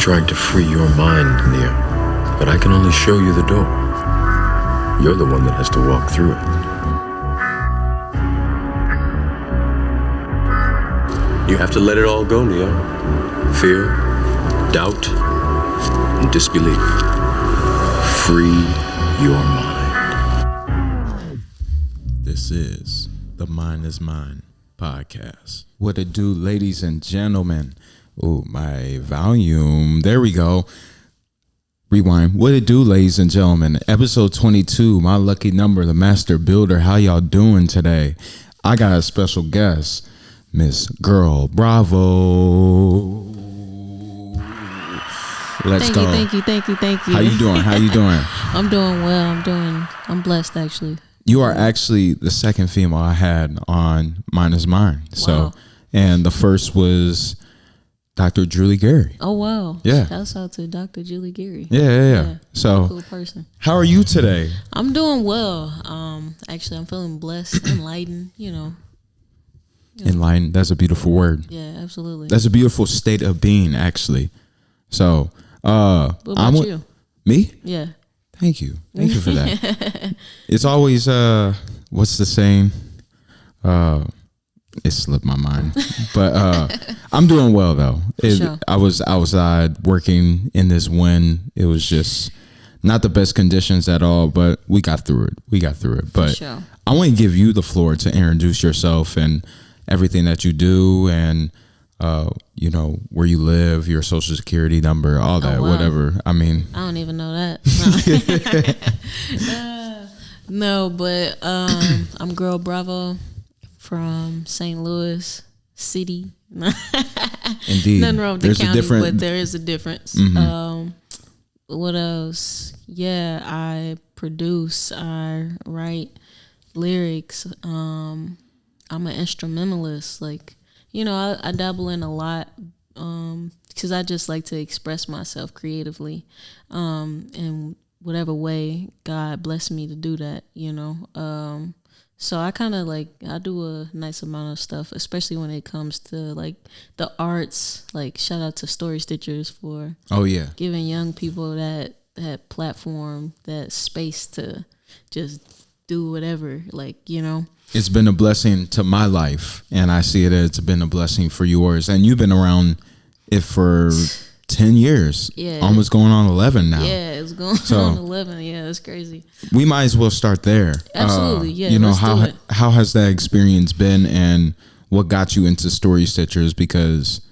trying to free your mind, Nia, but I can only show you the door. You're the one that has to walk through it. You have to let it all go, Nia. Fear, doubt, and disbelief. Free your mind. This is the Mind is Mine podcast. What it do, ladies and gentlemen? Oh, my volume. There we go. Rewind. What it do, ladies and gentlemen? Episode 22, my lucky number, the master builder. How y'all doing today? I got a special guest, Miss Girl Bravo. Let's go. Thank you. How you doing? I'm doing well. I'm blessed, actually. You are actually the second female I had on Mine is Mine. So, Wow. And the first was Dr. Julie Gary. Oh, wow. Yeah. Shouts out to Dr. Julie Gary. Yeah. So, cool person. How are you today? I'm doing well. Actually, I'm feeling blessed, enlightened, Enlightened. That's a beautiful word. Yeah, absolutely. That's a beautiful state of being, actually. So, what about you? Me? Yeah. Thank you for that. It's always what's the saying? It slipped my mind, but I'm doing well though. Sure. I was outside working in this wind. It was just not the best conditions at all, but we got through it. But sure. I want to give you the floor to introduce yourself and everything that you do, and where you live, your social security number, all that, wow. whatever. I mean, I don't even know that. No, but I'm Girl Bravo from St. Louis City. indeed. Nothing wrong with There's the county, a but there is a difference. Mm-hmm. What else? Yeah, I produce, I write lyrics. I'm an instrumentalist. Like, I dabble in a lot because I just like to express myself creatively in whatever way God blessed me to do that, So I kind of I do a nice amount of stuff, especially when it comes to like the arts. Like, shout out to Story Stitchers for giving young people that platform, that space to just do whatever, It's been a blessing to my life, and I see it as it's been a blessing for yours. And you've been around it for 10 years, almost going on 11 now. Yeah, it's going on 11. Yeah, that's crazy. We might as well start there. Absolutely, let's do it. How has that experience been, and what got you into Story Stitchers? Because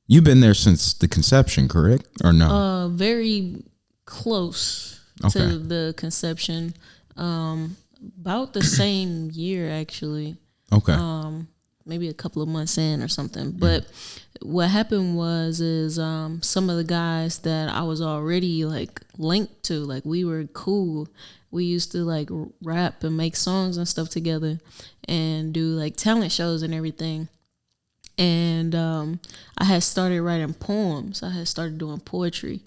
you've been there since the conception, correct, or no? Very close to the conception. About the same year, actually. Okay. Maybe a couple of months in or something. But what happened was some of the guys that I was already linked to, we were cool. We used to rap and make songs and stuff together and do talent shows and everything. And I had started writing poems. I had started doing poetry,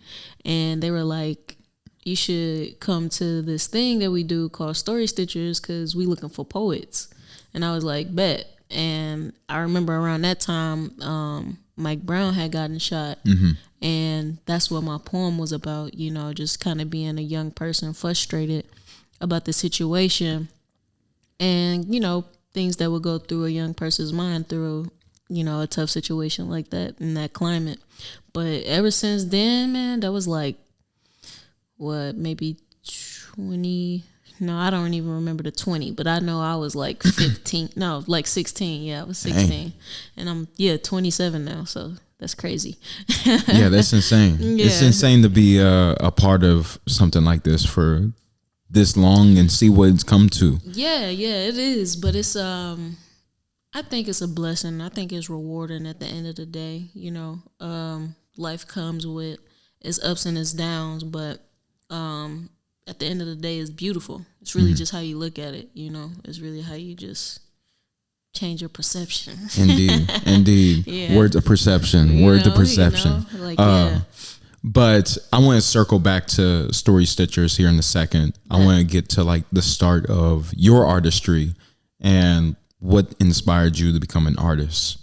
and they were like, you should come to this thing that we do called Story Stitchers because we looking for poets. And I was like, bet. And I remember around that time, Mike Brown had gotten shot. Mm-hmm. And that's what my poem was about, just kind of being a young person frustrated about the situation and, things that would go through a young person's mind through, a tough situation like that in that climate. But ever since then, man, that was maybe 20, no, I don't even remember the 20, but I know I was 15, no, 16, yeah, I was 16, Dang. And I'm, 27 now, so that's crazy. Yeah, that's insane. Yeah. It's insane to be a part of something like this for this long and see what it's come to. Yeah, it is, but it's, I think it's a blessing. I think it's rewarding at the end of the day, life comes with its ups and its downs, but at the end of the day, it's beautiful. It's really just how you look at it, It's really how you just change your perception. Indeed. Yeah. Words of perception. But I want to circle back to Story Stitchers here in a second. I want to get to the start of your artistry and what inspired you to become an artist.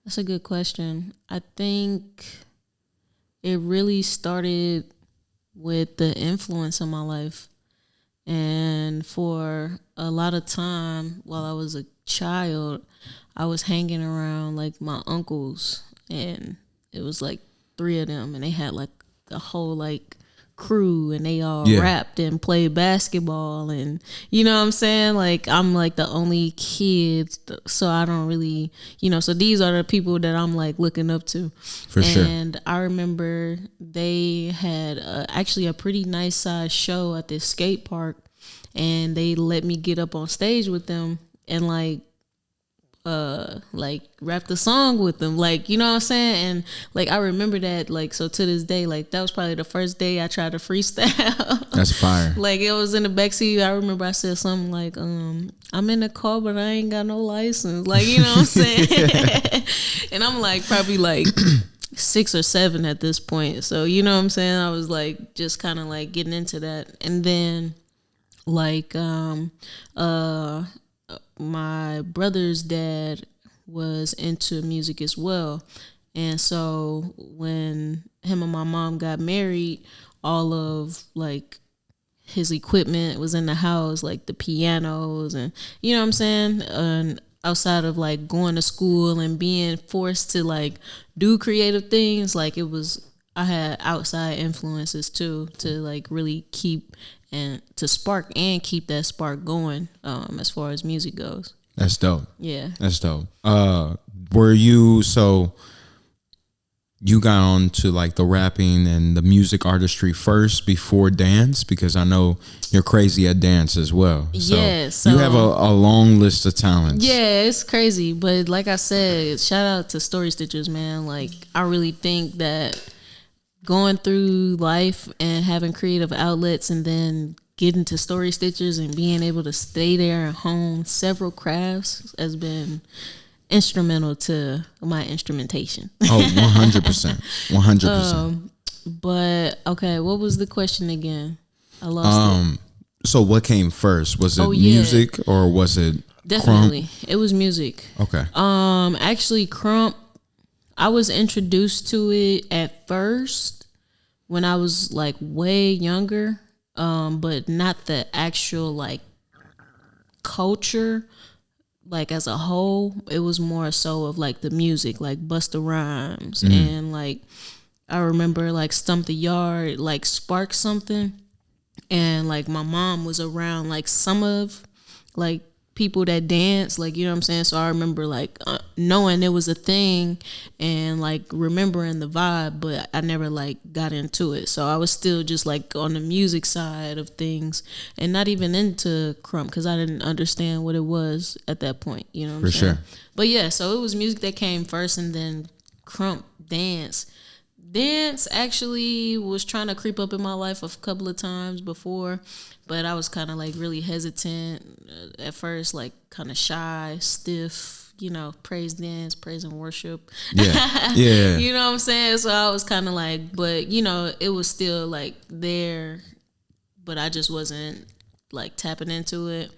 That's a good question. I think it really started with the influence in my life. And for a lot of time while I was a child, I was hanging around like my uncles, and it was like three of them, and they had like a whole like crew, and they all rapped and played basketball, and you know what I'm saying? Like I'm like the only kid, so I don't really, so these are the people that I'm like looking up to. For sure. And I remember they had actually a pretty nice size show at this skate park, and they let me get up on stage with them and like rap the song with them, like, you know what I'm saying? And like I remember that, like, so to this day, like that was probably the first day I tried to freestyle. That's fire. Like it was in the backseat. I remember I said something like, I'm in the car but I ain't got no license, like, you know what I'm saying? And I'm like probably like 6 or 7 at this point, so you know what I'm saying, I was like just kind of like getting into that. And then like my brother's dad was into music as well, and so when him and my mom got married, all of like his equipment was in the house, like the pianos, and you know what I'm saying, and outside of like going to school and being forced to like do creative things, like it was, I had outside influences too to like really keep and to spark and keep that spark going, as far as music goes. That's dope. Yeah. That's dope. Were you, so you got on to like the rapping and the music artistry first before dance? Because I know you're crazy at dance as well. So yeah. So you have a long list of talents. Yeah, it's crazy. But like I said, shout out to Story Stitchers, man. Like I really think that going through life and having creative outlets and then getting to Story Stitchers and being able to stay there and hone several crafts has been instrumental to my instrumentation. Oh, 100%. 100%. But okay, what was the question again? I lost it. So what came first? Was it yeah. music or was it Definitely. Krump? It was music. Okay. Actually Krump, I was introduced to it at first when I was like way younger, but not the actual like culture, like as a whole. It was more so of like the music, like Busta Rhymes, and like I remember like Stump the Yard, like sparked something, and like my mom was around like some of like people that dance, like, you know what I'm saying? So I remember like knowing it was a thing and like remembering the vibe, but I never like got into it. So I was still just like on the music side of things and not even into Krump because I didn't understand what it was at that point, you know what I'm saying? Sure. But yeah, so it was music that came first, and then Krump, dance. Dance actually was trying to creep up in my life a couple of times before, but I was kind of like really hesitant at first, like kind of shy, stiff, you know, praise dance, praise and worship. Yeah. Yeah. You know what I'm saying? So I was kind of like, but you know, it was still like there, but I just wasn't like tapping into it.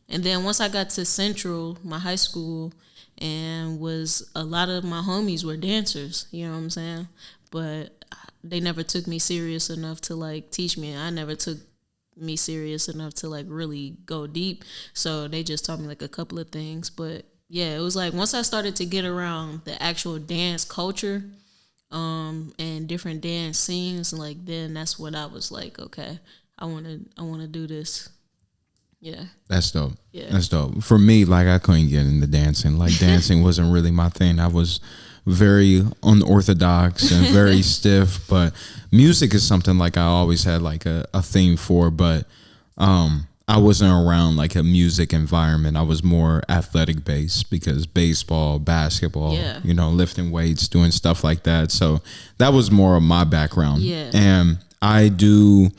And then once I got to Central, my high school, and was a lot of my homies were dancers, you know what I'm saying? But they never took me serious enough to like teach me. I never took me serious enough to like really go deep. So they just taught me like a couple of things. But yeah, it was like once I started to get around the actual dance culture, and different dance scenes, like then that's when I was like, okay, I wanna do this. Yeah. That's dope. Yeah. That's dope. For me, like I couldn't get into dancing. Like dancing wasn't really my thing. I was very unorthodox and very stiff, but music is something like I always had like a theme for, but I wasn't around like a music environment. I was more athletic based because baseball, basketball, you know, lifting weights, doing stuff like that. So that was more of my background. Yeah. And I do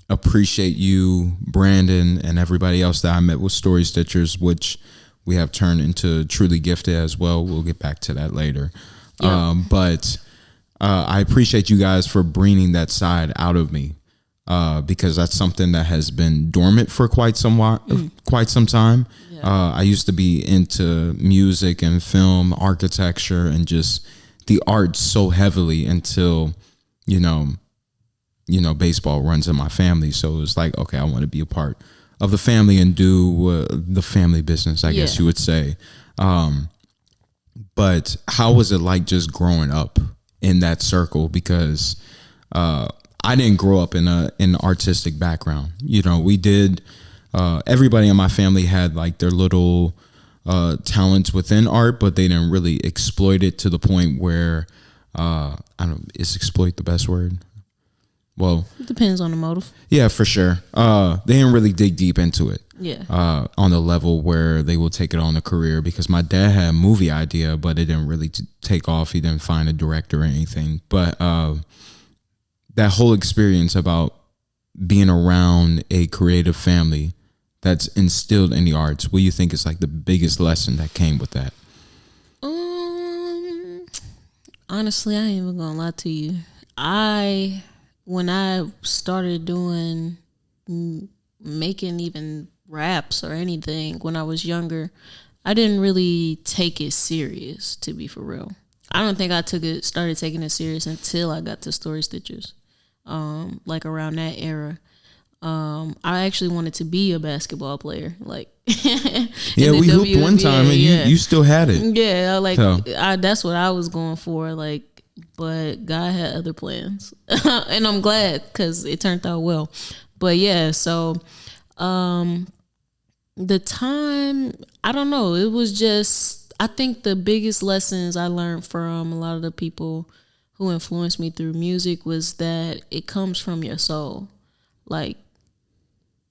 appreciate you, Brandon, and everybody else that I met with Story Stitchers, which we have turned into Truly Gifted as well. We'll get back to that later. Yeah. But I appreciate you guys for bringing that side out of me, because that's something that has been dormant for quite some time. I used to be into music and film, architecture, and just the arts so heavily until, you know, baseball runs in my family. So it was like, okay, I want to be a part of the family and do the family business, I guess you would say. But how was it like just growing up in that circle? Because I didn't grow up in an artistic background. You know, we did. Everybody in my family had like their little talents within art, but they didn't really exploit it to the point where I don't. Is exploit the best word? Well, it depends on the motive. Yeah, for sure. They didn't really dig deep into it. Yeah. On the level where they will take it on a career, because my dad had a movie idea, but it didn't really take off. He didn't find a director or anything. But that whole experience about being around a creative family that's instilled in the arts, what do you think is like the biggest lesson that came with that? Honestly, I ain't even gonna lie to you. When I started doing making even raps or anything when I was younger, I didn't really take it serious, to be for real. I don't think I started taking it serious until I got to Story Stitchers, like around that era. I actually wanted to be a basketball player, like yeah, we hooped one time and you still had it. Yeah, like so. That's what I was going for, like, but God had other plans, and I'm glad because it turned out well. But yeah, so the time, I don't know, it was just, I think the biggest lessons I learned from a lot of the people who influenced me through music was that it comes from your soul. Like,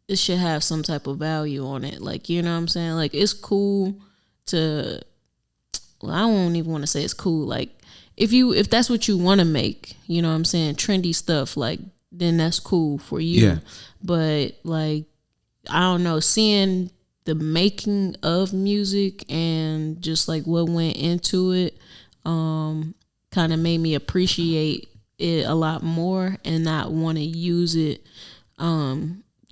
it should have some type of value on it. Like, you know what I'm saying? Like, it's cool to, well, I don't even want to say it's cool. Like, if that's what you want to make, you know what I'm saying, trendy stuff, like, then that's cool for you. Yeah. But like, I don't know, seeing the making of music and just like what went into it, kind of made me appreciate it a lot more and not want to use it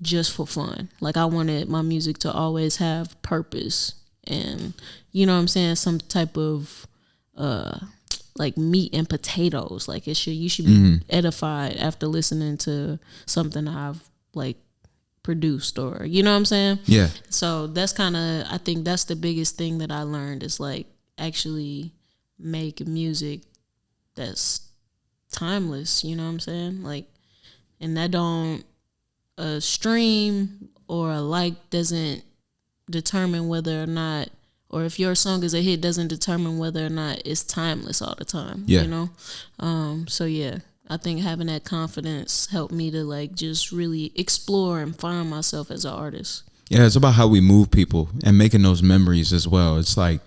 just for fun. Like, I wanted my music to always have purpose and, you know what I'm saying, some type of like meat and potatoes. Like, you should be edified after listening to something I've like produced, or, you know what I'm saying? Yeah. So that's kind of, I think that's the biggest thing that I learned is like actually make music that's timeless, you know what I'm saying? Like, and that don't, a stream or a like doesn't determine whether or not, or if your song is a hit, doesn't determine whether or not it's timeless all the time. Yeah. You know? So yeah, I think having that confidence helped me to like just really explore and find myself as an artist. Yeah, it's about how we move people and making those memories as well. It's like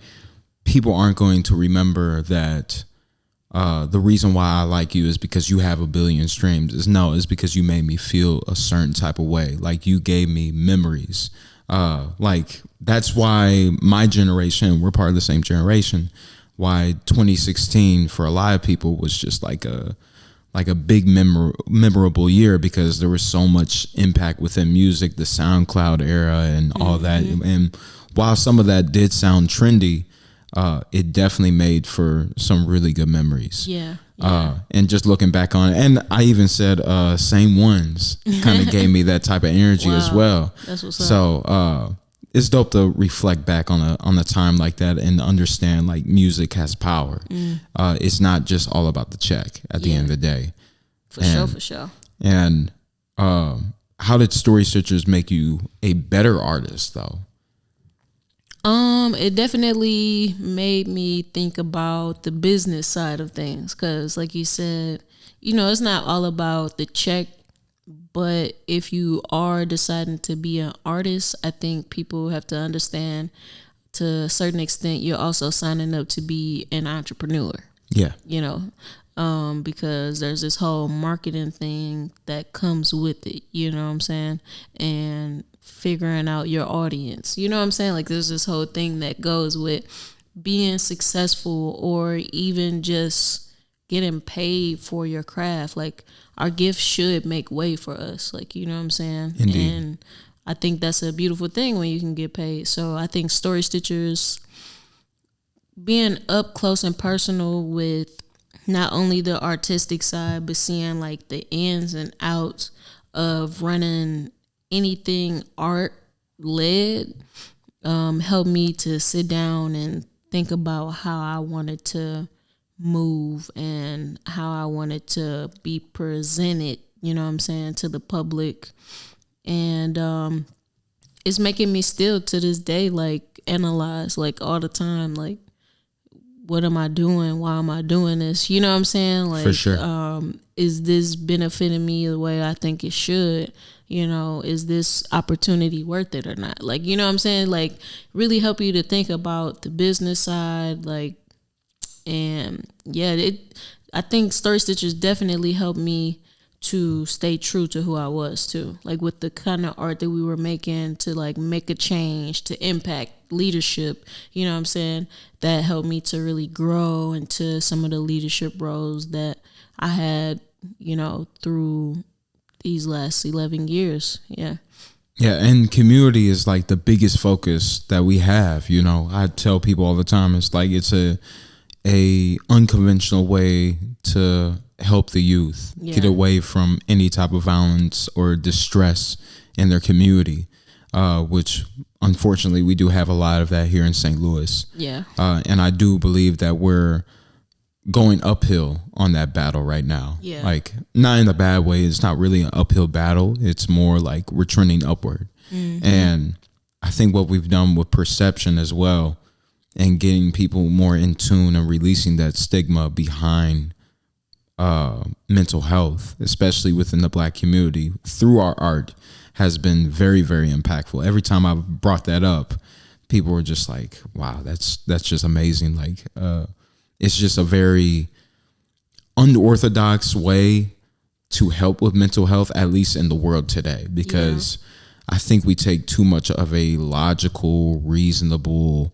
people aren't going to remember that the reason why I like you is because you have a billion streams. It's because you made me feel a certain type of way. Like, you gave me memories. Like, that's why my generation, we're part of the same generation, why 2016 for a lot of people was just like a big memorable year, because there was so much impact within music, the SoundCloud era and all that. And while some of that did sound trendy, it definitely made for some really good memories. Yeah. And just looking back on it, and I even said same ones kind of gave me that type of energy as well. That's what's up. So it's dope to reflect back on a time like that and understand like music has power. It's not just all about the check at the end of the day. For sure. And how did Story Stitchers make you a better artist though? It definitely made me think about the business side of things, because like you said, you know, it's not all about the check, but if you are deciding to be an artist, I think people have to understand to a certain extent you're also signing up to be an entrepreneur. Yeah. You know, because there's this whole marketing thing that comes with it, you know what I'm saying? And figuring out your audience, you know what I'm saying? Like, there's this whole thing that goes with being successful or even just getting paid for your craft. Like, our gifts should make way for us, like, you know what I'm saying? Indeed. And I think that's a beautiful thing when you can get paid. So I think story stitchers, being up close and personal with not only the artistic side, but seeing like the ins and outs of running anything art led, helped me to sit down and think about how I wanted to move and how I wanted to be presented, you know what I'm saying, to the public. And it's making me still to this day like analyze like all the time, like, what am I doing? Why am I doing this? You know what I'm saying? Like, For sure. Is this benefiting me the way I think it should? You know, is this opportunity worth it or not? Like, you know what I'm saying? Like, really help you to think about the business side. Like, and yeah, I think Story Stitchers definitely helped me to stay true to who I was too. Like with the kind of art that we were making to like make a change, to impact leadership, you know what I'm saying? That helped me to really grow into some of the leadership roles that I had, you know, through these last 11 years. Yeah. Yeah, and community is like the biggest focus that we have. You know, I tell people all the time, it's like it's a unconventional way to help the youth get away from any type of violence or distress in their community, which unfortunately we do have a lot of that here in St. Louis. Yeah. And I do believe that we're going uphill on that battle right now. Yeah. Like, not in a bad way. It's not really an uphill battle. It's more like we're trending upward. Mm-hmm. And I think what we've done with perception as well and getting people more in tune and releasing that stigma behind mental health, especially within the Black community, through our art has been very, very impactful. Every time I've brought that up, people were just like, wow, that's just amazing. Like, it's just a very unorthodox way to help with mental health, at least in the world today, because I think we take too much of a logical, reasonable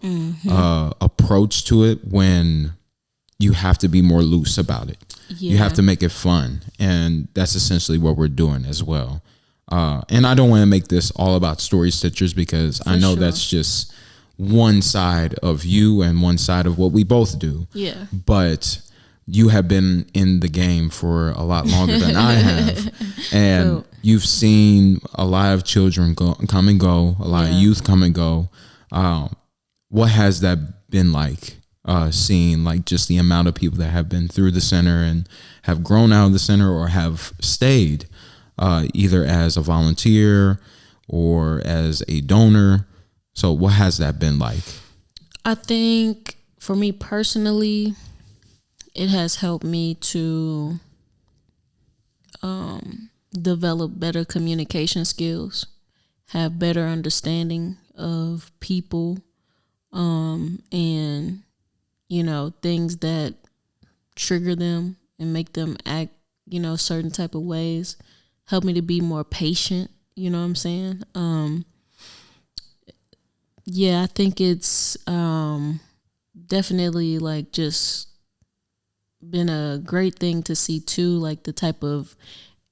approach to it when you have to be more loose about it. Yeah. You have to make it fun. And that's essentially what we're doing as well. And I don't want to make this all about story stitchers because I know that's just one side of you and one side of what we both do. Yeah. But you have been in the game for a lot longer than I have. And you've seen a lot of children come and go, a lot of youth come and go. What has that been like, seeing like just the amount of people that have been through the center and have grown out of the center or have stayed either as a volunteer or as a donor? So what has that been like? I think for me personally, it has helped me to develop better communication skills, have better understanding of people, and, you know, things that trigger them and make them act, you know, certain type of ways. Help me to be more patient, you know what I'm saying? Yeah, I think it's definitely like just been a great thing to see too, like the type of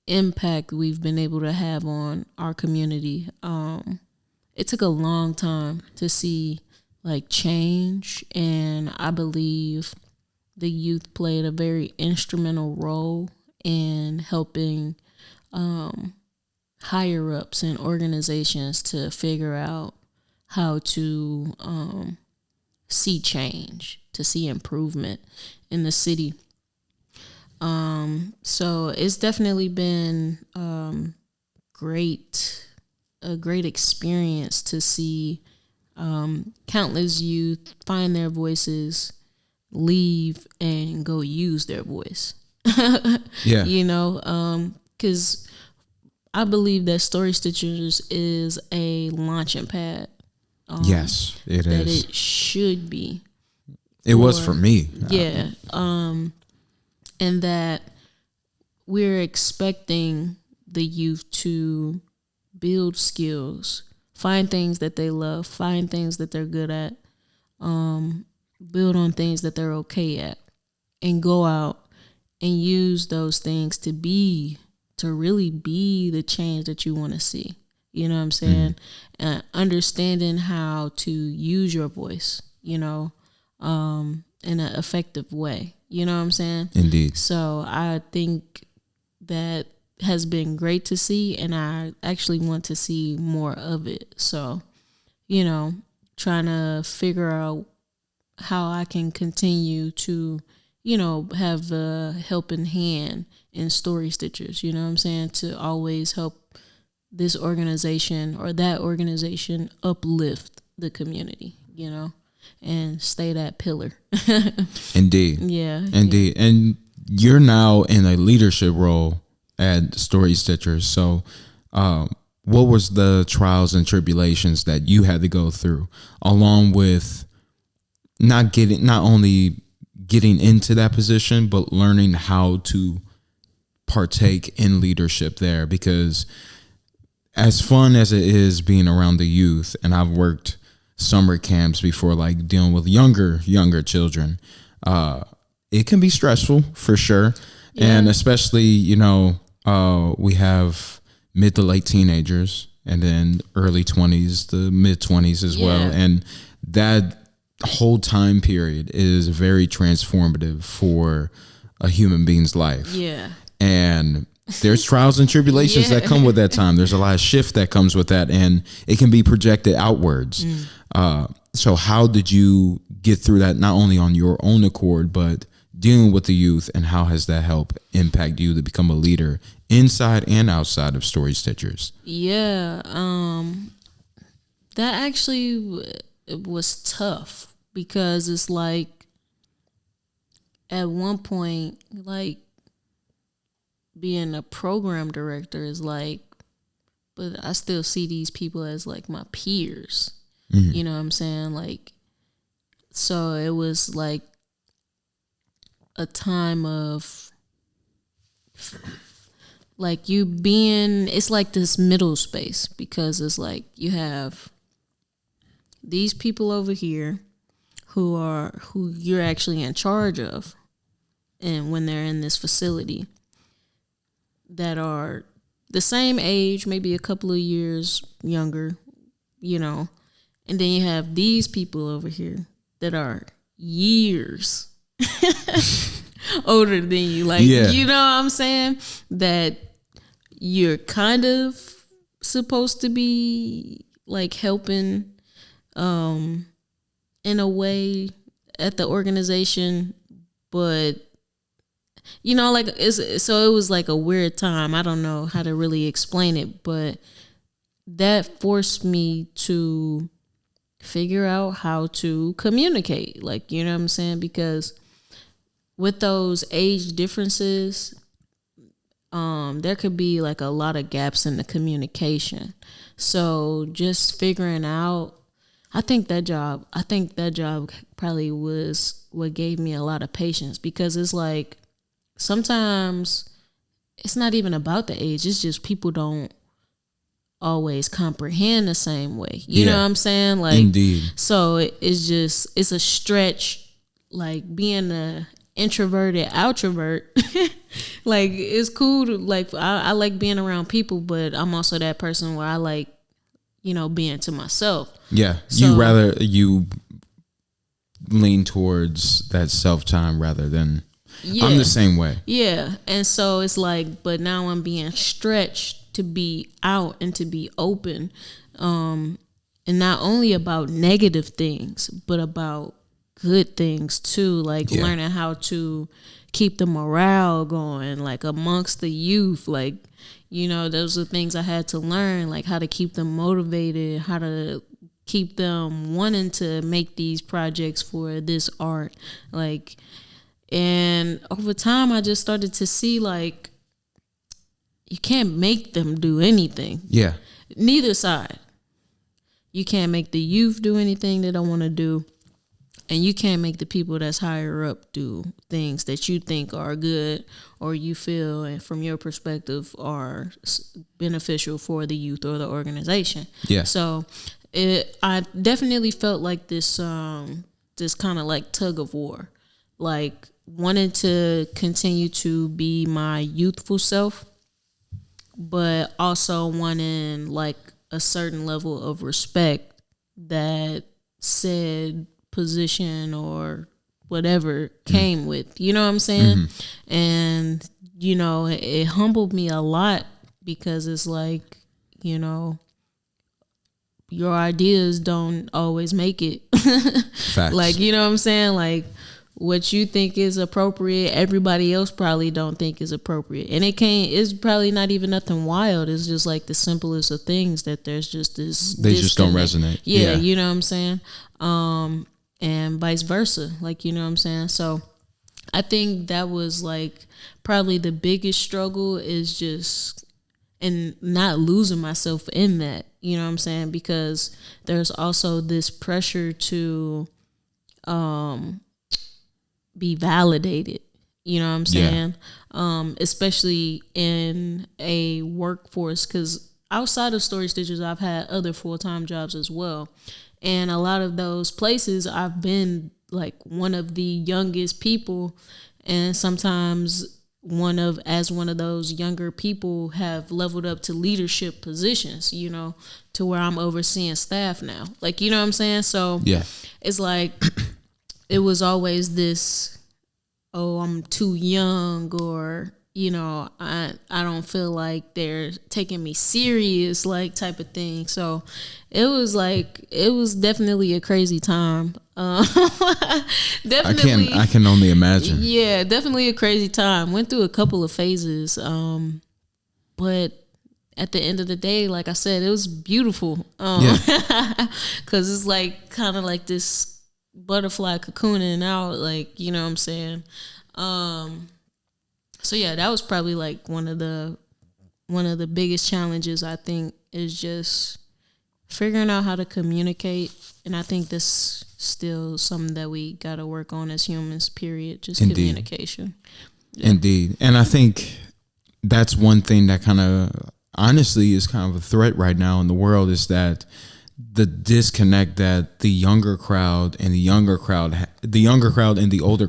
impact we've been able to have on our community. It took a long time to see like change, and I believe the youth played a very instrumental role in helping higher ups and organizations to figure out how to see change, to see improvement in the city. So it's definitely been a great experience to see countless youth find their voices, leave, and go use their voice. Yeah. You know, because I believe that Story Stitchers is a launching pad. Yes, it that is. It should be. It was for me. Yeah. And that we're expecting the youth to build skills, find things that they love, find things that they're good at, build on things that they're okay at, and go out and use those things to really be the change that you want to see. You know what I'm saying? Understanding how to use your voice, in an effective way. You know what I'm saying? Indeed. So I think that has been great to see, and I actually want to see more of it. So, trying to figure out how I can continue to, have a helping hand in Story Stitchers, you know what I'm saying, to always help this organization or that organization uplift the community, and stay that pillar. Indeed. Yeah. Indeed. Yeah. And you're now in a leadership role at Story Stitchers. So, what was the trials and tribulations that you had to go through, along with not only getting into that position, but learning how to partake in leadership there? Because as fun as it is being around the youth, and I've worked summer camps before, like dealing with younger children, it can be stressful for sure. Yeah. And especially, we have mid to late teenagers, and then early 20s to mid 20s as well. And that whole time period is very transformative for a human being's life. Yeah. And there's trials and tribulations that come with that time. There's a lot of shift that comes with that, and it can be projected outwards. So how did you get through that, not only on your own accord, but dealing with the youth, and how has that helped impact you to become a leader inside and outside of Story Stitchers? Yeah, that actually was tough, because it's like at one point, like being a program director is like, but I still see these people as like my peers. Mm-hmm. You know what I'm saying? Like, so it was like a time of like you being, it's like this middle space, because it's like you have these people over here who you're actually in charge of, and when they're in this facility, that are the same age, maybe a couple of years younger, and then you have these people over here that are years older than you. Like, you know what I'm saying? That you're kind of supposed to be like helping in a way at the organization, but like so it was like a weird time. I don't know how to really explain it, but that forced me to figure out how to communicate, like, you know what I'm saying? Because with those age differences, there could be like a lot of gaps in the communication. So just figuring out, I think that job probably was what gave me a lot of patience, because it's like sometimes it's not even about the age. It's just people don't always comprehend the same way. You know what I'm saying? Like, indeed. So it's a stretch, like being a introverted outrovert. Like, it's cool to, like, I like being around people, but I'm also that person where I like, being to myself. Yeah. So, you lean towards that self time rather than, I'm the same way. Yeah. And so it's like, but now I'm being stretched to be out and to be open. And not only about negative things, but about good things too. Like learning how to keep the morale going, like amongst the youth. Like, those are things I had to learn, like how to keep them motivated, how to keep them wanting to make these projects for this art. Like, and over time I just started to see, like, you can't make them do anything. Yeah. Neither side. You can't make the youth do anything they don't want to do. And you can't make the people that's higher up do things that you think are good or you feel, and from your perspective, are beneficial for the youth or the organization. Yeah. So I definitely felt like this kind of like tug of war, like wanting to continue to be my youthful self, but also wanting like a certain level of respect that said position or whatever came with. You know what I'm saying? And, you know, it humbled me a lot because it's like, you know, your ideas don't always make it. Facts. Like, you know what I'm saying? Like, what you think is appropriate, everybody else probably don't think is appropriate. And it's probably not even nothing wild. It's just like the simplest of things that there's just this They just don't disconnect. resonate. Yeah, you know what I'm saying? And vice versa. Like, you know what I'm saying? So I think that was like probably the biggest struggle is just and not losing myself in that, you know what I'm saying? Because there's also this pressure to be validated, you know what I'm saying? Especially in a workforce, because outside of Story Stitches, I've had other full-time jobs as well. And a lot of those places I've been like one of the youngest people, and sometimes one of those younger people have leveled up to leadership positions, you know, to where I'm overseeing staff now. Like, you know what I'm saying? So it's like it was always this, oh, I'm too young, or, you know, I don't feel like they're taking me serious, like type of thing. So it was definitely a crazy time. Definitely, I can only imagine. Yeah, definitely a crazy time. Went through a couple of phases, but at the end of the day, like I said, it was beautiful. Because it's like kind of like this butterfly cocooning out, like, you know what I'm saying. So yeah, that was probably like one of the biggest challenges, I think, is just figuring out how to communicate. And I think this still something that we got to work on as humans, period. Just communication. Yeah. Indeed. And I think that's one thing that kind of honestly is kind of a threat right now in the world, is that the disconnect that the younger crowd and the older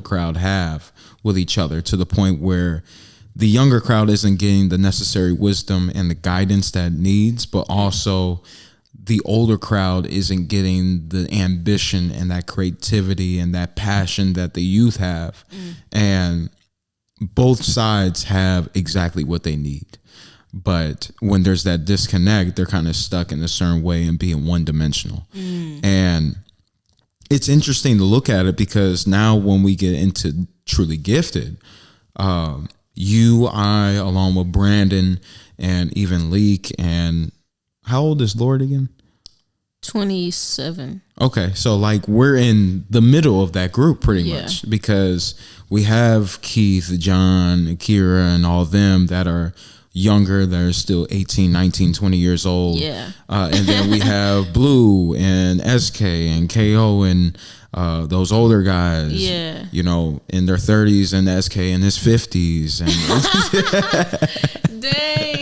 crowd have with each other, to the point where the younger crowd isn't getting the necessary wisdom and the guidance that it needs, but also the older crowd isn't getting the ambition and that creativity and that passion that the youth have. And both sides have exactly what they need. But when there's that disconnect, they're kind of stuck in a certain way and being one-dimensional. And it's interesting to look at it, because now when we get into Truly Gifted, you, I, along with Brandon and even Leek, and how old is Lord again? 27. Okay, so like we're in the middle of that group pretty much, because we have Keith, John, Kira, and all them that are younger, that are still 18, 19, 20 years old. And then we have Blue and SK and KO and those older guys, you know, in their 30s, and SK in his 50s. And Dang.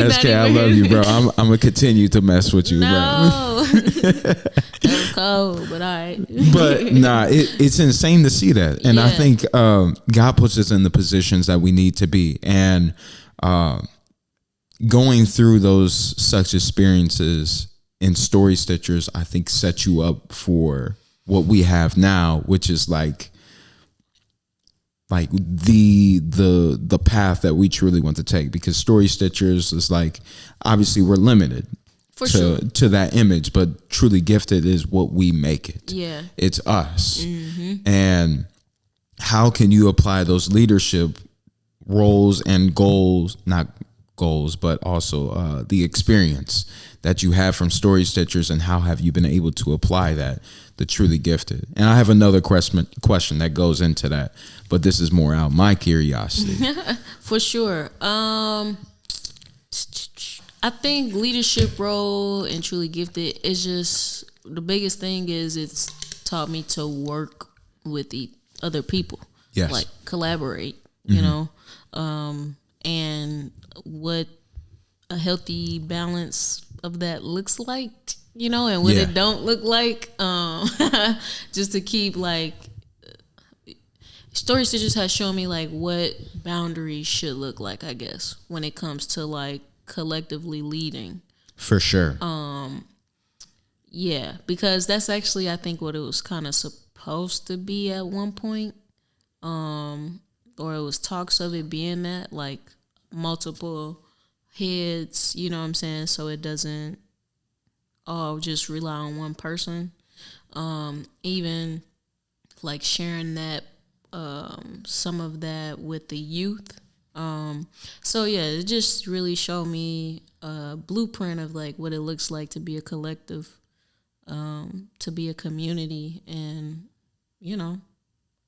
SK, I love you, bro. I'm gonna continue to mess with you, bro. That was cold, but all right. But nah, it's insane to see that. And I think God puts us in the positions that we need to be. And going through those such experiences in Story Stitchers, I think set you up for what we have now, which is like the path that we truly want to take. Because Story Stitchers is like, obviously we're limited to that image, but Truly Gifted is what we make it. It's us. And how can you apply those leadership roles and goals, not goals, but also the experience that you have from Story Stitchers, and how have you been able to apply that to Truly Gifted? And I have another question that goes into that, but this is more out my curiosity. For sure. I think leadership role and Truly Gifted is just, the biggest thing is it's taught me to work with other people. Like collaborate, you know, and what a healthy balance of that looks like, you know, and what it don't look like, just to keep like, Story Stitches has shown me like what boundaries should look like, I guess, when it comes to like collectively leading. For sure. Yeah, because that's actually, I think, what it was kind of supposed to be at one point. Or it was talks of it being that, like multiple heads, you know what I'm saying? So it doesn't all just rely on one person. Even like sharing that, some of that with the youth. So yeah, it just really showed me a blueprint of like what it looks like to be a collective, to be a community, and you know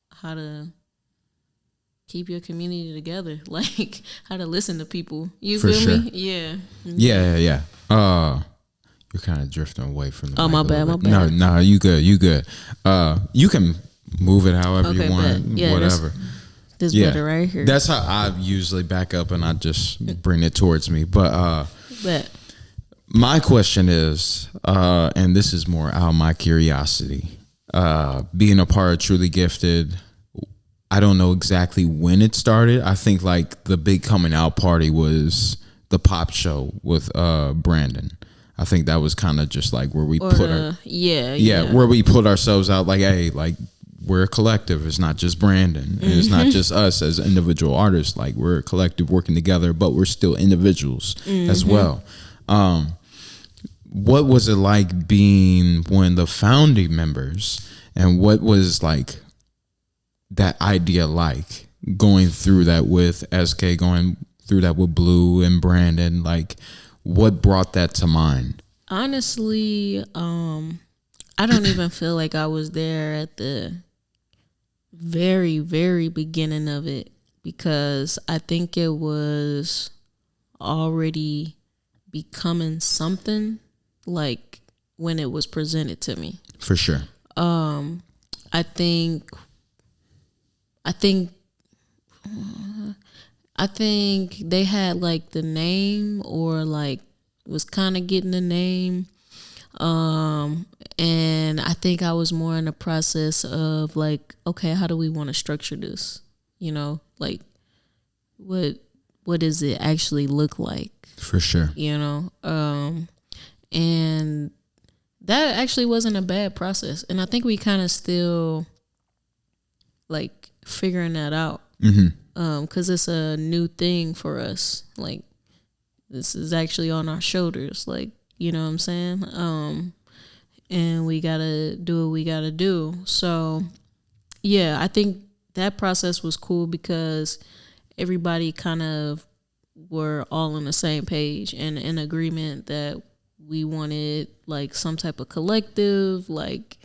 how to keep your community together, like how to listen to people. You For feel sure. me? Yeah. Yeah. You're kind of drifting away from the Oh, mic my a little bad, bit. my bad. No, you good. You can move it however Okay, you want, bet. Yeah, whatever. This better right here. That's how I usually back up and I just bring it towards me. But Bet. my question is, and this is more out of my curiosity, being a part of Truly Gifted, I don't know exactly when it started. I think like the big coming out party was the pop show with Brandon. I think that was kind of just like where we Or put our where we put ourselves out like, hey, like we're a collective. It's not just Brandon. And it's not just us as individual artists. Like we're a collective working together, but we're still individuals as well. What was it like being one of the founding members, and what was like that idea like going through that with SK, going through that with Blue and Brandon? Like what brought that to mind? Honestly, I don't even feel like I was there at the very, very beginning of it, because I think it was already becoming something like when it was presented to me. For sure. I think they had like the name, or like was kind of getting the name. And I think I was more in the process of like, okay, how do we want to structure this? You know, like what does it actually look like? For sure. You know, and that actually wasn't a bad process. And I think we kind of still like figuring that out. Because it's a new thing for us. Like this is actually on our shoulders. Like, you know what I'm saying? And we gotta do what we gotta do. So yeah, I think that process was cool because everybody kind of were all on the same page and in agreement that we wanted like some type of collective, like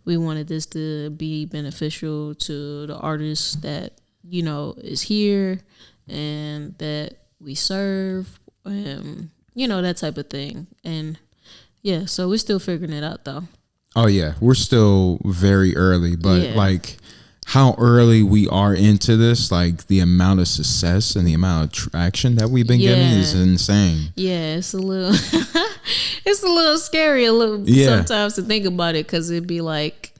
we wanted this to be beneficial to the artists that, you know, is here and that we serve, and you know, that type of thing. And yeah, so we're still figuring it out though. Oh yeah, we're still very early, but Yeah. like how early we are into this, like the amount of success and the amount of traction that we've been getting is insane. Yeah, it's a little it's a little scary sometimes to think about it, because it'd be like,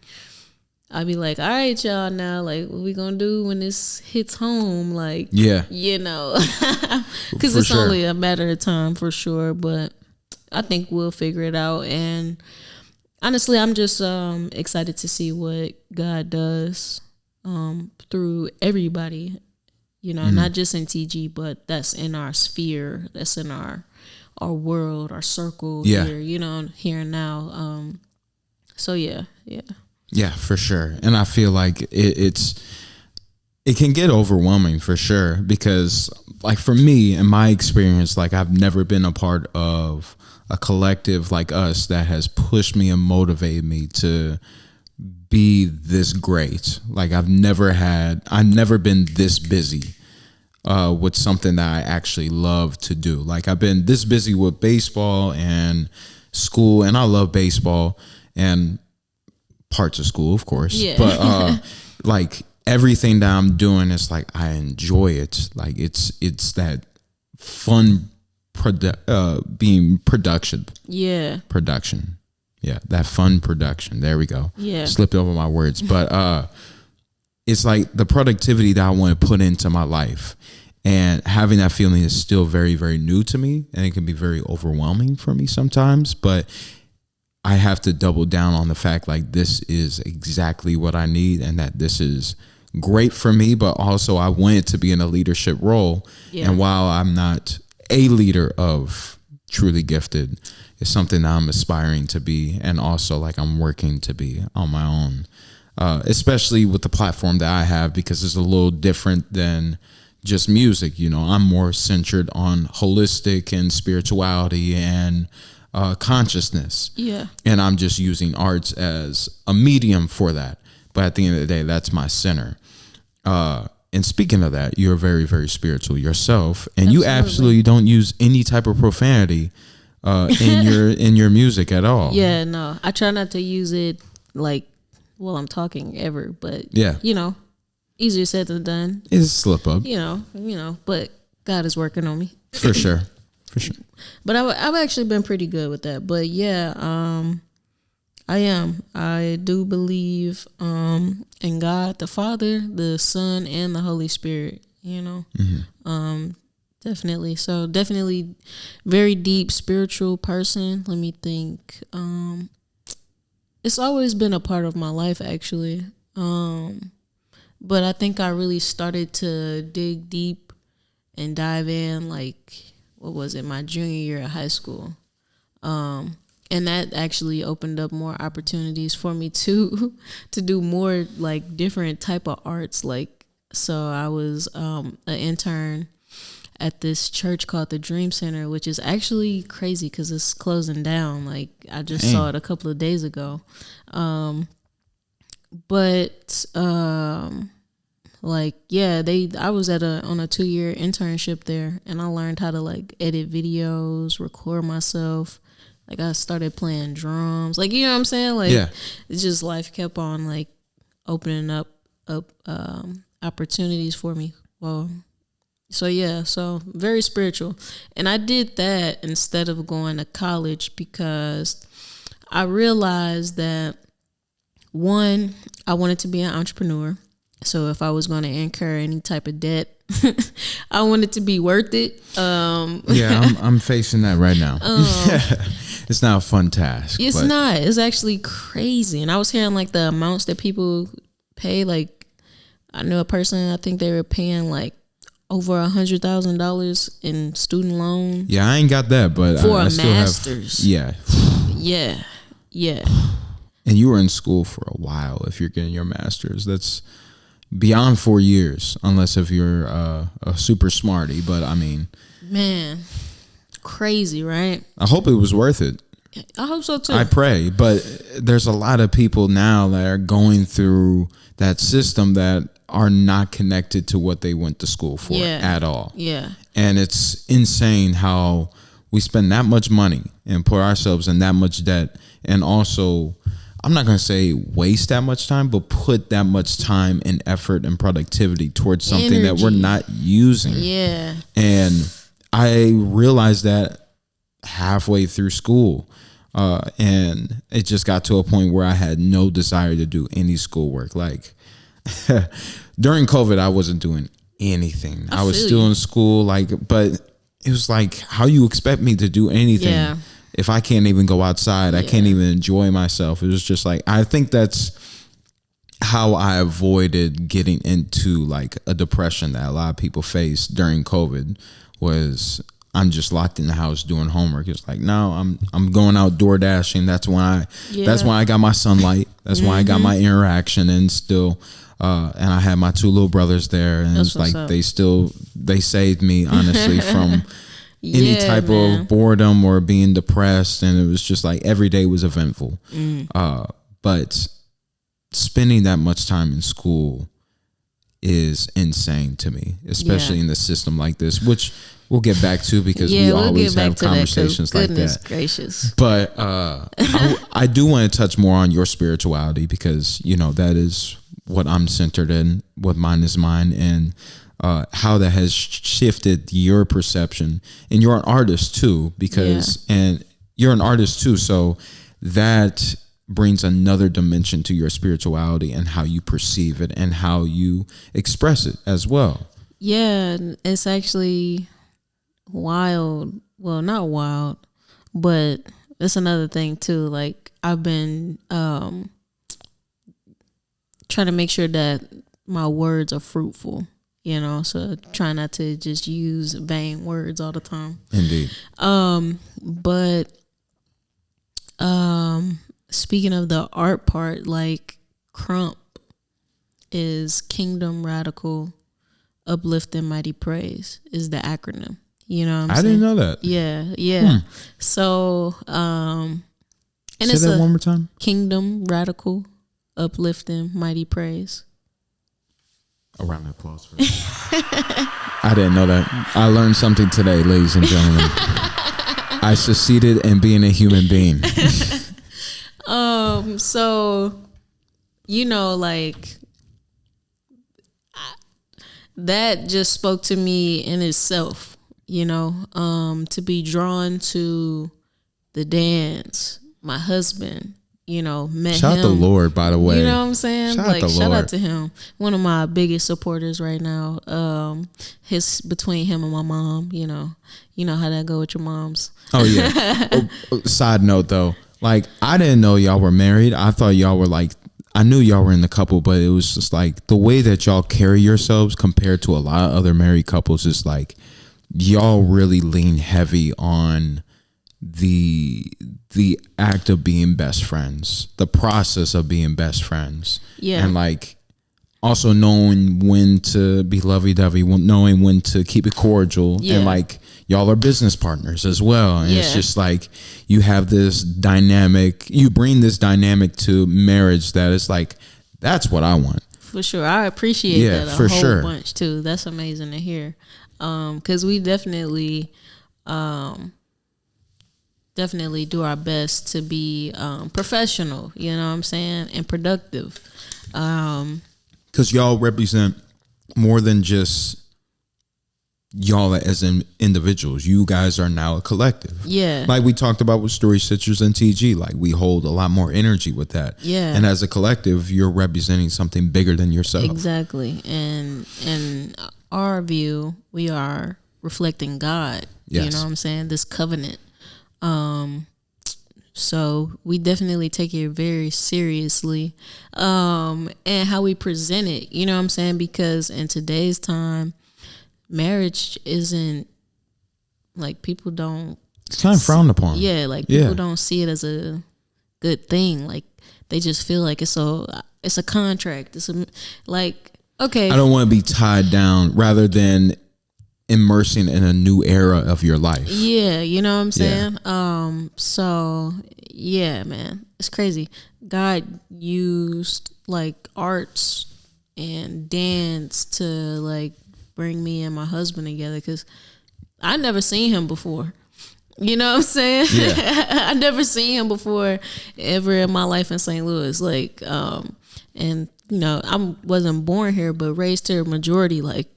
I'd be like, all right, y'all, now, like, what we gonna do when this hits home? Like, Yeah. you know, because For it's sure. only a matter of time for sure. But I think we'll figure it out. And honestly, I'm just excited to see what God does through everybody. You know, not just in TG, but that's in our sphere, that's in our world, our circle here. You know, here and now. So yeah. Yeah, for sure. And I feel like it can get overwhelming for sure, because like for me, in my experience, like I've never been a part of a collective like us that has pushed me and motivated me to be this great. Like I've never been this busy with something that I actually love to do. Like I've been this busy with baseball and school, and I love baseball and parts of school, of course. Yeah. But like everything that I'm doing is like I enjoy it. Like it's that fun being production. Yeah. Production. Yeah, that fun production. There we go. Yeah. Slipped over my words. But it's like the productivity that I want to put into my life. And having that feeling is still very, very new to me, and it can be very overwhelming for me sometimes. But I have to double down on the fact like this is exactly what I need, and that this is great for me. But also, I wanted to be in a leadership role, and while I'm not a leader of Truly Gifted, it's something that I'm aspiring to be, and also like I'm working to be on my own, especially with the platform that I have, because it's a little different than just music. You know, I'm more centered on holistic and spirituality and consciousness. Yeah. And I'm just using arts as a medium for that. But at the end of the day, that's my center. And speaking of that, you're very, very spiritual yourself, and you absolutely don't use any type of profanity in your music at all. Yeah, no, I try not to use it like while I'm talking ever, but you know, easier said than done. It's a slip up. You know, but God is working on me. For sure. But I've actually been pretty good with that. But yeah, I am. I do believe in God, the Father, the Son, and the Holy Spirit. You know, definitely. So definitely, very deep spiritual person. Let me think. It's always been a part of my life, actually. But I think I really started to dig deep and dive in, like, what was it, my junior year of high school. And that actually opened up more opportunities for me to do more like different type of arts. Like, so I was an intern at this church called the Dream Center, which is actually crazy because it's closing down. Like, I just saw it a couple of days ago. Like, yeah, I was on a 2-year internship there, and I learned how to like edit videos, record myself. Like, I started playing drums. Like, you know what I'm saying? Like, it's just life kept on like opening up opportunities for me. Well, so yeah, so very spiritual. And I did that instead of going to college because I realized that, one, I wanted to be an entrepreneur. So if I was going to incur any type of debt, I want it to be worth it. I'm facing that right now. It's not a fun task. It's not. It's actually crazy. And I was hearing like the amounts that people pay. Like, I knew a person, I think they were paying like over $100,000 in student loan. Yeah, I ain't got that, but for I a still master's. Yeah. Yeah. And you were in school for a while. If you're getting your master's, that's beyond 4 years, unless if you're a super smarty. But I mean, man, crazy, right? I hope it was worth it. I hope so too. I pray. But there's a lot of people now that are going through that system that are not connected to what they went to school for at all. Yeah. And it's insane how we spend that much money and put ourselves in that much debt, and also, I'm not going to say waste that much time, but put that much time and effort and productivity towards something that we're not using. Yeah. And I realized that halfway through school. And it just got to a point where I had no desire to do any schoolwork. Like, during COVID, I wasn't doing anything. I was still in school, like, but it was like, how you expect me to do anything if I can't even go outside? I can't even enjoy myself. It was just like, I think that's how I avoided getting into like a depression that a lot of people face during COVID. Was I'm just locked in the house doing homework. It's like, no, I'm going out door dashing. That's why I got my sunlight. That's why I got my interaction, and still. And I had my 2 little brothers there, and it's like they saved me, honestly, from any type of boredom or being depressed. And it was just like every day was eventful. But spending that much time in school is insane to me, especially in the system like this, which we'll get back to because we always have conversations like that. Goodness gracious. But I do want to touch more on your spirituality, because, you know, that is what I'm centered in, what mine is mine, and how that has shifted your perception. And you're an artist too, and you're an artist too. So that brings another dimension to your spirituality and how you perceive it and how you express it as well. Yeah, it's actually wild. Well, not wild, but it's another thing too. Like I've been trying to make sure that my words are fruitful, you know, so try not to just use vain words all the time. Indeed. But speaking of the art part, like Krump is Kingdom Radical Uplifting Mighty Praise is the acronym. You know what I'm saying? I didn't know that. Yeah. So and Say it's that one more time. Kingdom Radical Uplifting Mighty Praise. A round of applause for that. I didn't know that. I learned something today, ladies and gentlemen. I succeeded in being a human being. So, you know, like that just spoke to me in itself, you know, to be drawn to the dance, my husband, you know, met Shout him. out the Lord, by the way. You know what I'm saying? Shout out to him. One of my biggest supporters right now. His between him and my mom, you know how that go with your moms. Oh yeah. Side note though, like I didn't know y'all were married. I thought y'all were like, I knew y'all were in the couple, but it was just like the way that y'all carry yourselves compared to a lot of other married couples is like y'all really lean heavy on the act of being best friends, the process of being best friends. Yeah. And like also knowing when to be lovey-dovey, knowing when to keep it cordial. Yeah. And like y'all are business partners as well. And it's Yeah. just like you have this dynamic, you bring this dynamic to marriage that is like, that's what I want. For sure. I appreciate that a for whole sure. bunch too. That's amazing to hear. 'Cause we definitely do our best to be professional, you know what I'm saying, and productive. Because y'all represent more than just y'all as in individuals. You guys are now a collective. Yeah. Like we talked about with Story Stitchers and TG, like we hold a lot more energy with that. Yeah. And as a collective, you're representing something bigger than yourself. Exactly. And in our view, we are reflecting God. Yes. You know what I'm saying? This covenant. So we definitely take it very seriously. And how we present it, you know what I'm saying? Because in today's time, marriage isn't like people don't. It's kind of frowned upon. Yeah, like people don't see it as a good thing. Like they just feel like it's a contract. It's a like okay. I don't want to be tied down rather than immersing in a new era of your life. Yeah, you know what I'm saying? Yeah. So yeah, man. It's crazy. God used like arts and dance to like bring me and my husband together because I never seen him before. You know what I'm saying? Yeah. I never seen him before ever in my life in St. Louis. Like, and you know, I wasn't born here, but raised here majority like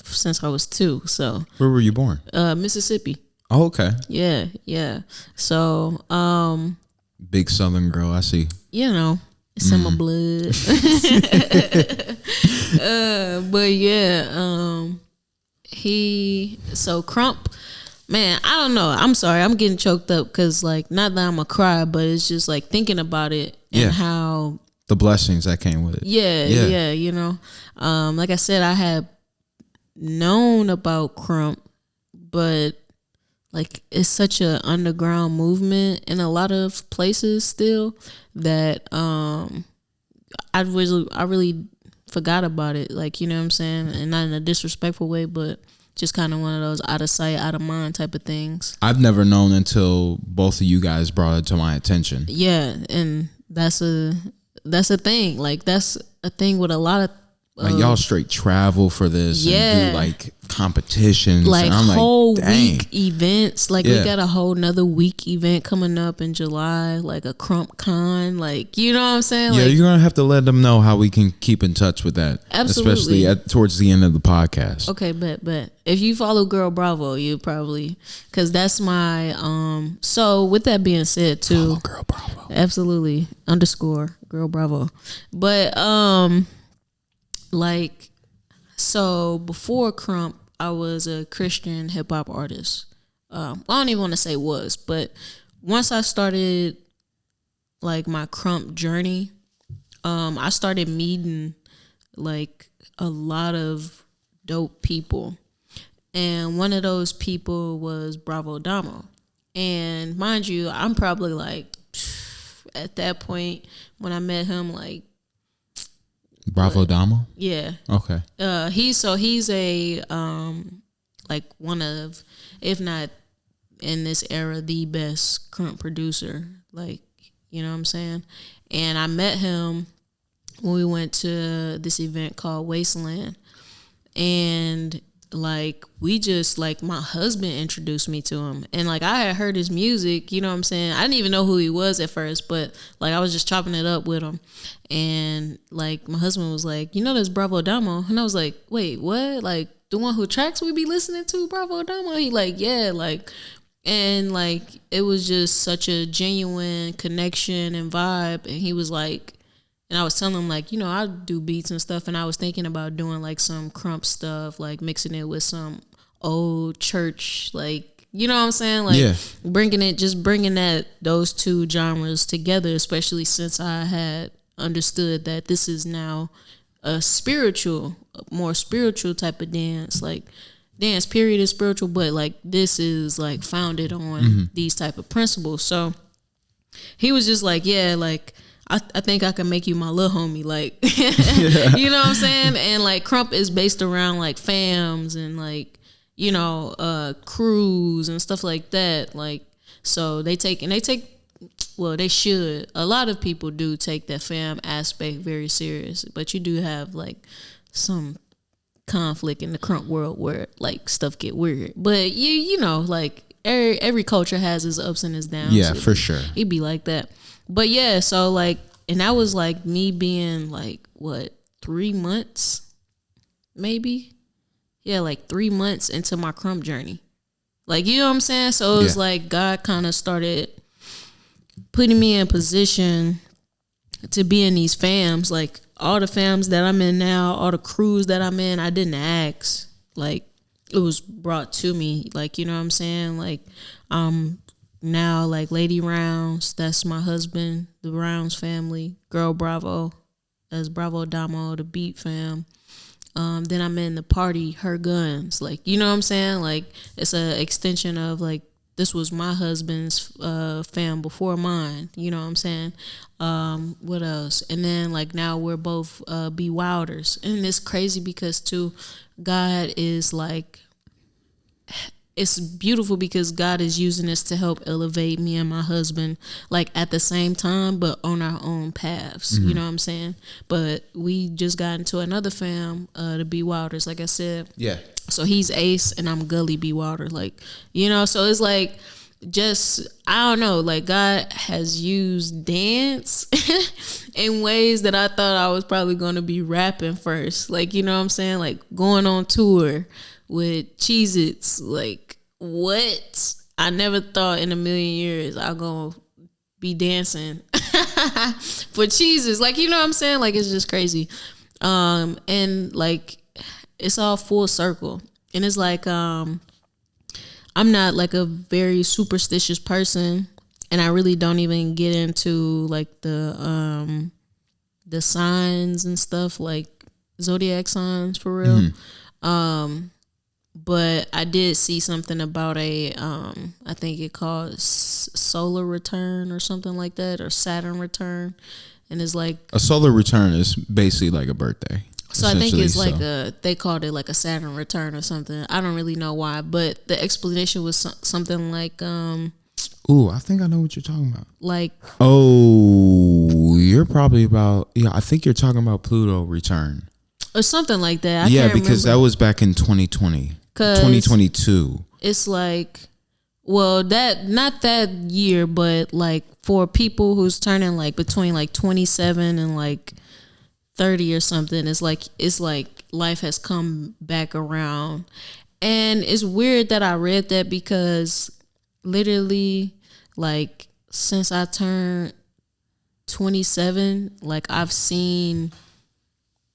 since I was 2. So Where were you born? Mississippi. Oh, okay. Yeah. So, Big Southern girl, I see. you know, it's in my blood. But yeah, so Krump, man, I don't know. I'm sorry. I'm getting choked up because like, not that I'm a cry, but it's just like thinking about it and how the blessings that came with it. Yeah, you know. Like I said, I had known about Krump, but like it's such a underground movement in a lot of places still that I really forgot about it. Like, you know what I'm saying? And not in a disrespectful way, but just kind of one of those out of sight, out of mind type of things. I've never known until both of you guys brought it to my attention. Yeah, and that's a thing. Like that's a thing with a lot of like y'all straight travel for this and do like competitions. Like and I'm whole like, dang. week events. Like we got a whole nother week event coming up in July, like a Krump Con. Like, you know what I'm saying? Yeah, like, you're gonna have to let them know how we can keep in touch with that. Absolutely. Especially towards the end of the podcast. Okay, but if you follow Girl Bravo, you probably, because that's my so with that being said too, Follow Girl Bravo. Absolutely _ Girl Bravo. But like So before Krump, I was a Christian hip hop artist. I don't even want to say was, but once I started like my Krump journey, I started meeting like a lot of dope people. And one of those people was Bravo Damo. And mind you, I'm probably like, at that point when I met him, like, Bravo Damo? yeah. Okay. He's a like one of, if not in this era, the best current producer. Like, you know what I'm saying? And I met him when we went to this event called Wasteland. And like we just like my husband introduced me to him, and like I had heard his music, you know what I'm saying? I didn't even know who he was at first, but like I was just chopping it up with him, and like my husband was like, you know, there's Bravo Damo, and I was like, wait, what? Like the one who tracks we be listening to, Bravo Damo? He like, yeah, like, and like it was just such a genuine connection and vibe, and he was like, and I was telling him, like, you know, I do beats and stuff, and I was thinking about doing, like, some Krump stuff, like, mixing it with some old church, like, you know what I'm saying? Like, yeah. bringing those two genres together, especially since I had understood that this is now a more spiritual type of dance. Like, dance, period, is spiritual, but, like, this is, like, founded on these type of principles. So he was just like, yeah, like, I think I can make you my little homie, like, you know what I'm saying? And like Krump is based around like fams and like, you know, crews and stuff like that. Like, so they should. A lot of people do take that fam aspect very serious, but you do have like some conflict in the Krump world where like stuff get weird. But you know, like every culture has its ups and its downs. Yeah, for sure. It'd be like that. But yeah, so like, and that was like me being like, what, 3 months, maybe? Yeah, like 3 months into my Krump journey. Like, you know what I'm saying? So it was like God kind of started putting me in position to be in these fams. Like all the fams that I'm in now, all the crews that I'm in, I didn't ask. Like it was brought to me. Like, you know what I'm saying? Like, now like Lady Rounds, that's my husband, the Rounds family. Girl Bravo, that's Bravo Damo, the Beat fam. Then I'm in the party, Her Guns. Like, you know what I'm saying? Like it's an extension of like, this was my husband's fam before mine. You know what I'm saying? What else? And then like now we're both Be Wilders. And it's crazy because too, God is like, it's beautiful because God is using this to help elevate me and my husband, like at the same time, but on our own paths. You know what I'm saying? But we just got into another fam, the Be Wilders, like I said. Yeah. So he's Ace and I'm Gully Be Wilder. Like, you know, so it's like, just, I don't know, like God has used dance in ways that I thought I was probably going to be rapping first. Like, you know what I'm saying? Like going on tour with Cheez-Its, like what? I never thought in a million years I'm gonna be dancing for Cheez-Its. Like, you know what I'm saying? Like it's just crazy. And like it's all full circle. And it's like I'm not like a very superstitious person, and I really don't even get into like the signs and stuff, like zodiac signs for real. But I did see something about I think it called solar return or something like that, or Saturn return, and it's like a solar return is basically like a birthday. So I think it's like they called it like a Saturn return or something. I don't really know why, but the explanation was something like ooh, I think I know what you're talking about. Like, oh, you're probably about, I think you're talking about Pluto return or something like that. Yeah, because that was back in 2020. 2022. It's like, well, that not that year, but like for people who's turning like between like 27 and like 30 or something, it's like life has come back around. And it's weird that I read that because literally like since I turned 27, like I've seen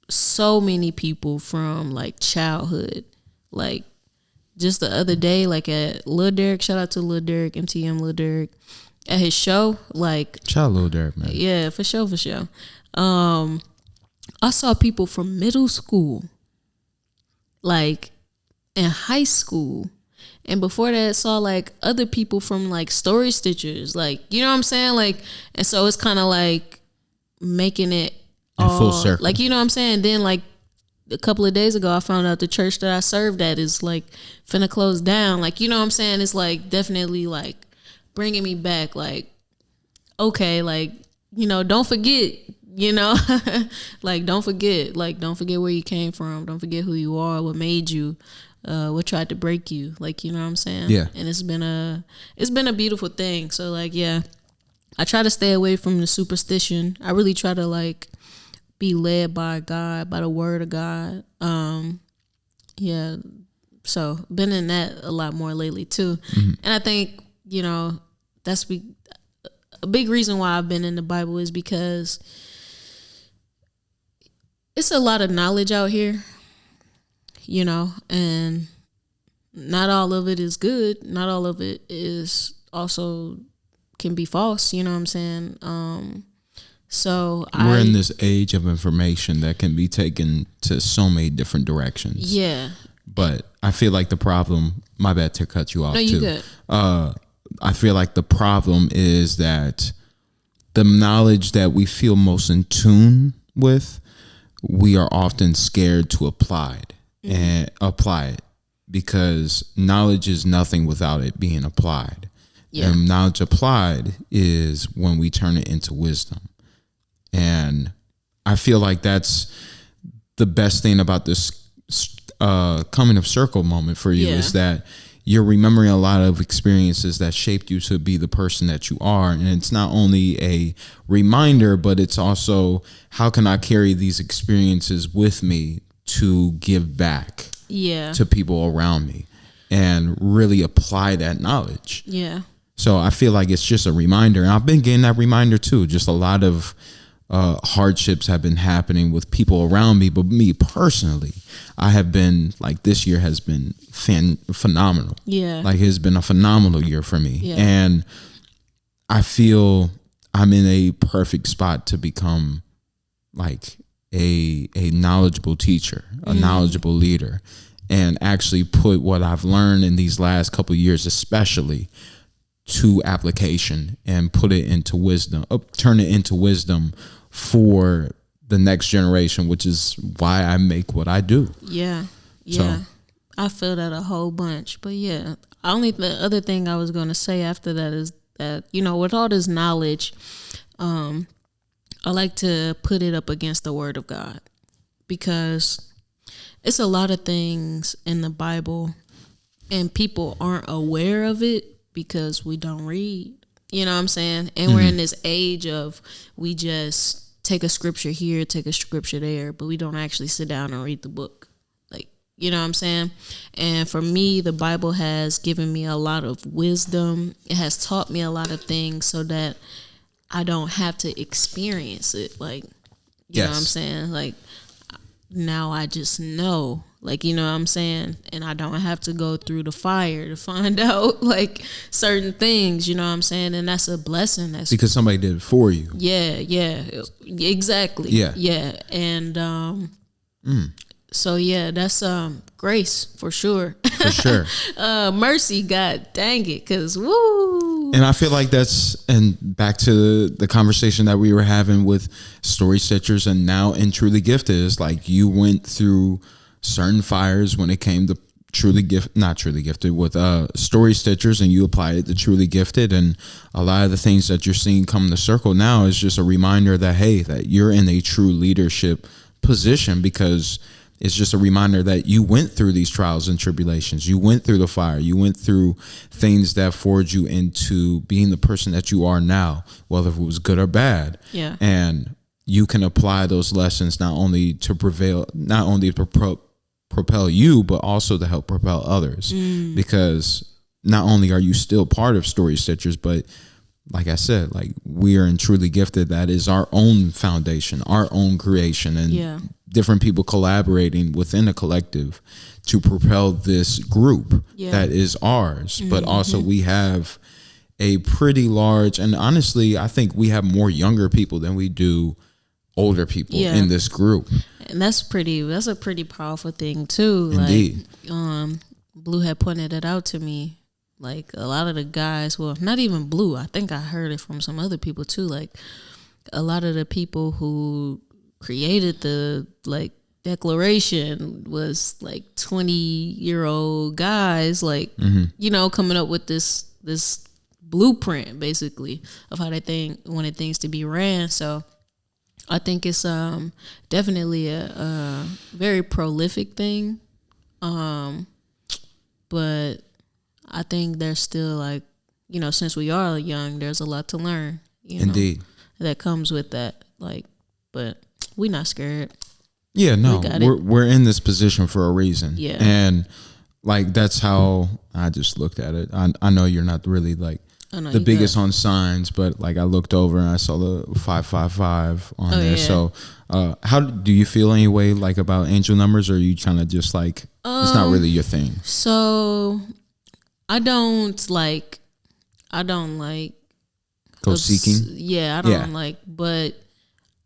so many people from like childhood. Like just the other day, like at Lil Derek, shout out to Lil Derek, MTM Lil Derek, at his show, like Shout out Lil Derek, man. yeah, for sure. I saw people from middle school, like in high school, and before that saw like other people from like Story Stitchers, like, you know what I'm saying, like, and so it's kind of like making it all full circle, like, you know what I'm saying. Then like a couple of days ago I found out the church that I served at is like finna close down, like, you know what I'm saying. It's like definitely like bringing me back, like, okay, like, you know, don't forget, you know, like don't forget where you came from, don't forget who you are, what made you, what tried to break you, like, you know what I'm saying. Yeah. And it's been a beautiful thing. So like, yeah, I try to stay away from the superstition. I really try to like be led by God, by the word of God. Yeah, so been in that a lot more lately too. And I think, you know, that's a big reason why I've been in the Bible is because it's a lot of knowledge out here, you know, and not all of it is good. Not all of it is also can be false, you know what I'm saying? So we're in this age of information that can be taken to so many different directions. Yeah. But I feel like the problem, my bad to cut you off No, you too. good. I feel like the problem is that the knowledge that we feel most in tune with, we are often scared to apply it because knowledge is nothing without it being applied. Yeah. And knowledge applied is when we turn it into wisdom. And I feel like that's the best thing about this coming of circle moment for you, is that you're remembering a lot of experiences that shaped you to be the person that you are. And it's not only a reminder, but it's also, how can I carry these experiences with me to give back to people around me and really apply that knowledge? Yeah. So I feel like it's just a reminder. And I've been getting that reminder too. Just a lot of hardships have been happening with people around me, but me personally, I have been like, this year has been phenomenal. Yeah. Like, it's been a phenomenal year for me. Yeah. And I feel I'm in a perfect spot to become like a knowledgeable teacher, a knowledgeable leader, and actually put what I've learned in these last couple of years, especially, to application and put it into wisdom, turn it into wisdom for the next generation, which is why I make what I do. Yeah. Yeah. So, I feel that a whole bunch. But yeah, the other thing I was going to say after that is that, you know, with all this knowledge, I like to put it up against the word of God, because it's a lot of things in the Bible and people aren't aware of it because we don't read, you know what I'm saying? And we're in this age of, we just take a scripture here, take a scripture there, but we don't actually sit down and read the book. Like, you know what I'm saying? And for me, the Bible has given me a lot of wisdom. It has taught me a lot of things so that I don't have to experience it. Like, you know what I'm saying? Like, now I just know, like, you know what I'm saying? And I don't have to go through the fire to find out like certain things, you know what I'm saying? And that's a blessing. That's because somebody did it for you. Yeah, exactly. Yeah. And so yeah, that's grace for sure. For sure. Mercy, God dang it, cause woo. And I feel like and back to the conversation that we were having with Story Stitchers and now in Truly Gifted, is like, you went through certain fires when it came to not Truly Gifted, with Story Stitchers, and you applied it to Truly Gifted. And a lot of the things that you're seeing come to circle now is just a reminder that, hey, that you're in a true leadership position, because it's just a reminder that you went through these trials and tribulations. You went through the fire. You went through things that forged you into being the person that you are now, whether it was good or bad. Yeah. And you can apply those lessons not only to propel you, but also to help propel others. Because not only are you still part of Story Stitchers, but like I said, like, we are in Truly Gifted. That is our own foundation, our own creation. And different people collaborating within a collective to propel this group that is ours. But also we have a pretty large, and honestly, I think we have more younger people than we do older people in this group. And that's a pretty powerful thing too. Indeed. Like, Blue had pointed it out to me. Like a lot of the guys, well, not even Blue, I think I heard it from some other people too. Like a lot of the people who created the like declaration was like 20-year-old guys, like, you know, coming up with this blueprint basically of how they wanted things to be ran. So I think it's definitely a very prolific thing. But I think there's still, like, you know, since we are young, there's a lot to learn. Indeed. That comes with that. Like, but we not scared. Yeah, no, we're in this position for a reason. Yeah. And like, that's how I just looked at it. I know you're not really like the biggest on signs, but like I looked over and I saw the 555 on there. Yeah. So how do you feel anyway, like about angel numbers, or are you kind of just like, it's not really your thing? So I don't like go seeking. Yeah, I don't like, but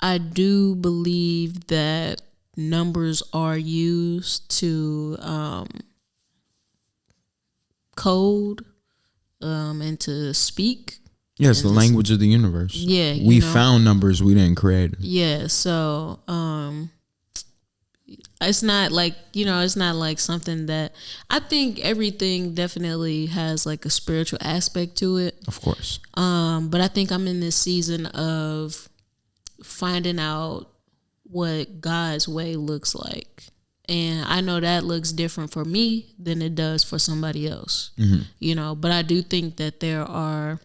I do believe that numbers are used to code and to speak. Yes, the language of the universe. Yeah, we found numbers, we didn't create them. Yeah, so it's not like, you know, it's not like something that, I think everything definitely has like a spiritual aspect to it. Of course. But I think I'm in this season of finding out what God's way looks like. And I know that looks different for me than it does for somebody else, you know, but I do think that there are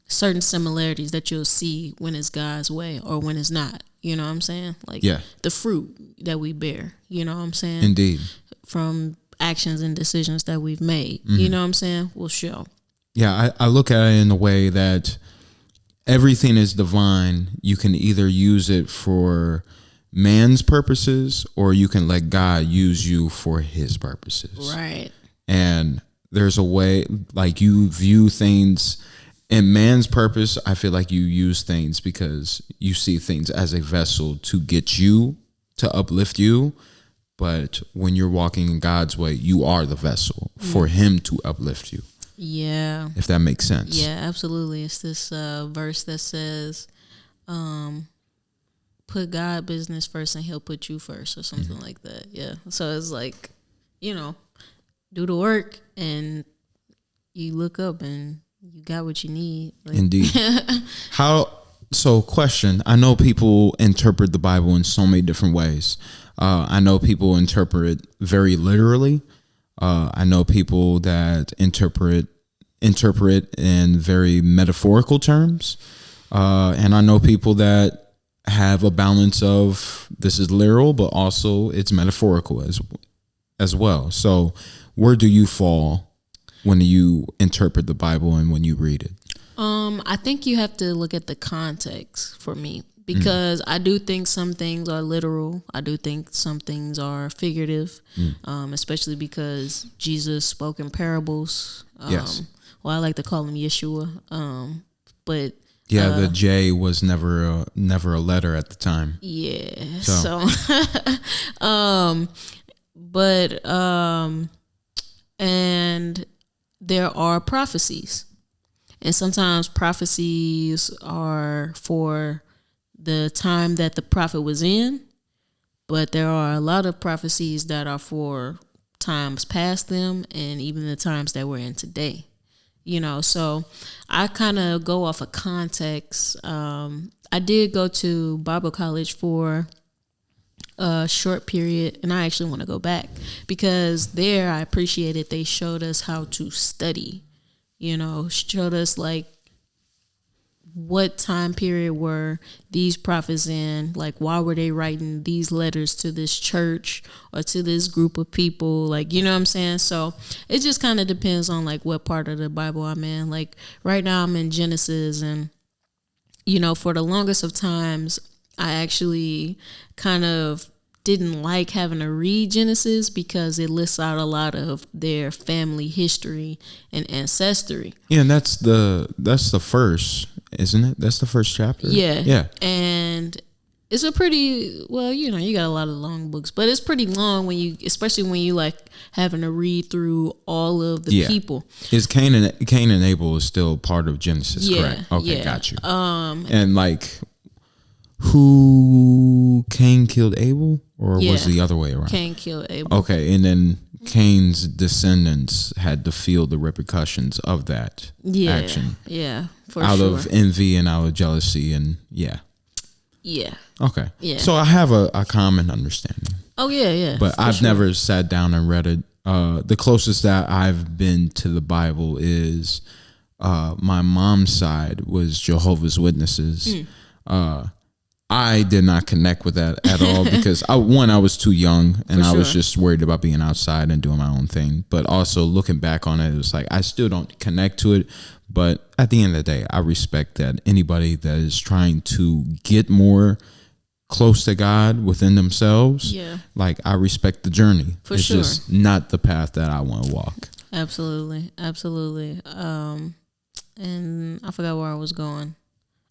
certain similarities that you'll see when it's God's way or when it's not, you know what I'm saying? Like the fruit that we bear, you know what I'm saying? Indeed. From actions and decisions that we've made, you know what I'm saying? Will show. Yeah, I look at it in a way that everything is divine. You can either use it for man's purposes or you can let God use you for his purposes. Right. And there's a way, like, you view things in man's purpose. I feel like you use things because you see things as a vessel to get you, to uplift you. But when you're walking in God's way, you are the vessel for him to uplift you. Yeah. If that makes sense. Yeah, absolutely. It's this verse that says, put God business first and he'll put you first, or something like that. Yeah. So it's like, you know, do the work and you look up and you got what you need. Like, indeed. So question, I know people interpret the Bible in so many different ways. I know people interpret it very literally. I know people that interpret in very metaphorical terms. And I know people that have a balance of this is literal, but also it's metaphorical as well. So where do you fall when you interpret the Bible and when you read it? I think you have to look at the context for me, because I do think some things are literal. I do think some things are figurative, especially because Jesus spoke in parables. Yes. Well, I like to call him Yeshua. But yeah, the J was never a letter at the time. Yeah. So and there are prophecies. And sometimes prophecies are for the time that the prophet was in, but there are a lot of prophecies that are for times past them and even the times that we're in today. You know, so I kind of go off of context. I did go to Bible college for a short period, and I actually want to go back because there I appreciated they showed us how to study. You know, showed us like what time period were these prophets in, like why were they writing these letters to this church or to this group of people, like, you know what I'm saying? So it just kind of depends on like what part of the Bible I'm in. Like right now I'm in Genesis, and you know, for the longest of times I actually kind of didn't like having to read Genesis because it lists out a lot of their family history and ancestry. Yeah, and that's the first, isn't it? That's the first chapter. Yeah. And it's a pretty, well, you got a lot of long books, but it's pretty long especially when you like having to read through all of the people. Is Cain and Abel is still part of Genesis, correct? Okay, got you. And like, who Cain killed Abel, or was it the other way around? Cain killed Abel. Okay, and then Cain's descendants had to feel the repercussions of that action. Yeah, out of envy and out of jealousy, and Yeah. Okay. Yeah. So I have a common understanding. Oh yeah. But I've never sat down and read it. The closest that I've been to the Bible is my mom's side was Jehovah's Witnesses. I did not connect with that at all because I was too young and I was just worried about being outside and doing my own thing. But also looking back on it, it was like I still don't connect to it. But at the end of the day, I respect that anybody that is trying to get more close to God within themselves, like I respect the journey. It's just not the path that I want to walk. Absolutely. And I forgot where I was going.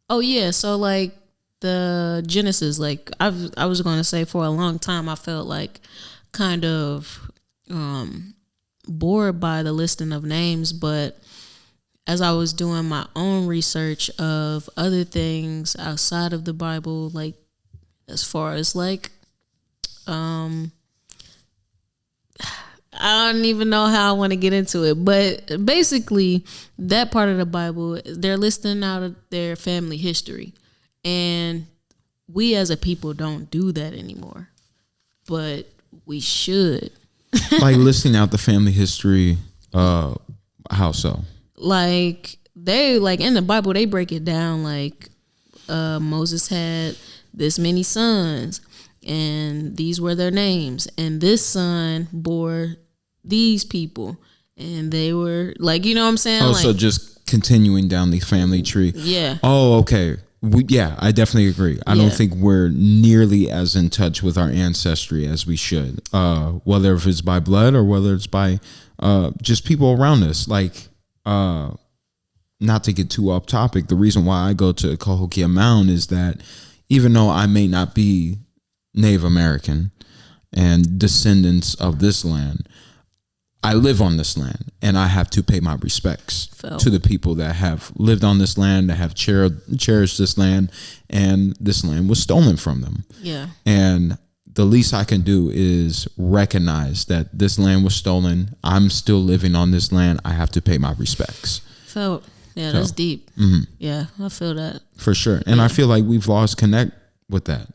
Oh yeah, so like the Genesis, like I was going to say for a long time I felt like kind of bored by the listing of names, but as I was doing my own research of other things outside of the Bible, like as far as like I don't even know how I want to get into it, but basically that part of the Bible, they're listing out their family history. And we as a people don't do that anymore, but we should. Like listing out the family history, how so? Like they in the Bible, they break it down like Moses had this many sons and these were their names. And this son bore these people and they were like, you know what I'm saying? Oh, like, so just continuing down the family tree. Yeah. Oh, okay. I definitely agree. I don't think we're nearly as in touch with our ancestry as we should, whether if it's by blood or whether it's by just people around us. Like, not to get too off topic, the reason why I go to Cahokia Mound is that even though I may not be Native American and descendants of this land, I live on this land and I have to pay my respects to the people that have lived on this land, that have cherished this land, and this land was stolen from them. Yeah. And the least I can do is recognize that this land was stolen. I'm still living on this land. I have to pay my respects. Yeah, that's deep. Mm-hmm. Yeah, I feel that. For sure. And I feel like we've lost connect with that.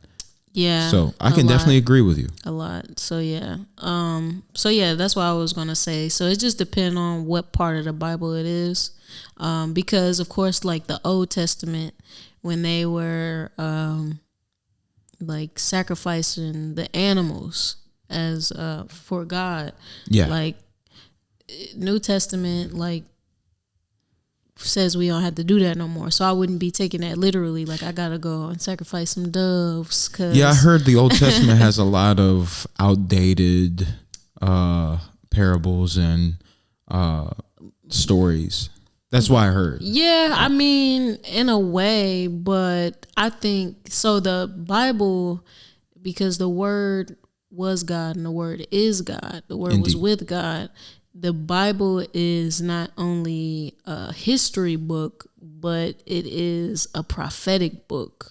Yeah. So I can definitely agree with you. A lot. So yeah. That's what I was gonna say. So it just depends on what part of the Bible it is. Because of course, like the Old Testament, when they were like sacrificing the animals as for God. Yeah. Like New Testament, like says we don't have to do that no more. So I wouldn't be taking that literally. Like I gotta go and sacrifice some doves. I heard the Old Testament has a lot of outdated parables and stories. That's why I heard. Yeah, I mean, in a way, but I think so. The Bible, because the Word was God and the Word is God. The Word was with God. The Bible is not only a history book, but it is a prophetic book.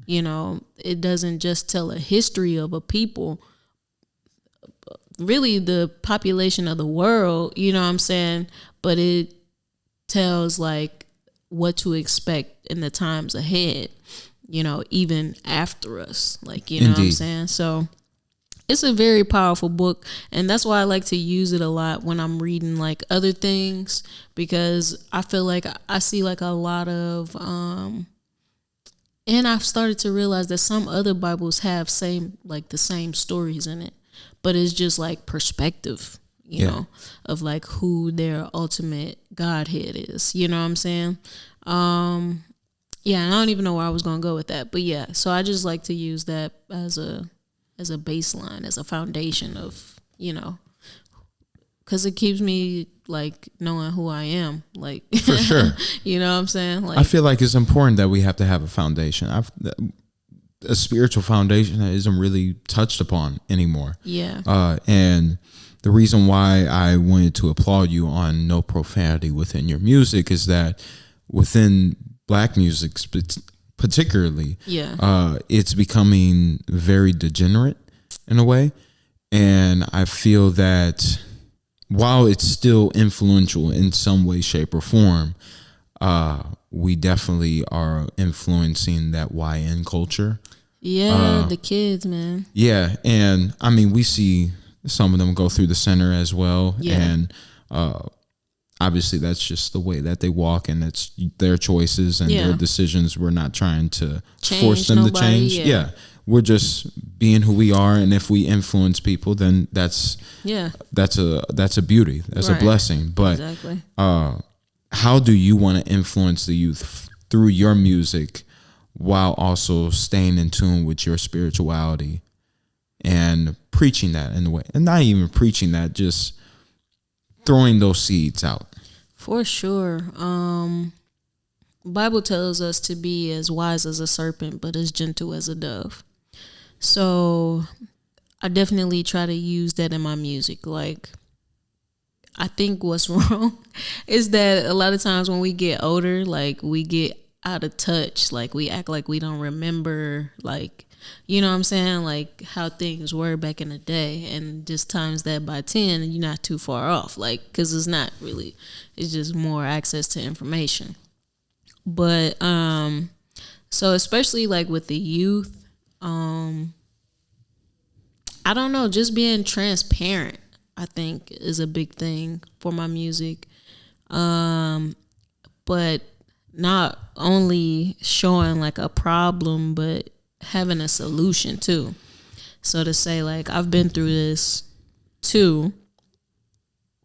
You know, it doesn't just tell a history of a people, really the population of the world, you know what I'm saying? But it tells like what to expect in the times ahead, you know, even after us, like, you know what I'm saying? So it's a very powerful book, and that's why I like to use it a lot when I'm reading like other things, because I feel like I see like a lot of and I've started to realize that some other Bibles have the same stories in it, but it's just like perspective, you know, of like who their ultimate Godhead is, you know what I'm saying? Yeah, and I don't even know where I was gonna go with that, but yeah. So I just like to use that as a baseline, as a foundation of, because it keeps me like knowing who I am, like For sure. You know what I'm saying? Like, I feel like it's important that we have to have a foundation. A spiritual foundation that isn't really touched upon anymore. Yeah. And the reason why I wanted to applaud you on no profanity within your music is that within Black music particularly, it's becoming very degenerate in a way. And I feel that while it's still influential in some way, shape, or form, we definitely are influencing that YN culture. Yeah, the kids, man. Yeah, and I mean, we see some of them go through the center as well. Yeah. And obviously that's just the way that they walk, and it's their choices and their decisions. We're not trying to force them to change. Yeah. We're just being who we are, and if we influence people, then that's a beauty. That's a blessing. But exactly. How do you want to influence the youth through your music while also staying in tune with your spirituality and preaching that in a way, and not even preaching that, just throwing those seeds out? For sure. Bible tells us to be as wise as a serpent, but as gentle as a dove. So I definitely try to use that in my music. Like, I think what's wrong is that a lot of times when we get older, like, we get out of touch. Like, we act like we don't remember, like, you know what I'm saying? Like, how things were back in the day, and just times that by 10, and you're not too far off. Like, because it's not really, it's just more access to information. But, so especially like with the youth, I don't know, just being transparent, I think, is a big thing for my music. But not only showing like a problem, but having a solution too. So to say, like, I've been through this too,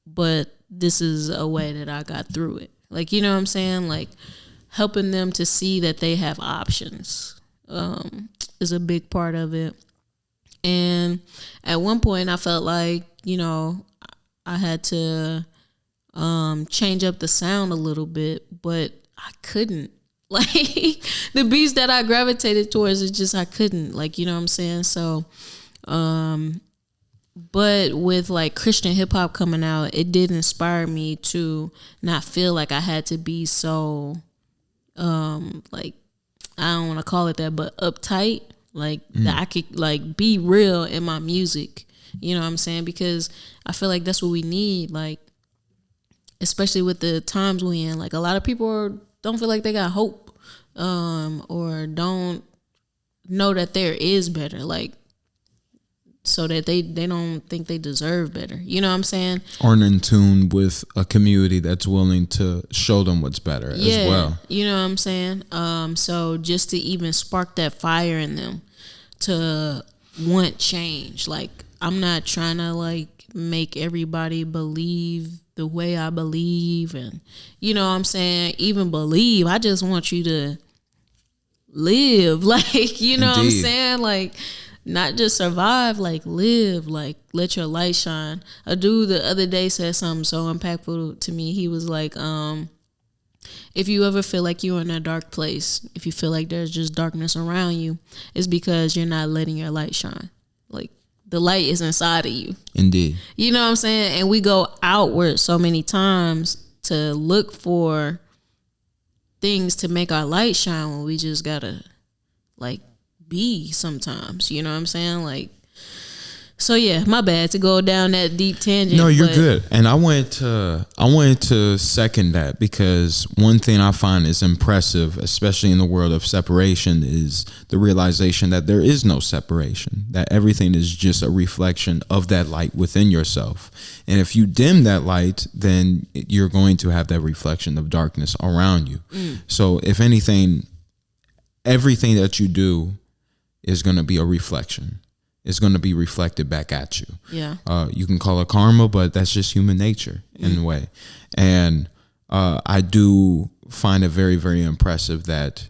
but this is a way that I got through it. Like, you know what I'm saying? Like, helping them to see that they have options is a big part of it. And at one point I felt like, I had to change up the sound a little bit, but I couldn't. Like, the beats that I gravitated towards, it's just I couldn't. Like, you know what I'm saying? So, but with like Christian hip hop coming out, it did inspire me to not feel like I had to be so, like, I don't want to call it that, but uptight. Like, that I could like be real in my music. You know what I'm saying? Because I feel like that's what we need. Like, especially with the times we in. Like, a lot of people don't feel like they got hope, or don't know that there is better. Like, so that they don't think they deserve better. You know what I'm saying? Or in tune with a community that's willing to show them what's better as well. You know what I'm saying? So just to even spark that fire in them to want change. Like, I'm not trying to like make everybody believe the way I believe, and you know what I'm saying, even believe. I just want you to live. Like, you know what I'm saying? Like, not just survive, like live, like let your light shine. A dude the other day said something so impactful to me. He was like, if you ever feel like you're in a dark place, if you feel like there's just darkness around you, it's because you're not letting your light shine. Like, the light is inside of you. Indeed. You know what I'm saying? And we go outward so many times to look for things to make our light shine when we just gotta like be sometimes. You know what I'm saying? Like, so yeah, my bad to go down that deep tangent. No, you're good. And I wanted to second that, because one thing I find is impressive, especially in the world of separation, is the realization that there is no separation, that everything is just a reflection of that light within yourself. And if you dim that light, then you're going to have that reflection of darkness around you. So if anything, everything that you do is going to be a reflection. It's going to be reflected back at you. Yeah. You can call it karma, but that's just human nature in a way. And I do find it very, very impressive that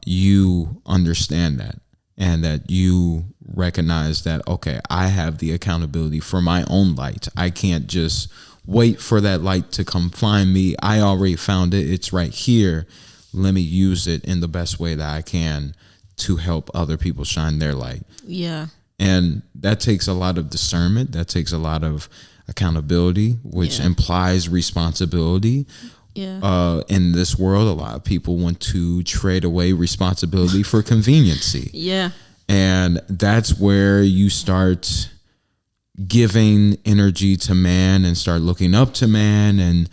you understand that, and that you recognize that, okay, I have the accountability for my own light. I can't just wait for that light to come find me. I already found it. It's right here. Let me use it in the best way that I can to help other people shine their light. Yeah. And that takes a lot of discernment. That takes a lot of accountability, which implies responsibility. Yeah. In this world, a lot of people want to trade away responsibility for conveniency. Yeah. And that's where you start giving energy to man and start looking up to man. And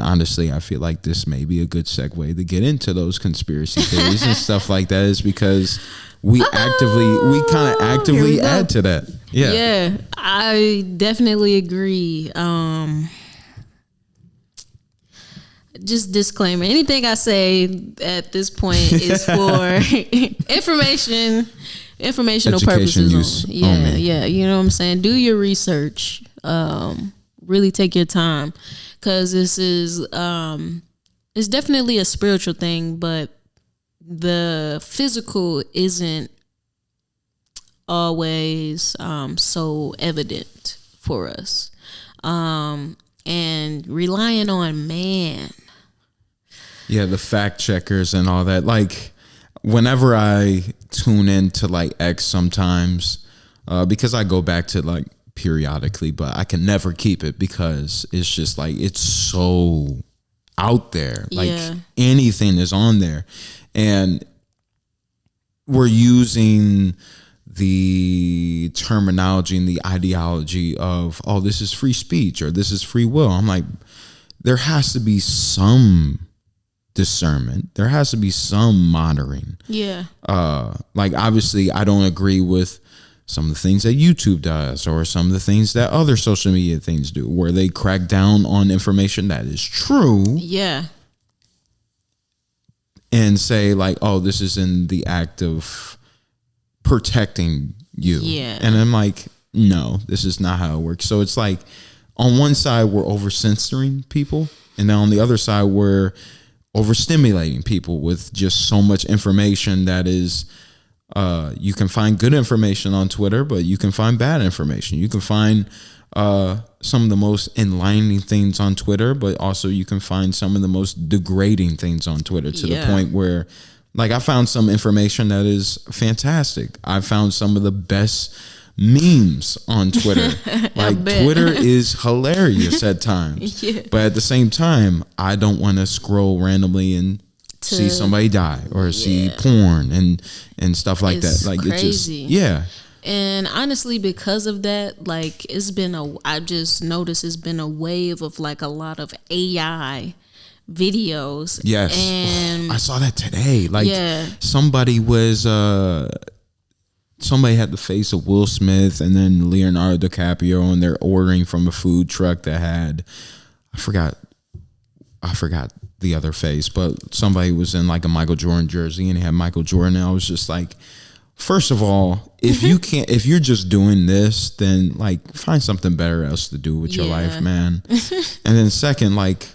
honestly, I feel like this may be a good segue to get into those conspiracy theories and stuff like that, is because we kind of actively add to that. Yeah. Yeah, I definitely agree. Just disclaimer, anything I say at this point is for informational Education purposes use only. Yeah, only. yeah, you know what I'm saying? Do your research. Really take your time, because this is it's definitely a spiritual thing, but the physical isn't always so evident for us. And relying on man. Yeah, the fact checkers and all that. Like, whenever I tune into like X sometimes, because I go back to like periodically, but I can never keep it because it's just like, it's so out there. Like anything is on there. And we're using the terminology and the ideology of, oh, this is free speech or this is free will. I'm like, there has to be some discernment. There has to be some monitoring. Yeah. Like, obviously, I don't agree with some of the things that YouTube does or some of the things that other social media things do, where they crack down on information that is true. Yeah. And say like, oh, this is in the act of protecting you. Yeah. And I'm like, no, this is not how it works. So it's like, on one side, we're over censoring people. And then on the other side, we're overstimulating people with just so much information that is, you can find good information on Twitter, but you can find bad information. You can find some of the most enlightening things on Twitter, but also you can find some of the most degrading things on Twitter, to the point where, like, I found some information that is fantastic. I found some of the best memes on Twitter. Like, Twitter is hilarious at times. Yeah. But at the same time, I don't want to scroll randomly and see somebody die or see porn and stuff like that. Like, crazy. It just, And honestly, because of that, like, I just noticed it's been a wave of like a lot of AI videos. Yes. And I saw that today. Like, somebody had the face of Will Smith and then Leonardo DiCaprio, and they're ordering from a food truck that had, I forgot the other face, but somebody was in like a Michael Jordan jersey and they had Michael Jordan. And I was just like, first of all, if you're just doing this, then like find something better else to do with your life, man. And then second, like,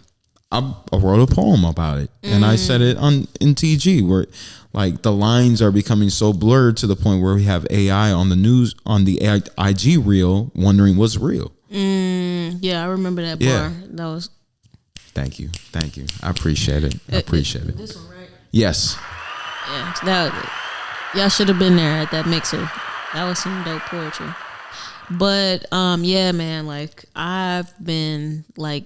I wrote a poem about it, and I said it in TG, where like the lines are becoming so blurred to the point where we have AI on the news, on the IG reel, wondering what's real. Yeah, I remember that bar. That was. Thank you. I appreciate it. This one, right? Yes. Yeah, y'all should have been there at that mixer. That was some dope poetry. But yeah, man, like, I've been like,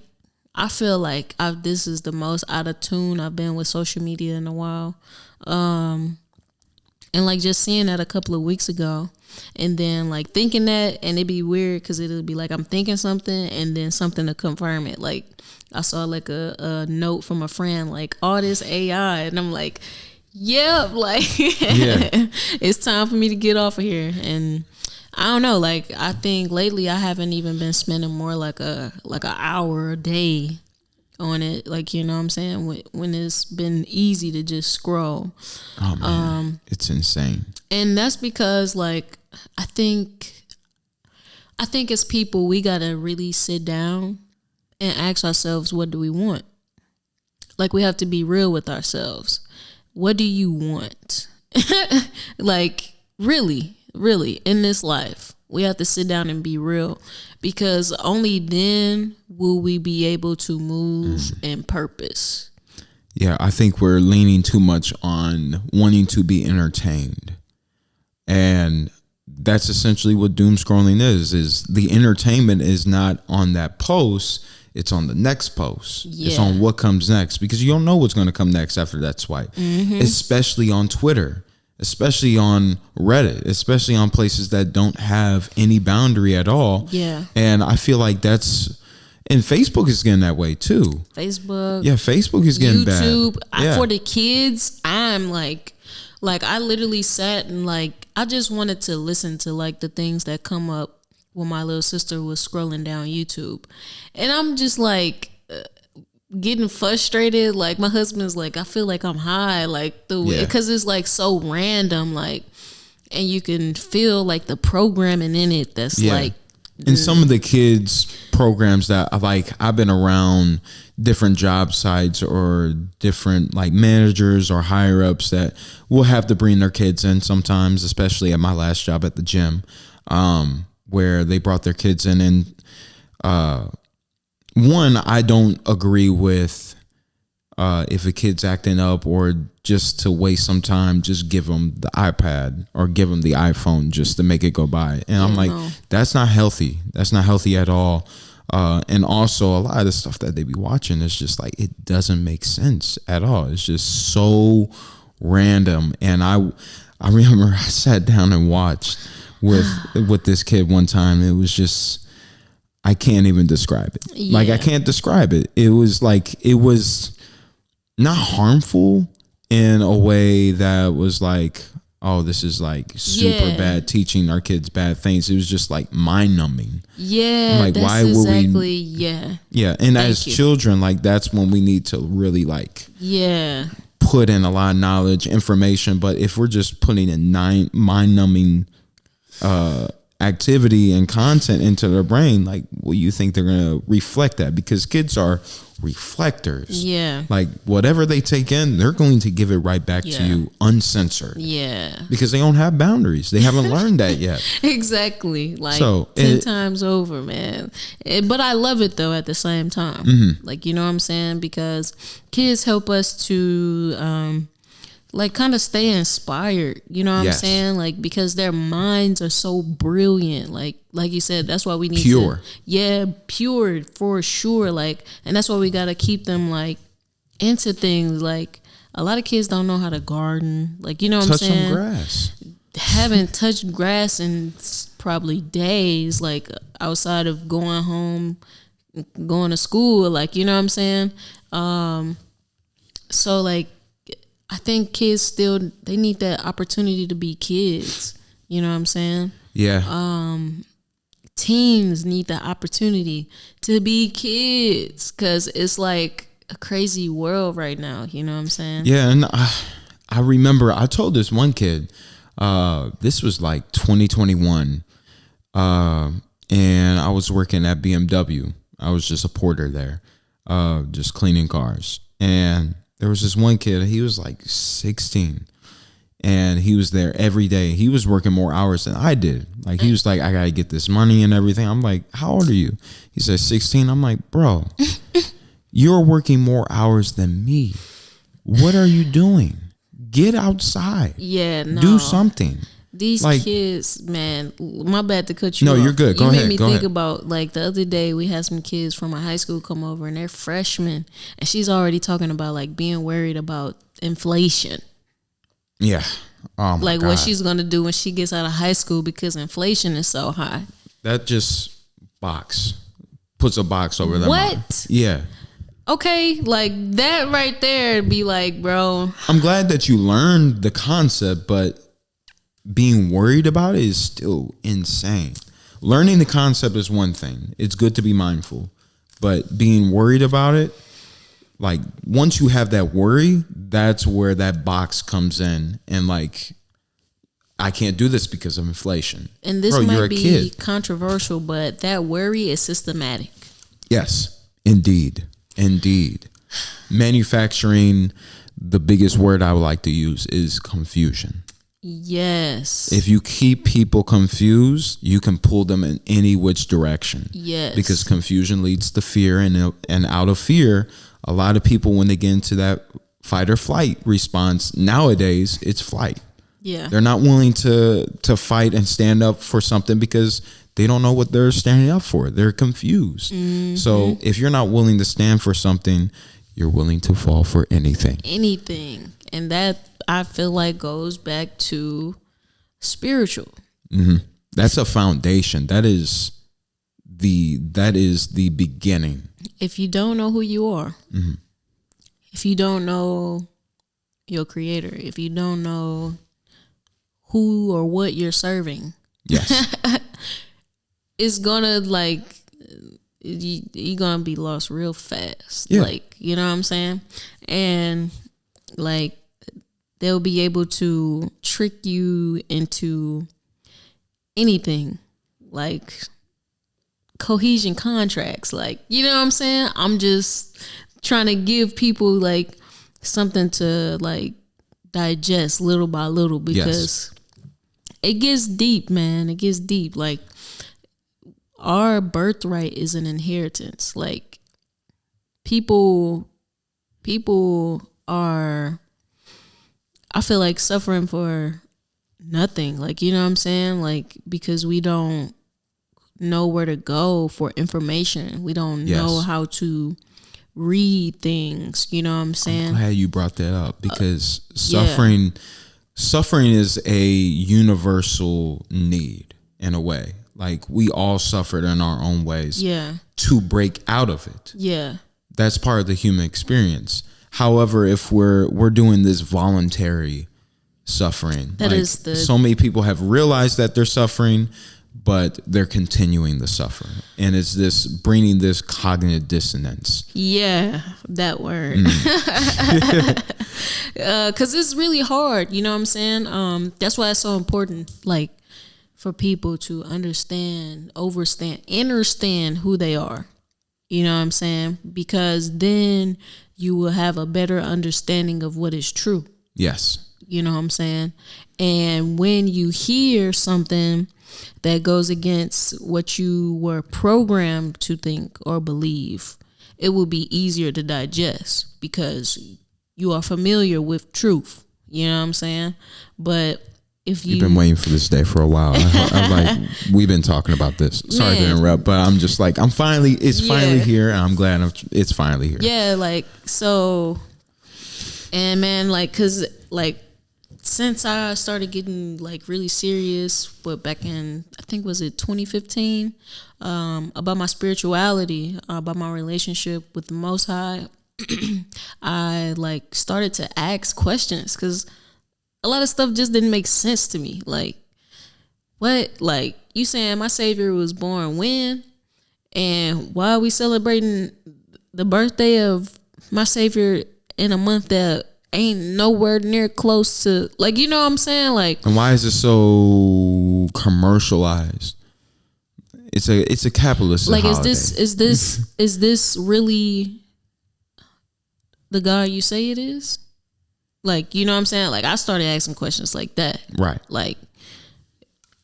I feel like this is the most out of tune I've been with social media in a while. And like, just seeing that a couple of weeks ago, and then like thinking that, and it'd be weird because it'll be like I'm thinking something and then something to confirm it. Like, I saw like a note from a friend, like, all this AI, and I'm like, yep, like it's time for me to get off of here. And I don't know, like, I think lately I haven't even been spending more like an hour a day on it, like, you know what I'm saying, when it's been easy to just scroll. Oh man, it's insane. And that's because, like, I think as people, we gotta really sit down and ask ourselves, what do we want? like we have to be real with ourselves. What do you want? Like really in this life, we have to sit down and be real, because only then will we be able to move in purpose. Yeah, I think we're leaning too much on wanting to be entertained. And that's essentially what doom scrolling is the entertainment is not on that post, it's on the next post. Yeah. It's on what comes next, because you don't know what's going to come next after that swipe. Especially on Twitter, especially on Reddit, especially on places that don't have any boundary at all. Yeah. And I feel like and Facebook is getting that way too. Facebook. Yeah, Facebook is getting YouTube. bad. For the kids, I'm like I literally sat and like I just wanted to listen to like the things that come up when my little sister was scrolling down YouTube, and I'm just like getting frustrated. Like my husband's like, I feel like I'm high, like because it's like so random, like, and you can feel like the programming in it. That's like. And some of the kids programs that I've been around different job sites or different like managers or higher ups that will have to bring their kids in sometimes, especially at my last job at the gym, where they brought their kids in. And one, I don't agree with if a kid's acting up, or just to waste some time, just give them the iPad or give them the iPhone just to make it go by. And I'm like, that's not healthy. That's not healthy at all. And also a lot of the stuff that they be watching is just like, it doesn't make sense at all. It's just so random. And I remember I sat down and watched with this kid one time. It was just, I can't even describe it. Yeah. Like I can't describe it. It was not harmful in a way that was like, oh, this is like super bad, teaching our kids bad things. It was just like mind numbing. Yeah. Like, that's why would we? Yeah. Yeah. And as children, like that's when we need to really like, put in a lot of knowledge, information. But if we're just putting in mind numbing, activity and content into their brain, like, well, you think they're going to reflect that? Because kids are reflectors. Yeah. Like whatever they take in, they're going to give it right back to you uncensored. Yeah. Because they don't have boundaries. They haven't learned that yet. Exactly. Like so 10 times over, man. But I love it though at the same time. Like, you know what I'm saying? Because kids help us to like kind of stay inspired, you know what I'm saying? Like, because their minds are so brilliant. Like you said, that's why we need pure for sure. Like, and that's why we got to keep them like into things. Like a lot of kids don't know how to garden. Like, you know what I'm saying? Touch some grass. Haven't touched grass in probably days, like outside of going home, going to school. Like, you know what I'm saying? So like, I think kids still, they need that opportunity to be kids. You know what I'm saying? Yeah. Teens need the opportunity to be kids, because it's like a crazy world right now. You know what I'm saying? Yeah. And I remember I told this one kid, this was like 2021, and I was working at BMW. I was just a porter there, just cleaning cars. And there was this one kid, he was like 16, and he was there every day. He was working more hours than I did. Like, he was like, I got to get this money and everything. I'm like, how old are you? He said 16. I'm like, bro, you're working more hours than me. What are you doing? Get outside. Yeah, no. Do something. These like, kids, man, my bad to cut you off. No, you're good. Go ahead. You made me think about, like, the other day we had some kids from a high school come over, and they're freshmen, and she's already talking about, like, being worried about inflation. Yeah. Oh, my like, God. what she's going to do when she gets out of high school because inflation is so high. That just puts a box over them. What? Yeah. Okay, like, that right there be like, bro. I'm glad that you learned the concept, but being worried about it is still insane. Learning the concept is one thing. It's good to be mindful, but being worried about it, like, once you have that worry, that's where that box comes in. And like, I can't do this because of inflation. And this might be controversial, but that worry is systematic. Yes, indeed. Manufacturing, the biggest word I would like to use is confusion. Yes. If you keep people confused, you can pull them in any which direction. Yes. Because confusion leads to fear, and out of fear, a lot of people, when they get into that fight or flight response, nowadays it's flight. Yeah. They're not willing to fight and stand up for something because they don't know what they're standing up for. They're confused. Mm-hmm. So if you're not willing to stand for something, you're willing to fall for anything. Anything. And that, I feel like, goes back to spiritual. Mm-hmm. That's a foundation. That is the beginning. If you don't know who you are, mm-hmm. if you don't know your creator, if you don't know who or what you're serving, yes, it's gonna you're gonna be lost real fast. Yeah. Like, you know what I'm saying? And like, they'll be able to trick you into anything, like cohesion contracts. Like, you know what I'm saying? I'm just trying to give people like something to like digest little by little, because it gets deep, man. It gets deep. Like, our birthright is an inheritance. Like, people are, I feel like, suffering for nothing. Like, you know what I'm saying? Like, because we don't know where to go for information. We don't know how to read things. You know what I'm saying? I'm glad you brought that up, because suffering is a universal need in a way. Like, we all suffered in our own ways. Yeah. To break out of it. Yeah. That's part of the human experience. However, if we're doing this voluntary suffering, so many people have realized that they're suffering, but they're continuing the suffering, and it's this bringing this cognitive dissonance. Yeah, that word. Because it's really hard. You know what I'm saying? That's why it's so important, like, for people to understand who they are. You know what I'm saying? Because then you will have a better understanding of what is true. Yes. You know what I'm saying? And when you hear something that goes against what you were programmed to think or believe, it will be easier to digest because you are familiar with truth. You know what I'm saying? But if you've been waiting for this day for a while. I'm like, we've been talking about this. Sorry to interrupt, but I'm just like, it's finally here, and I'm glad it's finally here. Yeah, like, so, and man, like, cause like, since I started getting like really serious, but back in, I think, was it 2015, about my spirituality, about my relationship with the Most High, I like started to ask questions, because a lot of stuff just didn't make sense to me. Like, what? Like, you saying my Savior was born when? And why are we celebrating the birthday of my Savior in a month that ain't nowhere near close to, like, you know what I'm saying? Like, and why is it so commercialized? It's a capitalist like, holiday. is this really the God you say it is? Like, you know what I'm saying? Like, I started asking questions like that. Right. Like,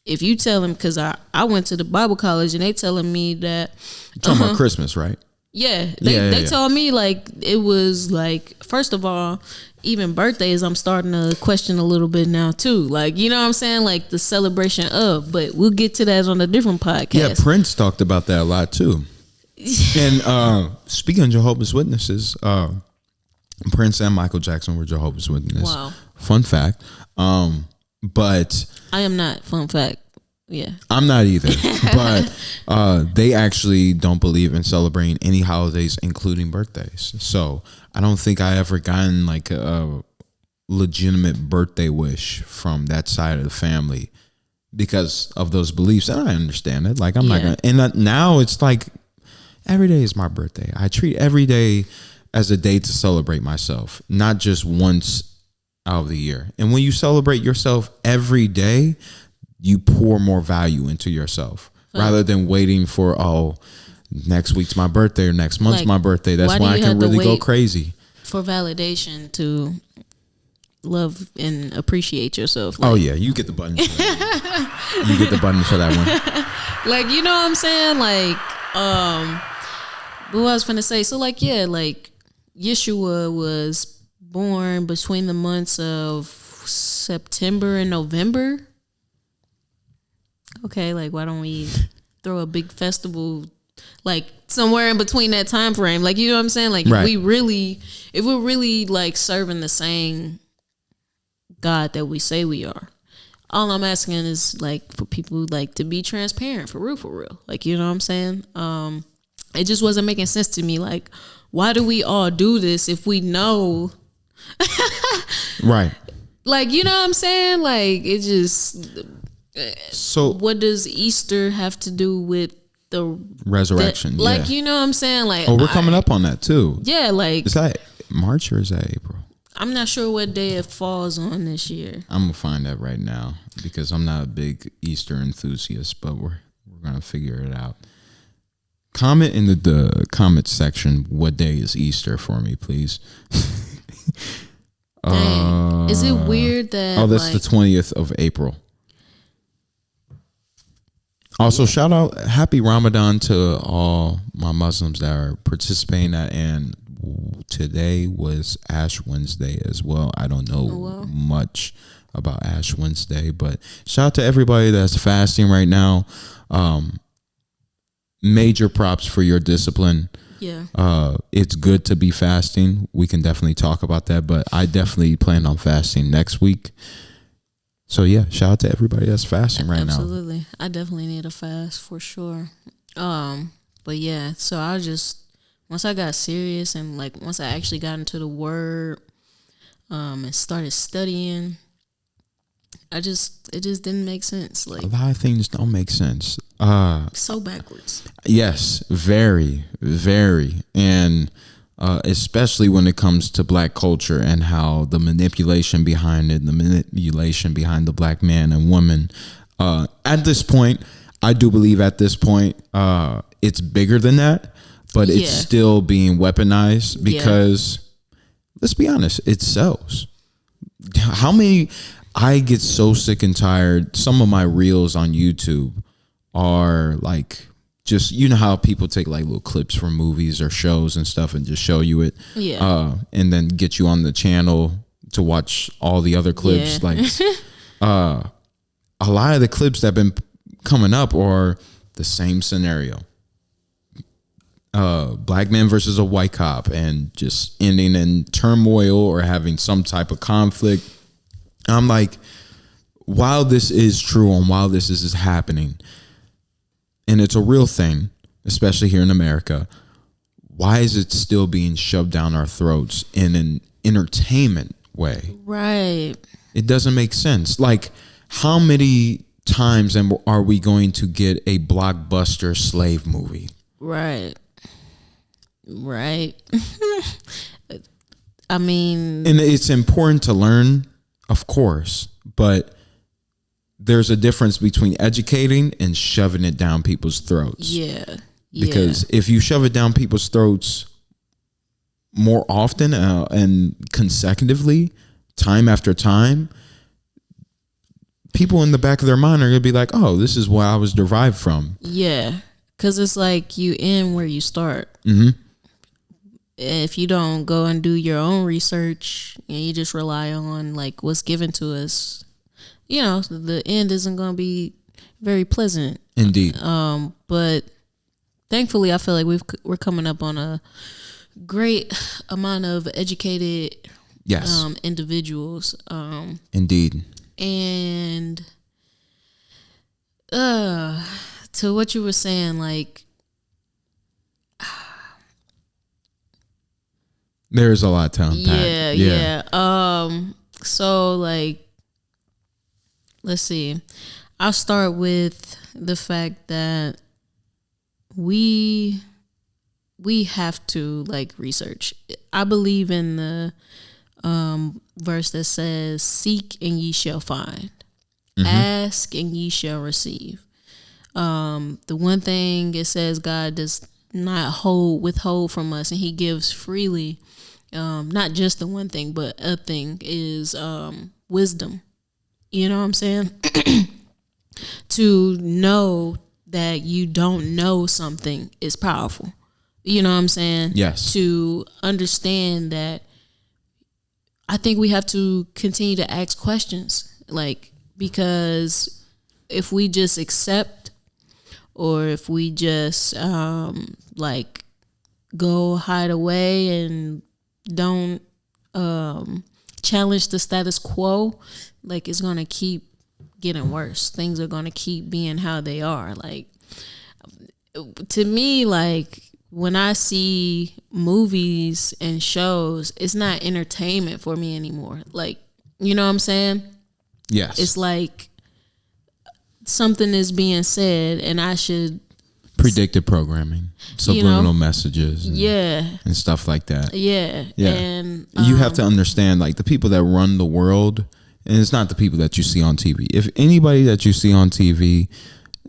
if you tell them, because I went to the Bible college and they telling me that. You're talking about Christmas, right? Yeah. They told me, like, it was like, first of all, even birthdays, I'm starting to question a little bit now too. Like, you know what I'm saying? Like, the celebration of, but we'll get to that on a different podcast. Yeah, Prince talked about that a lot too. And speaking of Jehovah's Witnesses, Prince and Michael Jackson were Jehovah's Witnesses. Wow. Fun fact. But I am not. Fun fact. Yeah. I'm not either. But they actually don't believe in celebrating any holidays, including birthdays. So I don't think I ever gotten like a legitimate birthday wish from that side of the family because of those beliefs. And I understand it. Like, I'm not gonna. And now it's like every day is my birthday. I treat every day as a day to celebrate myself, not just once out of the year. And when you celebrate yourself every day, you pour more value into yourself rather than waiting for, next week's my birthday or next month's Like, my birthday. That's why do when I you can have to really go wait crazy. for validation to love and appreciate yourself? Oh yeah, you get the button for that one. You get the button for that one. Like, you know what I'm saying? Like, what I was finna say. So like, yeah, like Yeshua was born between the months of September and November. Okay, like why don't we throw a big festival like somewhere in between that time frame? Like, you know what I'm saying? Like, Right. if we're really like serving the same God that we say we are, all I'm asking is like for people like to be transparent, for real. Like, you know what I'm saying? It just wasn't making sense to me. Like, why do we all do this if we know? Right. Like, you know what I'm saying? Like, it just. So What does Easter have to do with the resurrection? Like, yeah. you know what I'm saying? Like, Oh, we're coming up on that too. Yeah, like Is that March or is that April? I'm not sure what day it falls on this year. I'm gonna find that right now because I'm not a big Easter enthusiast, but we're gonna figure it out. Comment in the comment section what day is Easter for me, please. Dang. Is it weird that? Oh, that's like, the 20th of April. Also, shout out, happy Ramadan to all my Muslims that are participating at, and today was Ash Wednesday as well. I don't know much about Ash Wednesday, but shout out to everybody that's fasting right now. Major props for your discipline. Yeah. It's good to be fasting. We can definitely talk about that, but I definitely plan on fasting next week. So yeah, shout out to everybody that's fasting right now. Absolutely. I definitely need a fast for sure. But yeah, so I just once I got serious and like once I actually got into the word, and started studying, it just didn't make sense. Like, A lot of things don't make sense. so backwards. Yes, very, very. And especially when it comes to black culture and how the manipulation behind it, the manipulation behind the black man and woman. At this point, I do believe at this point, it's bigger than that, but it's still being weaponized because, let's be honest, it sells. How many, I get so sick and tired. Some of my reels on YouTube are like, just, you know how people take like little clips from movies or shows and stuff and just show you it, and then get you on the channel to watch all the other clips. Like, a lot of the clips that have been coming up are the same scenario: black man versus a white cop, and just ending in turmoil or having some type of conflict. I'm like, while this is true and while this is happening, and it's a real thing, especially here in America, why is it still being shoved down our throats in an entertainment way? Right. It doesn't make sense. Like, how many times are we going to get a blockbuster slave movie? Right. I mean, And it's important to learn, of course, but there's a difference between educating and shoving it down people's throats. Yeah. Because if you shove it down people's throats more often and consecutively, time after time, people in the back of their mind are going to be like, oh, this is where I was derived from. Yeah. Because it's like you end where you start. Mm-hmm. If you don't go and do your own research and you just rely on like what's given to us, you know, the end isn't going to be very pleasant. Indeed. But thankfully, I feel like we're coming up on a great amount of educated individuals. Indeed. And to what you were saying, like, there's a lot to unpack. Yeah. So like, let's see. I'll start with the fact that we have to like research. I believe in the verse that says, "Seek and ye shall find, ask and ye shall receive." The one thing it says God does not withhold from us, and he gives freely. Not just the one thing, but a thing is wisdom. You know what I'm saying? To know that you don't know something is powerful. You know what I'm saying? Yes. To understand that, I think we have to continue to ask questions, like, because if we just accept, or if we just like go hide away and don't challenge the status quo, like, it's gonna keep getting worse. Things are gonna keep being how they are. Like, to me, like, when I see movies and shows, it's not entertainment for me anymore. Like, you know what I'm saying? Yes. It's like something is being said, and I should predictive programming, subliminal messages, and stuff like that. Yeah. And you have to understand, like, the people that run the world, and it's not the people that you see on TV. If anybody that you see on TV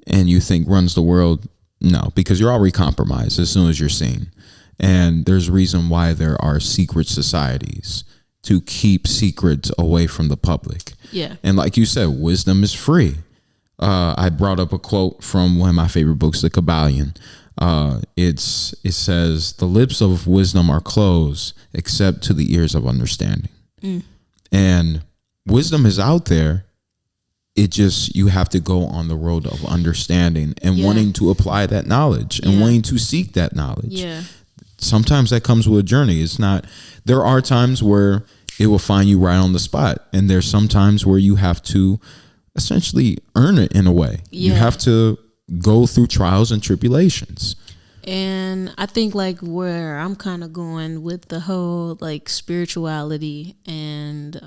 and you think runs the world, no, because you're already compromised as soon as you're seen. And there's a reason why there are secret societies, to keep secrets away from the public. Yeah. And like you said, wisdom is free. I brought up a quote from one of my favorite books, The Kabbalion. It says, "The lips of wisdom are closed except to the ears of understanding." And wisdom is out there. It just, you have to go on the road of understanding and wanting to apply that knowledge and wanting to seek that knowledge. Yeah. Sometimes that comes with a journey. It's not, there are times where it will find you right on the spot. And there's some times where you have to essentially earn it in a way. You have to go through trials and tribulations. And I think, like, where I'm kind of going with the whole, like, spirituality and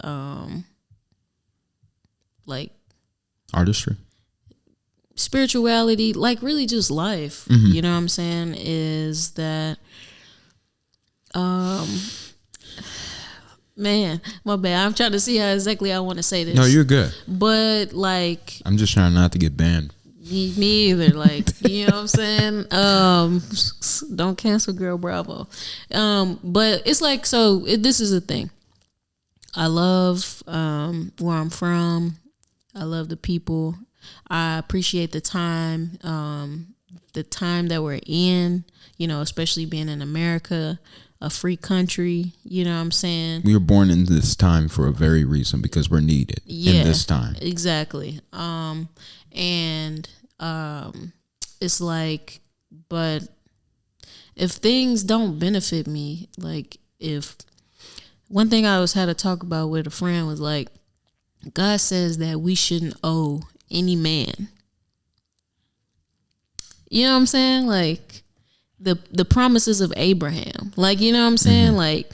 like artistry, spirituality, like, really just life, you know what I'm saying, is that man, my bad, I'm trying to see how exactly I want to say this. No, you're good, but, like, I'm just trying not to get banned. Me either. Like, you know what I'm saying? Don't cancel Girl Bravo. But it's like, so this is the thing. I love where I'm from. I love the people. I appreciate the time that we're in, you know, especially being in America, a free country, you know what I'm saying? We were born in this time for a very reason, because we're needed in this time. Exactly. It's like, but if things don't benefit me, like, if one thing I had to talk about with a friend was, like, God says that we shouldn't owe any man. You know what I'm saying? Like, the promises of Abraham. Like, you know what I'm saying? Like,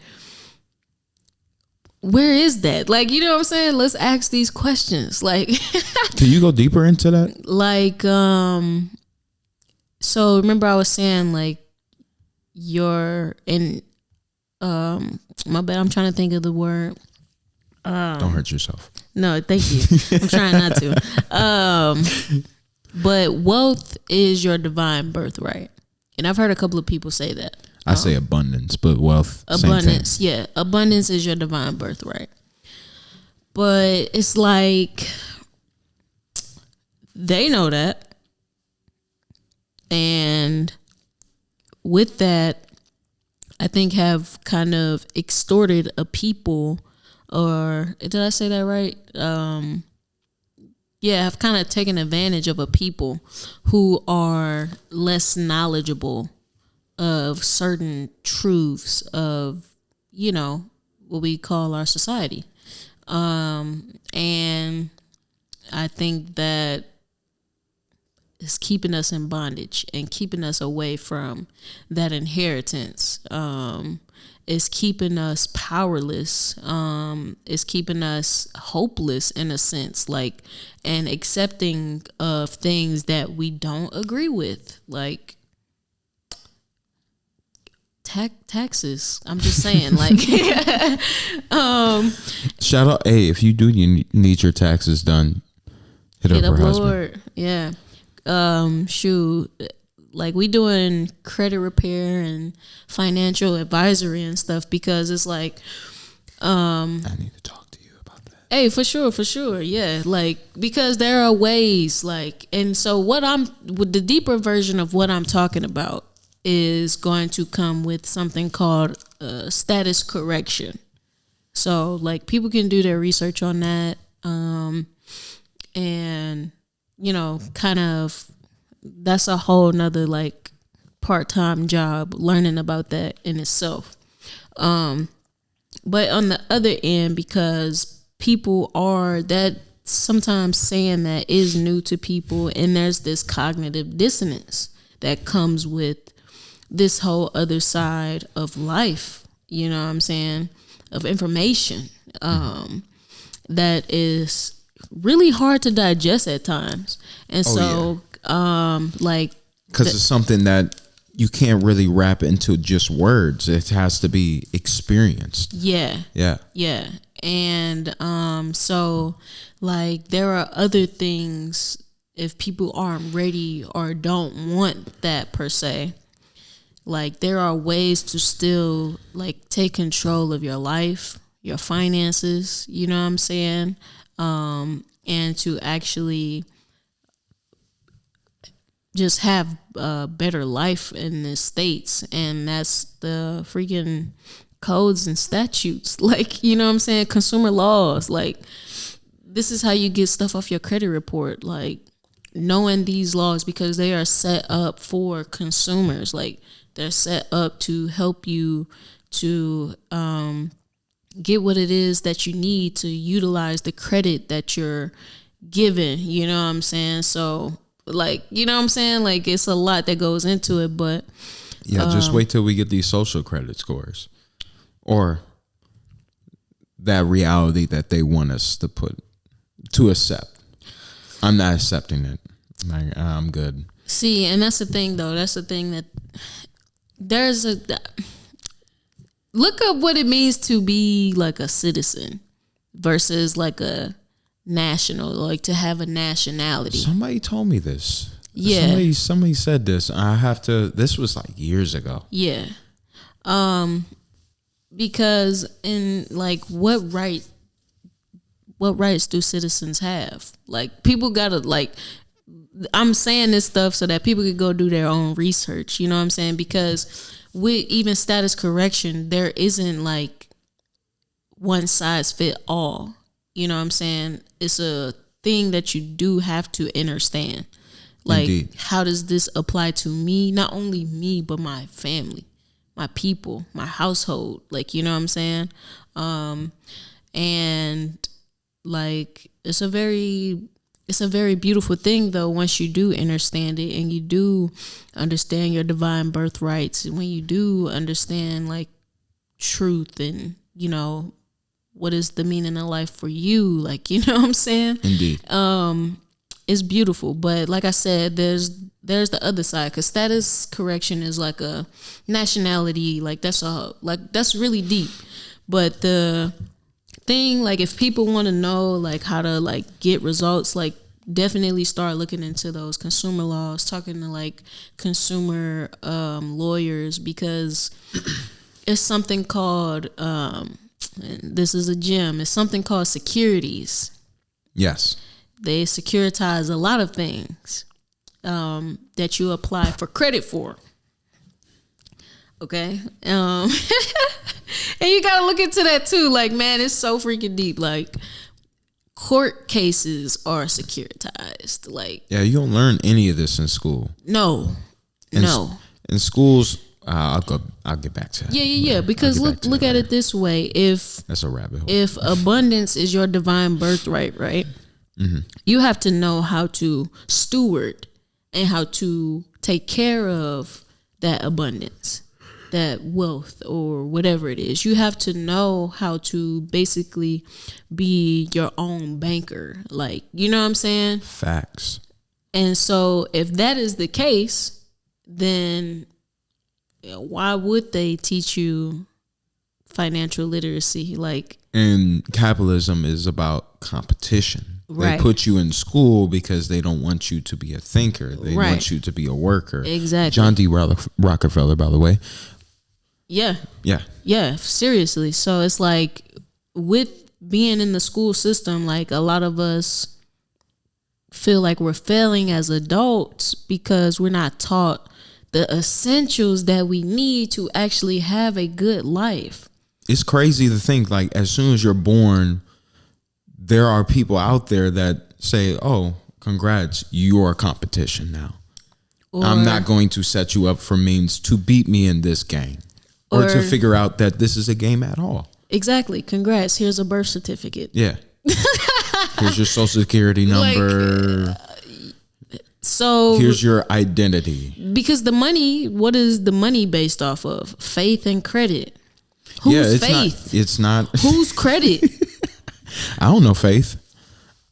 where is that? Like, you know what I'm saying? Let's ask these questions. Like, can you go deeper into that? Like, so remember I was saying, like, you're in, my bad, I'm trying to think of the word. Don't hurt yourself. No, thank you. I'm trying not to. But wealth is your divine birthright. And I've heard a couple of people say that. I say abundance, but wealth, abundance, same thing. Yeah. Abundance is your divine birthright. But it's like, they know that. And with that, I think have kind of extorted a people, or did I say that right? Have kind of taken advantage of a people who are less knowledgeable of certain truths of, you know, what we call our society. And I think that it's keeping us in bondage and keeping us away from that inheritance. It's keeping us powerless. It's keeping us hopeless in a sense, like, and accepting of things that we don't agree with, like taxes. I'm just saying, like, shout out, hey, if you do need your taxes done, hit up her husband. Yeah. Shoot, like we doing credit repair and financial advisory and stuff, because it's like I need to talk to you about that. hey, for sure, yeah, like because there are ways, like, and so with the deeper version of what I'm talking about is going to come with something called status correction. So like people can do their research on that, and kind of that's a whole nother like part-time job, learning about that in itself. But on the other end, because people are that sometimes saying that is new to people, and there's this cognitive dissonance that comes with this whole other side of life, you know what I'm saying, of information, that is really hard to digest at times. And like, because it's something that you can't really wrap into just words. It has to be experienced. Yeah. And so like there are other things, if people aren't ready or don't want that per se, like there are ways to still like take control of your life, your finances, you know what I'm saying? And to actually just have a better life in the States. And that's the freaking codes and statutes, like, you know what I'm saying, consumer laws. Like, this is how you get stuff off your credit report, like knowing these laws, because they are set up for consumers. Like they're set up to help you to get what it is that you need to utilize the credit that you're given, you know what I'm saying? So like, you know what I'm saying, like it's a lot that goes into it. But yeah, just wait till we get these social credit scores, or that reality that they want us to accept. I'm not accepting it. Like, I'm good. See, and that's the thing though. That's the thing, that there's a look up what it means to be like a citizen versus like a national, like to have a nationality. Somebody told me this. Yeah. Somebody said this. This was like years ago. Yeah. Because in like what rights do citizens have? Like people gotta, like, I'm saying this stuff so that people could go do their own research, you know what I'm saying? Because with even status correction, there isn't like one size fit all. You know what I'm saying? It's a thing that you do have to understand. Like, indeed, how does this apply to me? Not only me, but my family, my people, my household. Like, you know what I'm saying? And like, it's a very beautiful thing though, once you do understand it and you do understand your divine birthrights, and when you do understand like truth and, you know, what is the meaning of life for you, like, you know what I'm saying? Indeed. It's beautiful. But like I said, there's the other side, because status correction is like a nationality, like that's really deep. But the thing, like if people want to know like how to like get results, like definitely start looking into those consumer laws, talking to like consumer lawyers, because it's something called this is a gem. It's something called securities. Yes. They securitize a lot of things that you apply for credit for. Okay. And you got to look into that too. Like, man, it's so freaking deep. Like, court cases are securitized. Like, yeah, you don't learn any of this in school. No. In schools, I'll get back to that. Yeah. Because look at it this way. If that's a rabbit hole. If abundance is your divine birthright, right? Mm-hmm. You have to know how to steward and how to take care of that abundance, that wealth, or whatever it is. You have to know how to basically be your own banker. Like, you know what I'm saying? Facts. And so if that is the case, then why would they teach you financial literacy? Like, and capitalism is about competition. Right. They put you in school because they don't want you to be a thinker. They Right. want you to be a worker. Exactly. John D. Rockefeller, by the way. Yeah. Yeah. Yeah, seriously. So it's like with being in the school system, like a lot of us feel like we're failing as adults because we're not taught the essentials that we need to actually have a good life. It's crazy to think, like, as soon as you're born, there are people out there that say, oh, congrats, you're a competition now. I'm not going to set you up for means to beat me in this game or to figure out that this is a game at all. Exactly. Congrats. Here's a birth certificate. Yeah. Here's your social security number. So here's your identity. Because the money, what is the money based off of? Faith and credit. Whose faith? It's not. Whose credit? I don't know faith.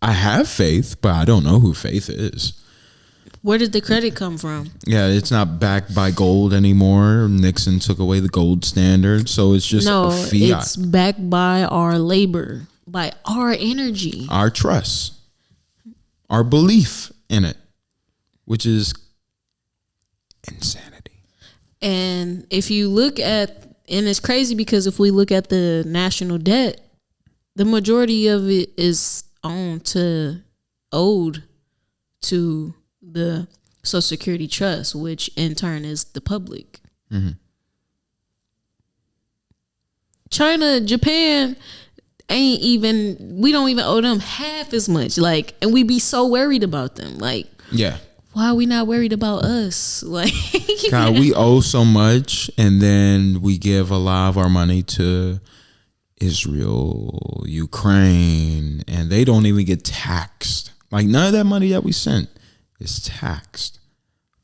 I have faith, but I don't know who faith is. Where did the credit come from? Yeah, it's not backed by gold anymore. Nixon took away the gold standard, so it's just a fiat. It's backed by our labor, by our energy, our trust, our belief in it, which is insanity. And if you look at, and it's crazy because if we look at the national debt, the majority of it is owed to the Social Security Trust, which in turn is the public. Mm-hmm. China, Japan, we don't even owe them half as much. Like, and we be so worried about them. Like, yeah. Why are we not worried about us? Like, God, we owe so much, and then we give a lot of our money to Israel, Ukraine, and they don't even get taxed. Like, none of that money that we sent is taxed.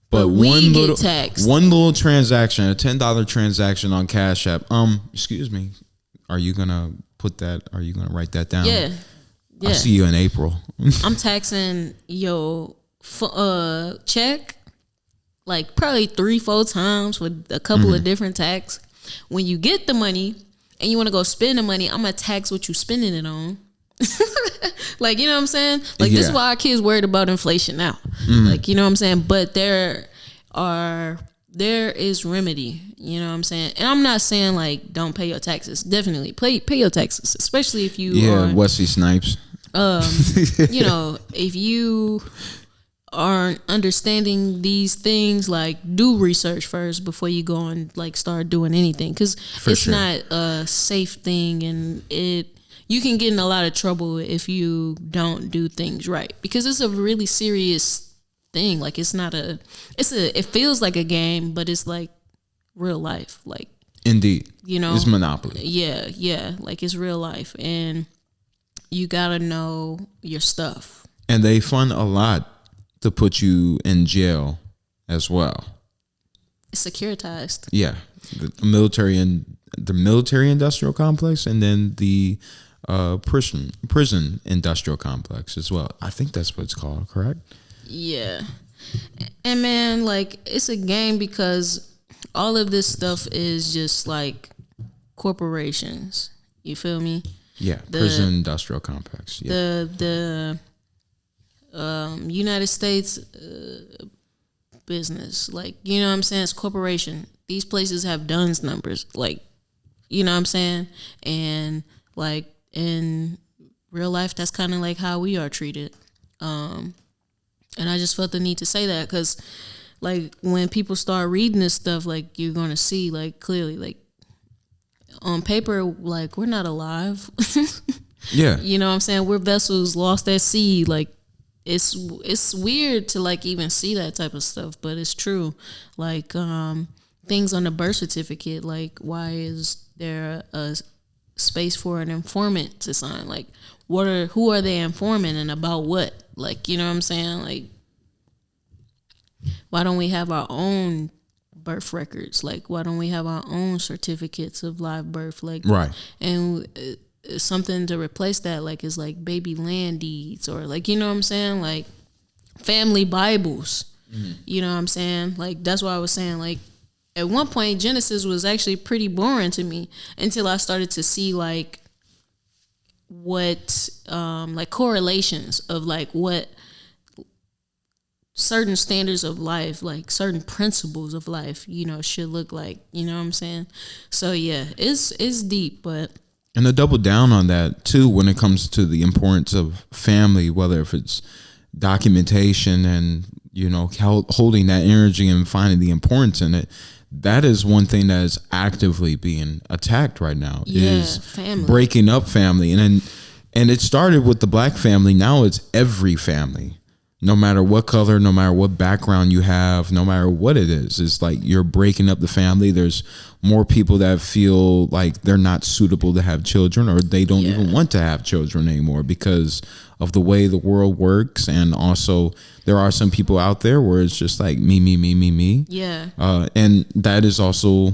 But we get taxed. One little transaction, a $10 transaction on Cash App. Excuse me. Are you gonna put that? Are you gonna write that down? Yeah. I'll see you in April. I'm taxing your check like probably 3-4 times with a couple of different tax. When you get the money and you want to go spend the money, I'm gonna tax what you spending it on. Like, you know what I'm saying? Like, this is why our kids worried about inflation now. Like, you know what I'm saying? But there is remedy, you know what I'm saying? And I'm not saying like don't pay your taxes. Definitely pay your taxes, especially if you are Wesley Snipes. You know, if you aren't understanding these things, like, do research first before you go and like start doing anything, because it's not a safe thing, and you can get in a lot of trouble if you don't do things right, because it's a really serious thing. Like, it feels like a game, but it's like real life. Like, indeed, you know, it's Monopoly. Yeah, like it's real life, and you gotta know your stuff. And they fund a lot to put you in jail as well. It's securitized. Yeah, the military industrial complex, and then the prison industrial complex as well. I think that's what it's called, correct? Yeah. And man, like, it's a game because all of this stuff is just like corporations. You feel me? Yeah, prison industrial complex. Yeah. The United States business, like, you know what I'm saying? It's corporation. These places have DUNS numbers, like, you know what I'm saying? And like in real life, that's kind of like how we are treated. And I just felt the need to say that because, like, when people start reading this stuff, like, you're gonna see, like, clearly, like, on paper, like, we're not alive. Yeah. You know what I'm saying? We're vessels lost at sea. Like, it's weird to like even see that type of stuff, but it's true. Like, things on the birth certificate, like, why is there a space for an informant to sign? Like, who are they informing and about what? Like, you know what I'm saying? Like, why don't we have our own birth records? Like, why don't we have our own certificates of live birth? Like, right. And something to replace that, like, is like baby land deeds, or like, you know what I'm saying? Like, family Bibles. You know what I'm saying? Like, that's why I was saying, like, at one point Genesis was actually pretty boring to me until I started to see, like, what like correlations of like what certain standards of life, like certain principles of life, you know, should look like, you know what I'm saying? So yeah, it's deep, but And to double down on that too, when it comes to the importance of family, whether if it's documentation and, you know, holding that energy and finding the importance in it, that is one thing that is actively being attacked right now. Yeah, is family. breaking up family. And it started with the black family. Now it's every family. No matter what color, no matter what background you have, no matter what it is, it's like you're breaking up the family. There's more people that feel like they're not suitable to have children, or they don't even want to have children anymore because of the way the world works. And also there are some people out there where it's just like me. Yeah. And that is also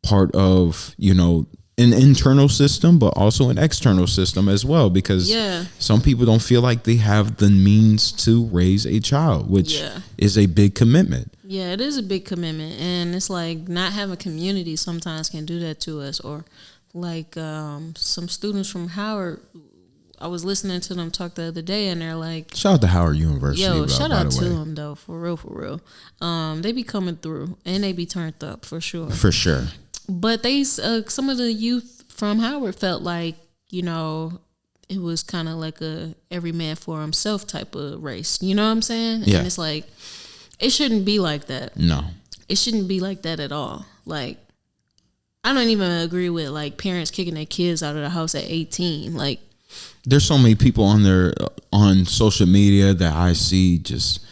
part of, you know, an internal system, but also an external system as well, because some people don't feel like they have the means to raise a child, which is a big commitment. Yeah, it is a big commitment. And it's like not having community sometimes can do that to us. Or like some students from Howard, I was listening to them talk the other day, and they're like, shout out to Howard University. Yo, shout out to way. them though, for real. They be coming through and they be turned up for sure. For sure. But they, some of the youth from Howard felt like, you know, it was kind of like a every man for himself type of race. You know what I'm saying? Yeah. And it's like, it shouldn't be like that. No. It shouldn't be like that at all. Like, I don't even agree with like parents kicking their kids out of the house at 18. Like, there's so many people on social media that I see, just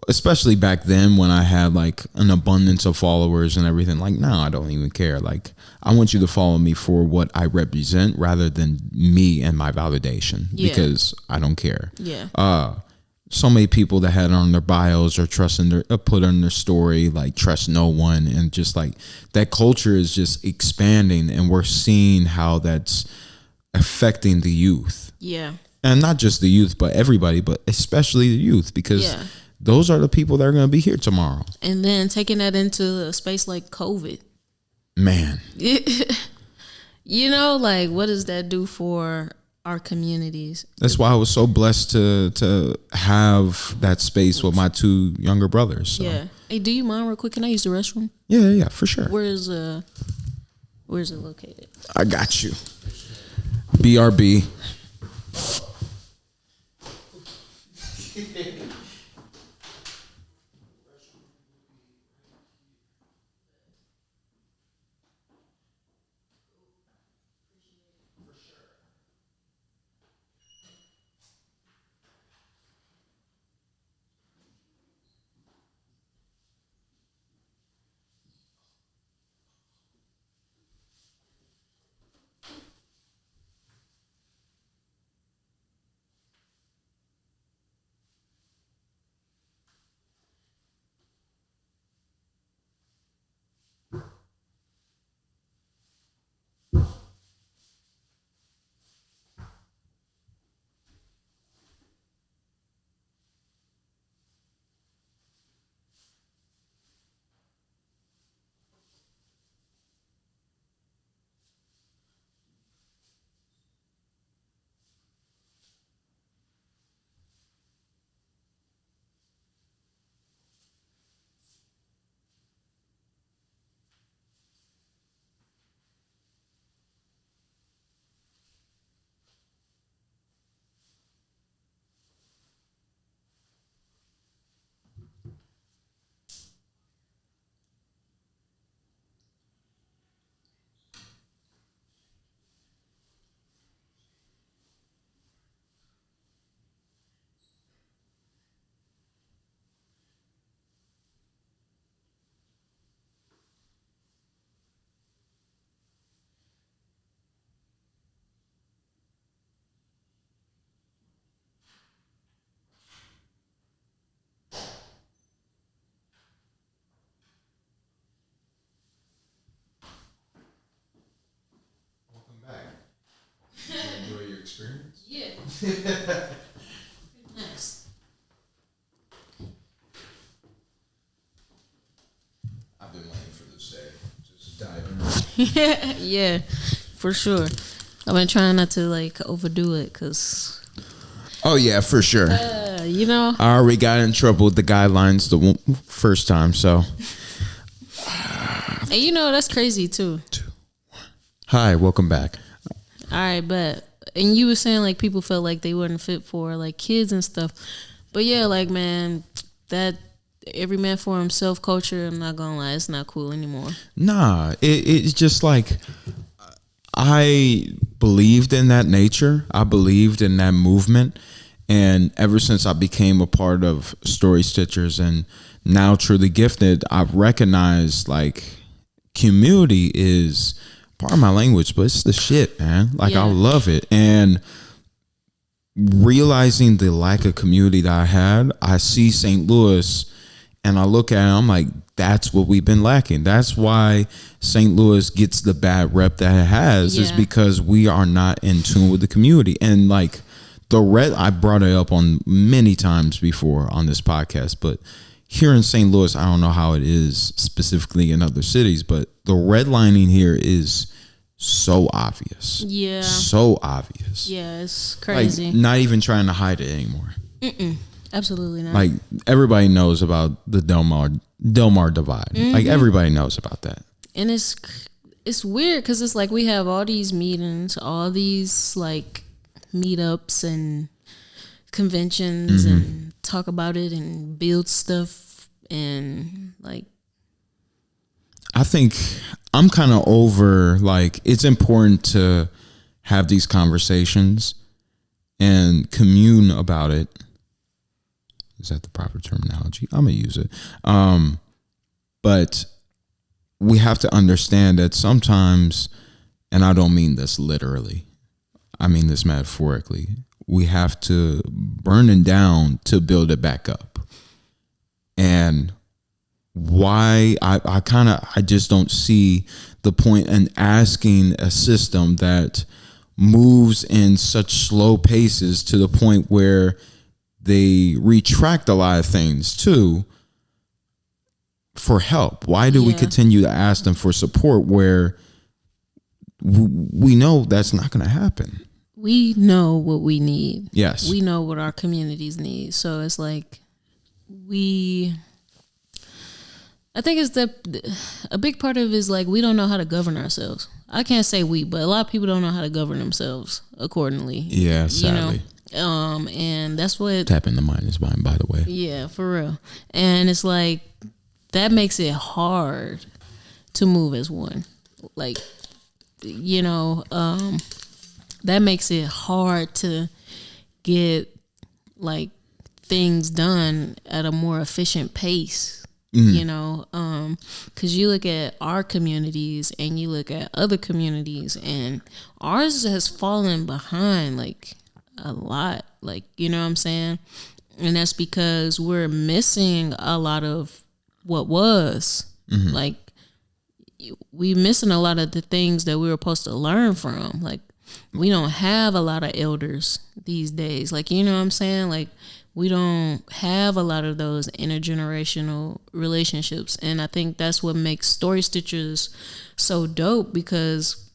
especially back then when I had like an abundance of followers and everything. Like, no, I don't even care. Like, I want you to follow me for what I represent rather than me and my validation, because I don't care. Yeah. So many people that had on their bios or put on their story, like trust no one. And just like that culture is just expanding, and we're seeing how that's affecting the youth. Yeah. And not just the youth, but everybody, but especially the youth, because those are the people that are going to be here tomorrow. And then taking that into a space like COVID. Man. You know, like, what does that do for our communities? That's why I was so blessed to have that space with my two younger brothers. So. Yeah. Hey, do you mind real quick? Can I use the restroom? Yeah, for sure. Where's it located? I got you. BRB. Enjoy your experience? Yeah. Nice. I've been waiting for this day. Just dive in. Yeah, for sure. I've been trying not to like overdo it because. Oh yeah, for sure. You know, I already got in trouble with the guidelines the first time, so. And you know that's crazy too. Hi, welcome back. All right, but and you were saying like people felt like they weren't fit for like kids and stuff, but yeah, like man, that every man for himself culture. I'm not gonna lie, it's not cool anymore. Nah, it's just like I believed in that nature. I believed in that movement, and ever since I became a part of Story Stitchers and now Truly Gifted, I've recognized like community is part of my language, but it's the shit, man. Like I love it. And realizing the lack of community that I had, I see St. Louis and I look at it, I'm like, that's what we've been lacking. That's why St. Louis gets the bad rep that it has, is because we are not in tune with the community. And like I brought it up on many times before on this podcast, but here in St. Louis, I don't know how it is specifically in other cities, but the redlining here is so obvious. Yeah. So obvious. Yeah, it's crazy. Like, not even trying to hide it anymore. Absolutely not. Like, everybody knows about the Delmar divide. Like, everybody knows about that. And it's weird because it's like we have all these meetings, all these, like, meetups and conventions and talk about it and build stuff and like I think I'm kind of over like it's important to have these conversations and commune about it. Is that the proper terminology? I'm gonna use it. But we have to understand that sometimes, and I don't mean this literally, I mean this metaphorically, we have to burn it down to build it back up. And why I just don't see the point in asking a system that moves in such slow paces to the point where they retract a lot of things too for help. Why do we continue to ask them for support where we know that's not going to happen? We know what we need. Yes. We know what our communities need. So it's like I think it's a big part of it is like we don't know how to govern ourselves. I can't say we, but a lot of people don't know how to govern themselves accordingly. Yeah, sadly. You know? And that's what tapping the mind is mine, by the way. Yeah, for real. And it's like that makes it hard to move as one. Like, you know, that makes it hard to get like things done at a more efficient pace. You know, because you look at our communities and you look at other communities, and ours has fallen behind like a lot. Like, you know what I'm saying? And that's because we're missing a lot of what was. Like, we missing a lot of the things that we were supposed to learn from. Like, we don't have a lot of elders these days. Like, you know what I'm saying? Like, we don't have a lot of those intergenerational relationships. And I think that's what makes Story Stitchers so dope, because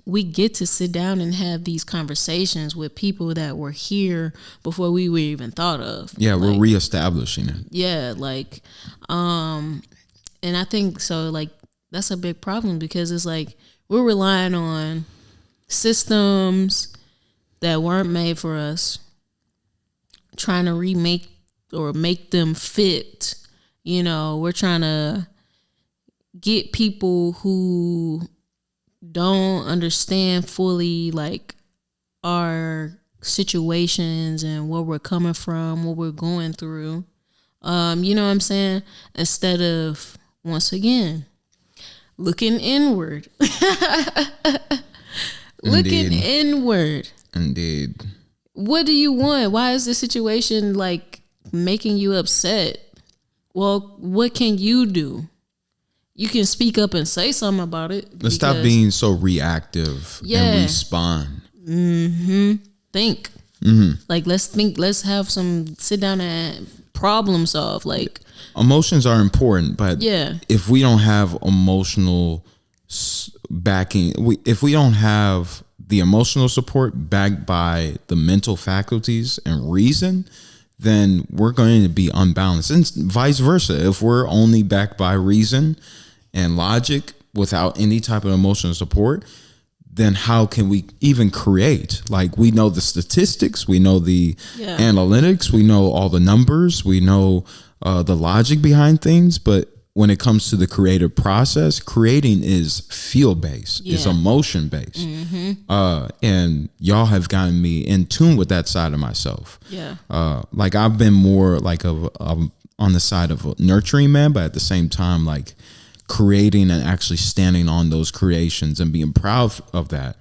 we get to sit down and have these conversations with people that were here before we were even thought of. Yeah, like, we're reestablishing it. Yeah, like, and I think so, like, that's a big problem, because it's like we're relying on systems that weren't made for us, trying to remake or make them fit. You know, we're trying to get people who don't understand fully like our situations and where we're coming from, what we're going through. You know what I'm saying? Instead of, once again, looking inward. Looking inward. Indeed. What do you want? Why is this situation like making you upset? Well, what can you do? You can speak up and say something about it. Let's stop being so reactive and respond. Think. Like, let's think. Let's have some sit down and problem solve. Like, emotions are important, but if we don't have emotional backing, if we don't have the emotional support backed by the mental faculties and reason, then we're going to be unbalanced. And vice versa. If we're only backed by reason and logic without any type of emotional support, then how can we even create? Like, we know the statistics, we know the analytics, we know all the numbers, we know the logic behind things, but when it comes to the creative process, creating is feel-based, is emotion-based. And y'all have gotten me in tune with that side of myself. Like, I've been more like on the side of a nurturing man, but at the same time, like, creating and actually standing on those creations and being proud of that.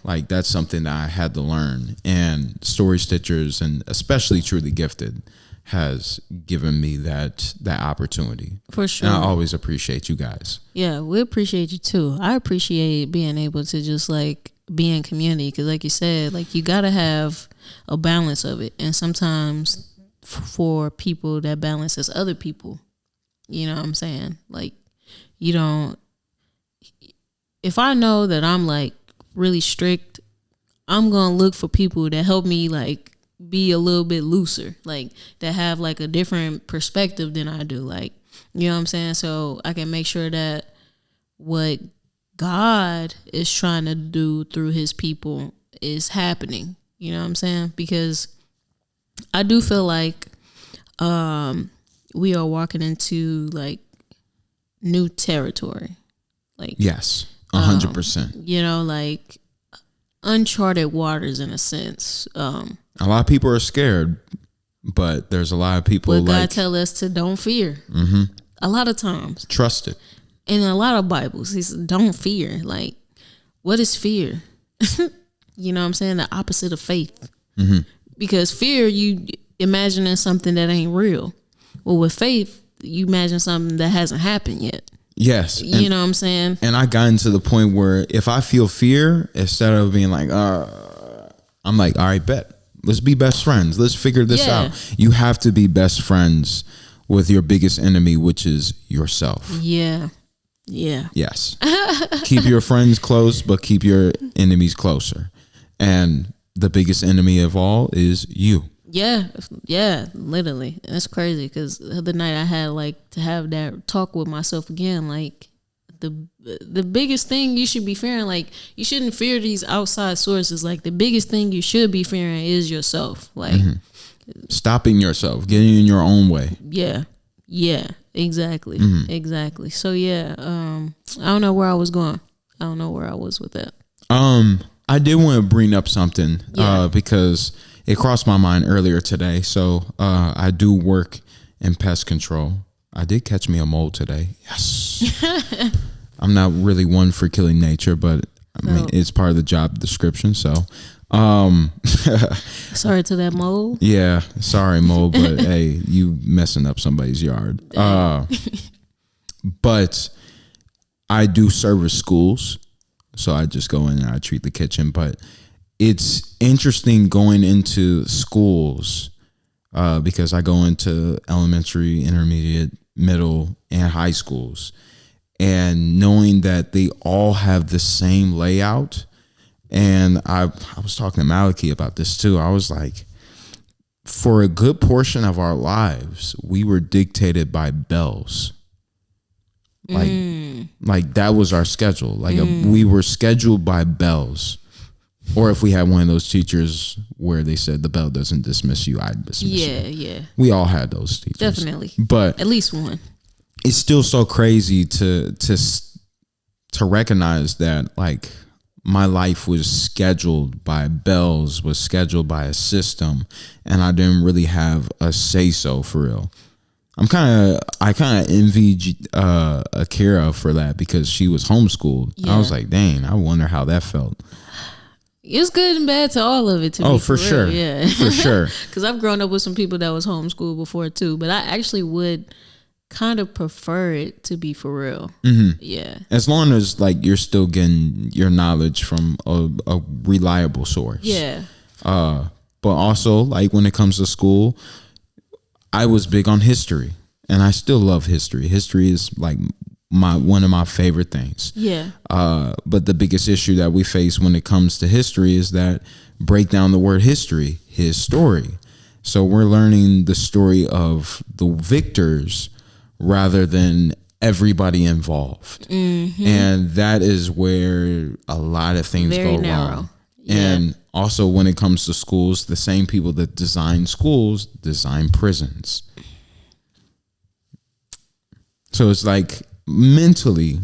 Like, that's something that I had to learn. And Story Stitchers, and especially Truly Gifted, has given me that opportunity. For sure. And I always appreciate you guys. Yeah, we appreciate you too. I appreciate being able to just like be in community, because like you said, like, you got to have a balance of it. And sometimes for people, that balance is other people. You know what I'm saying? Like, you don't, if I know that I'm like really strict, I'm going to look for people that help me like be a little bit looser, like that have like a different perspective than I do. Like, you know what I'm saying? So I can make sure that what God is trying to do through his people is happening. You know what I'm saying? Because I do feel like we are walking into like new territory. Like, yes, 100%. You know, like uncharted waters in a sense. A lot of people are scared, but there's a lot of people but God like, tell us to don't fear. A lot of times. Trust it. In a lot of Bibles, he said, don't fear. Like, what is fear? You know what I'm saying? The opposite of faith. Because fear, you imagining something that ain't real. Well, with faith, you imagine something that hasn't happened yet. Yes. You know what I'm saying? And I got into the point where if I feel fear, instead of being like, I'm like, all right, bet. Let's be best friends. Let's figure this out. You have to be best friends with your biggest enemy, which is yourself. Yeah. Yes. Keep your friends close, but keep your enemies closer. And the biggest enemy of all is you. Yeah, literally. And it's crazy because the other night I had like to have that talk with myself again. Like, the biggest thing you should be fearing, like, you shouldn't fear these outside sources. Like, the biggest thing you should be fearing is yourself. Like, stopping yourself, getting in your own way. Yeah, exactly. Exactly. So yeah, I don't know where I was going. I don't know where I was with that. I did want to bring up something because it crossed my mind earlier today. So I do work in pest control. I did catch me a mole today. Yes. I'm not really one for killing nature, but I mean, it's part of the job description. So, sorry to that mole. Yeah, sorry, mole, but hey, you messing up somebody's yard. But I do service schools, so I just go in and I treat the kitchen. But it's interesting going into schools because I go into elementary, intermediate, middle, and high schools, and knowing that they all have the same layout. And I was talking to Maliki about this too. I was like, for a good portion of our lives, we were dictated by bells. Like that was our schedule. Like we were scheduled by bells. Or if we had one of those teachers where they said the bell doesn't dismiss you, I'd dismiss you. Yeah. We all had those teachers. Definitely. But at least one. It's still so crazy to recognize that, like, my life was scheduled by bells, was scheduled by a system, and I didn't really have a say so for real. I kind of envy Akira for that because she was homeschooled. Yeah. I was like, dang, I wonder how that felt. It's good and bad to all of it. For sure. Yeah, for sure. Because I've grown up with some people that was homeschooled before too, but I actually would kind of prefer it to be for real. Yeah, as long as like you're still getting your knowledge from a reliable source. Yeah. But also, like, when it comes to school, I was big on history, and I still love history. History is like one of my favorite things. Yeah. But the biggest issue that we face when it comes to history is that break down the word history, his story. So we're learning the story of the victors rather than everybody involved. Mm-hmm. And that is where a lot of things Very go narrow. wrong. Yeah. And also when it comes to schools, the same people that design schools design prisons. So it's like mentally,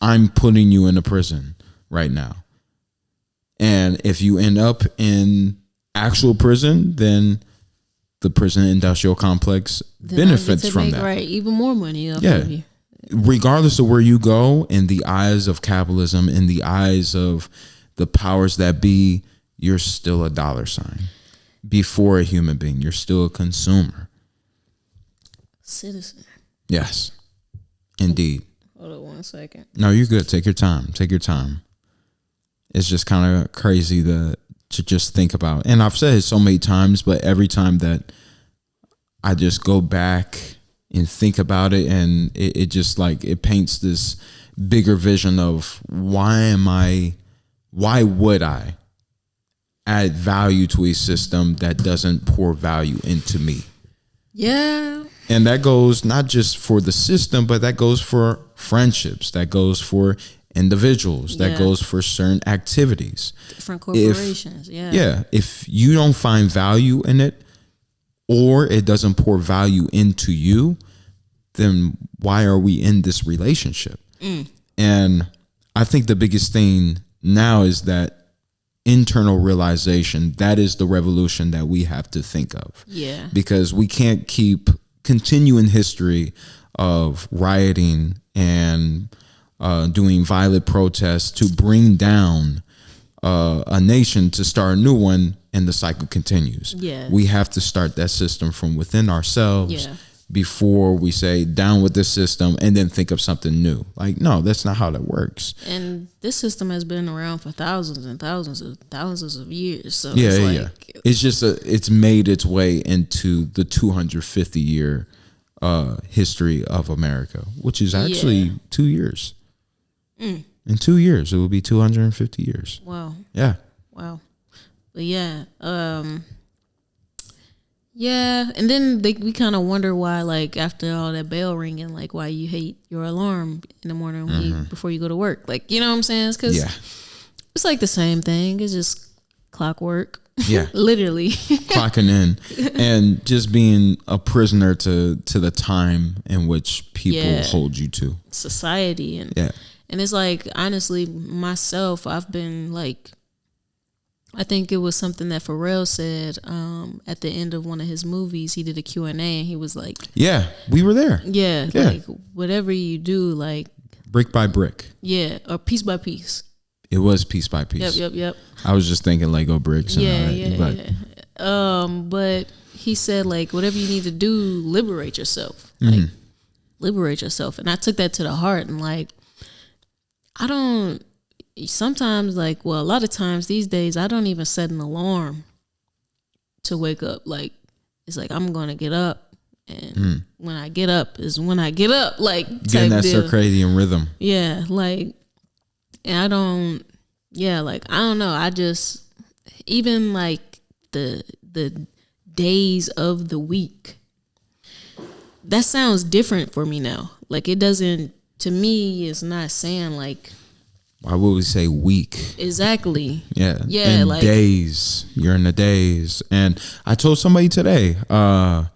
I'm putting you in a prison right now. And if you end up in actual prison, then the prison industrial complex Then benefits I get to from make, that. Right, even more money off Yeah. of you. Regardless of where you go, in the eyes of capitalism, in the eyes of the powers that be, you're still a dollar sign. Before a human being, you're still a consumer. Citizen. Yes, indeed. Hold on 1 second. No, you're good. Take your time. Take your time. It's just kind of crazy to just think about. And I've said it so many times, but every time that I just go back and think about it, and it just like, it paints this bigger vision of why would I add value to a system that doesn't pour value into me? Yeah. And that goes not just for the system, but that goes for friendships, that goes for individuals, that goes for certain activities. Different corporations. Yeah. If you don't find value in it, or it doesn't pour value into you, then why are we in this relationship? And I think the biggest thing now is that internal realization. That is the revolution that we have to think of. Yeah. Because we can't keep continuing history of rioting and doing violent protests to bring down a nation to start a new one, and the cycle continues. Yeah. We have to start that system from within ourselves before we say down with this system and then think of something new. Like, no, that's not how that works. And this system has been around for thousands and thousands of years. So It's just it's made its way into the 250 year history of America, which is actually 2 years. In 2 years, it will be 250 years. Wow. Yeah. Wow. But and then we kind of wonder why, like, after all that bell ringing, like, why you hate your alarm in the morning before you go to work. Like, you know what I'm saying? Because it's like the same thing. It's just clockwork. Yeah. Literally. Clocking in and just being a prisoner to the time in which people hold you to. Society. And it's like, honestly, myself, I've been like, I think it was something that Pharrell said at the end of one of his movies. He did a Q&A and he was like, yeah, we were there. Yeah. Like, whatever you do, like, brick by brick. Yeah. Or piece by piece. It was piece by piece. Yep. I was just thinking Lego bricks. But he said, like, whatever you need to do, liberate yourself. Like, liberate yourself. And I took that to the heart. And, like, sometimes, like, well, a lot of times these days, I don't even set an alarm to wake up. Like, it's like, I'm going to get up. And when I get up is when I get up. Like, getting that circadian rhythm. Yeah. Like, and I don't know. I just, even like the days of the week, that sounds different for me now. Like, it doesn't, to me, it's not saying like, why would we say week? Exactly. Yeah. Yeah. Like days. You're in the days. And I told somebody today, they're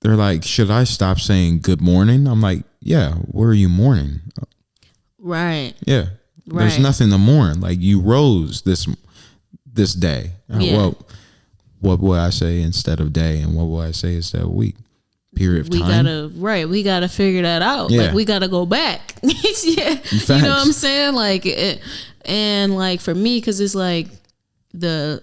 like, should I stop saying good morning? I'm like, yeah, where are you mourning? Right. Yeah. Right. There's nothing to mourn. Like, you rose this day. Well, what will I say instead of day? And what will I say instead of week? Period of time. We gotta figure that out. Yeah. Like, we gotta go back. You know what I'm saying? Like, and like for me, because it's like the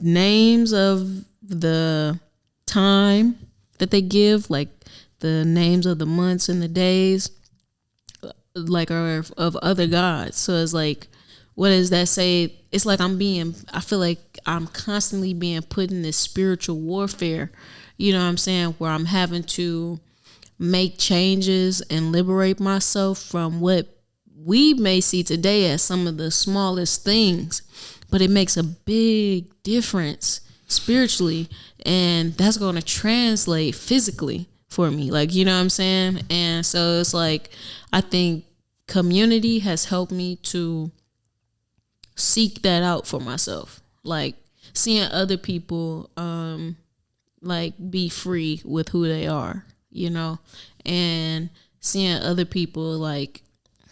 names of the time that they give, like the names of the months and the days, like, are of other gods. So it's like, what does that say? It's like I feel like I'm constantly being put in this spiritual warfare. You know what I'm saying? Where I'm having to make changes and liberate myself from what we may see today as some of the smallest things, but it makes a big difference spiritually, and that's going to translate physically for me. Like, you know what I'm saying? And so it's like, I think community has helped me to seek that out for myself. Like seeing other people, like be free with who they are, you know, and seeing other people like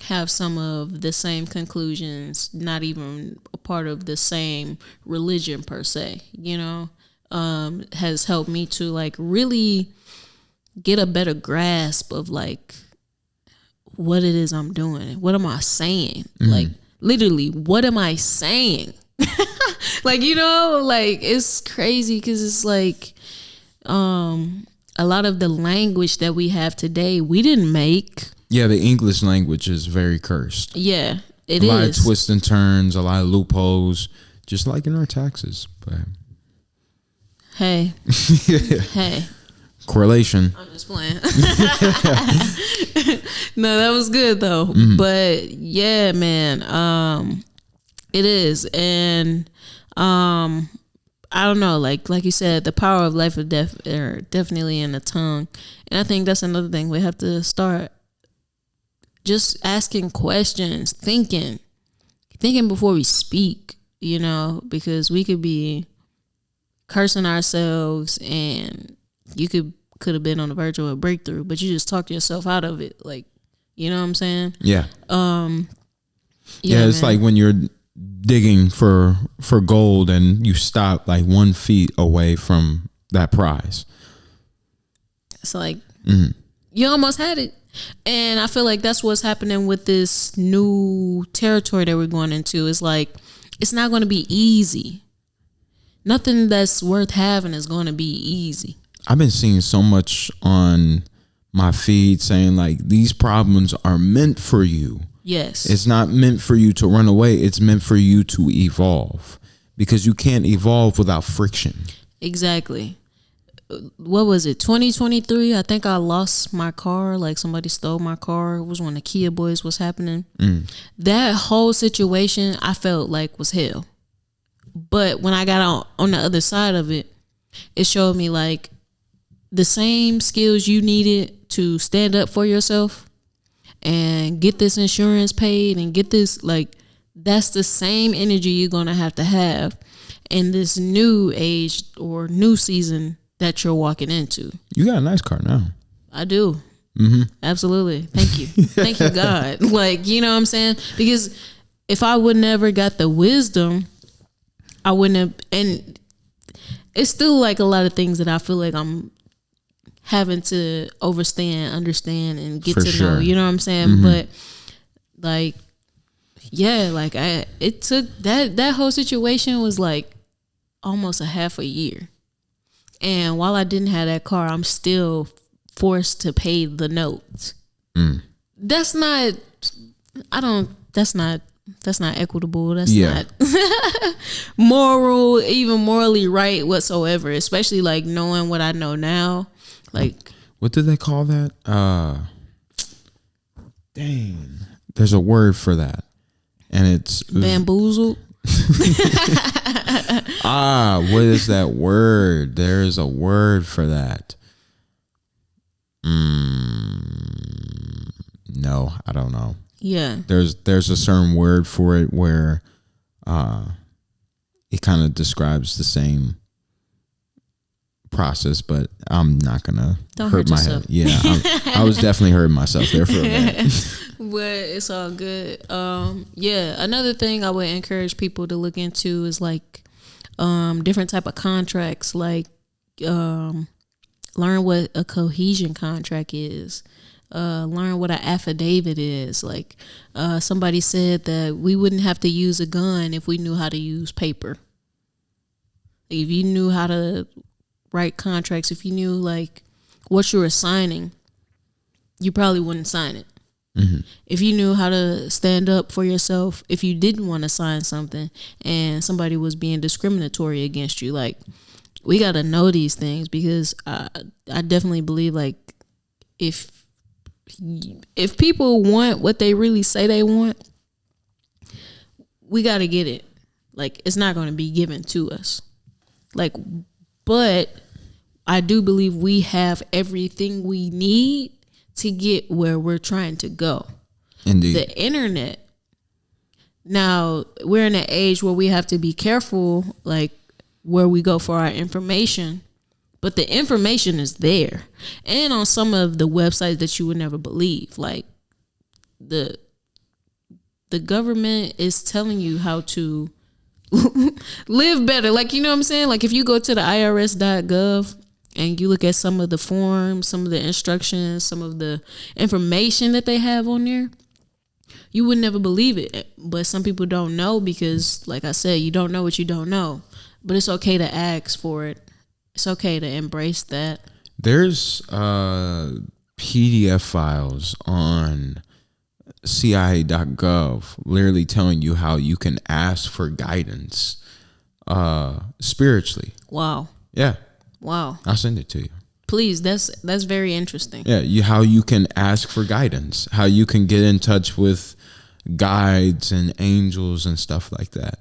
have some of the same conclusions, not even a part of the same religion per se, you know, has helped me to like really get a better grasp of like what it is I'm doing. What am I saying? Like literally, what am I saying? Like, you know, like it's crazy because it's like a lot of the language that we have today, we didn't make. Yeah, the English language is very cursed. Yeah, it is. A lot of twists and turns, a lot of loopholes, just like in our taxes. But hey, hey. Correlation. I'm just playing. No, that was good though. But yeah, man, it is. And I don't know, like you said, the power of life or death are definitely in the tongue. And I think that's another thing. We have to start just asking questions, thinking before we speak, you know, because we could be cursing ourselves and you could have been on the verge of a breakthrough, but you just talked yourself out of it. Like, you know what I'm saying? Yeah. Yeah, it's man. like when you're digging for gold and you stop like 1 feet away from that prize. It's like you almost had it. And I feel like that's what's happening with this new territory that we're going into. It's like, it's not going to be easy. Nothing that's worth having is going to be easy. I've been seeing so much on my feed saying like these problems are meant for you. Yes. It's not meant for you to run away. It's meant for you to evolve, because you can't evolve without friction. Exactly. What was it? 2023. I think I lost my car. Like somebody stole my car. It was when the Kia Boys was happening. That whole situation I felt like was hell. But when I got on the other side of it, it showed me like the same skills you needed to stand up for yourself and get this insurance paid and get this, like, that's the same energy you're going to have in this new age or new season that you're walking into. You got a nice car now. I do. Absolutely. Thank you. Thank you, God. Like, you know what I'm saying? Because if I would never got the wisdom, I wouldn't have. And it's still like a lot of things that I feel like I'm having to understand, and get For to sure. know. You know what I'm saying? But like, yeah, like it took that whole situation was like almost a half a year. And while I didn't have that car, I'm still forced to pay the note. That's not equitable. That's not even morally right whatsoever, especially like knowing what I know now. Like, what do they call that? Dang. There's a word for that. And it's bamboozled. What is that word? There is a word for that. No, I don't know. Yeah. There's a certain word for it where it kind of describes the same process, but I'm not gonna hurt my head. Yeah, I was definitely hurting myself there for a minute. But it's all good. Yeah, another thing I would encourage people to look into is like different type of contracts. Like learn what a cohesion contract is. Learn what an affidavit is. Like somebody said that we wouldn't have to use a gun if we knew how to use paper. If you knew how to write contracts, if you knew like what you were signing, you probably wouldn't sign it. If you knew how to stand up for yourself, if you didn't want to sign something and somebody was being discriminatory against you, like we got to know these things, because I definitely believe like if people want what they really say they want, we got to get it. Like, it's not going to be given to us. Like, but I do believe we have everything we need to get where we're trying to go. Indeed. The internet. Now, we're in an age where we have to be careful, like, where we go for our information. But the information is there. And on some of the websites that you would never believe. Like, the government is telling you how to live better. Like, you know what I'm saying? Like, if you go to the irs.gov and you look at some of the forms, some of the instructions, some of the information that they have on there, you would never believe it. But some people don't know because, like I said, you don't know what you don't know. But it's okay to ask for it. It's okay to embrace that. There's PDF files on CIA.gov literally telling you how you can ask for guidance spiritually. Wow. Yeah. Wow. I'll send it to you. Please, that's very interesting. Yeah, how you can ask for guidance, how you can get in touch with guides and angels and stuff like that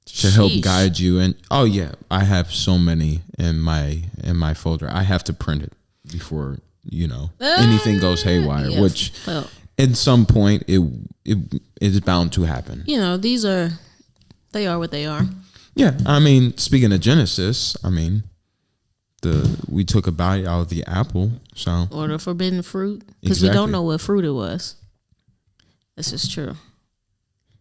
to help guide you. And oh yeah, I have so many in my folder. I have to print it before anything goes haywire, yeah, which well, at some point it is bound to happen. They are what they are. Yeah, I mean, speaking of Genesis, I mean, we took a bite out of the apple, so or the forbidden fruit, because we don't know what fruit it was. This is true.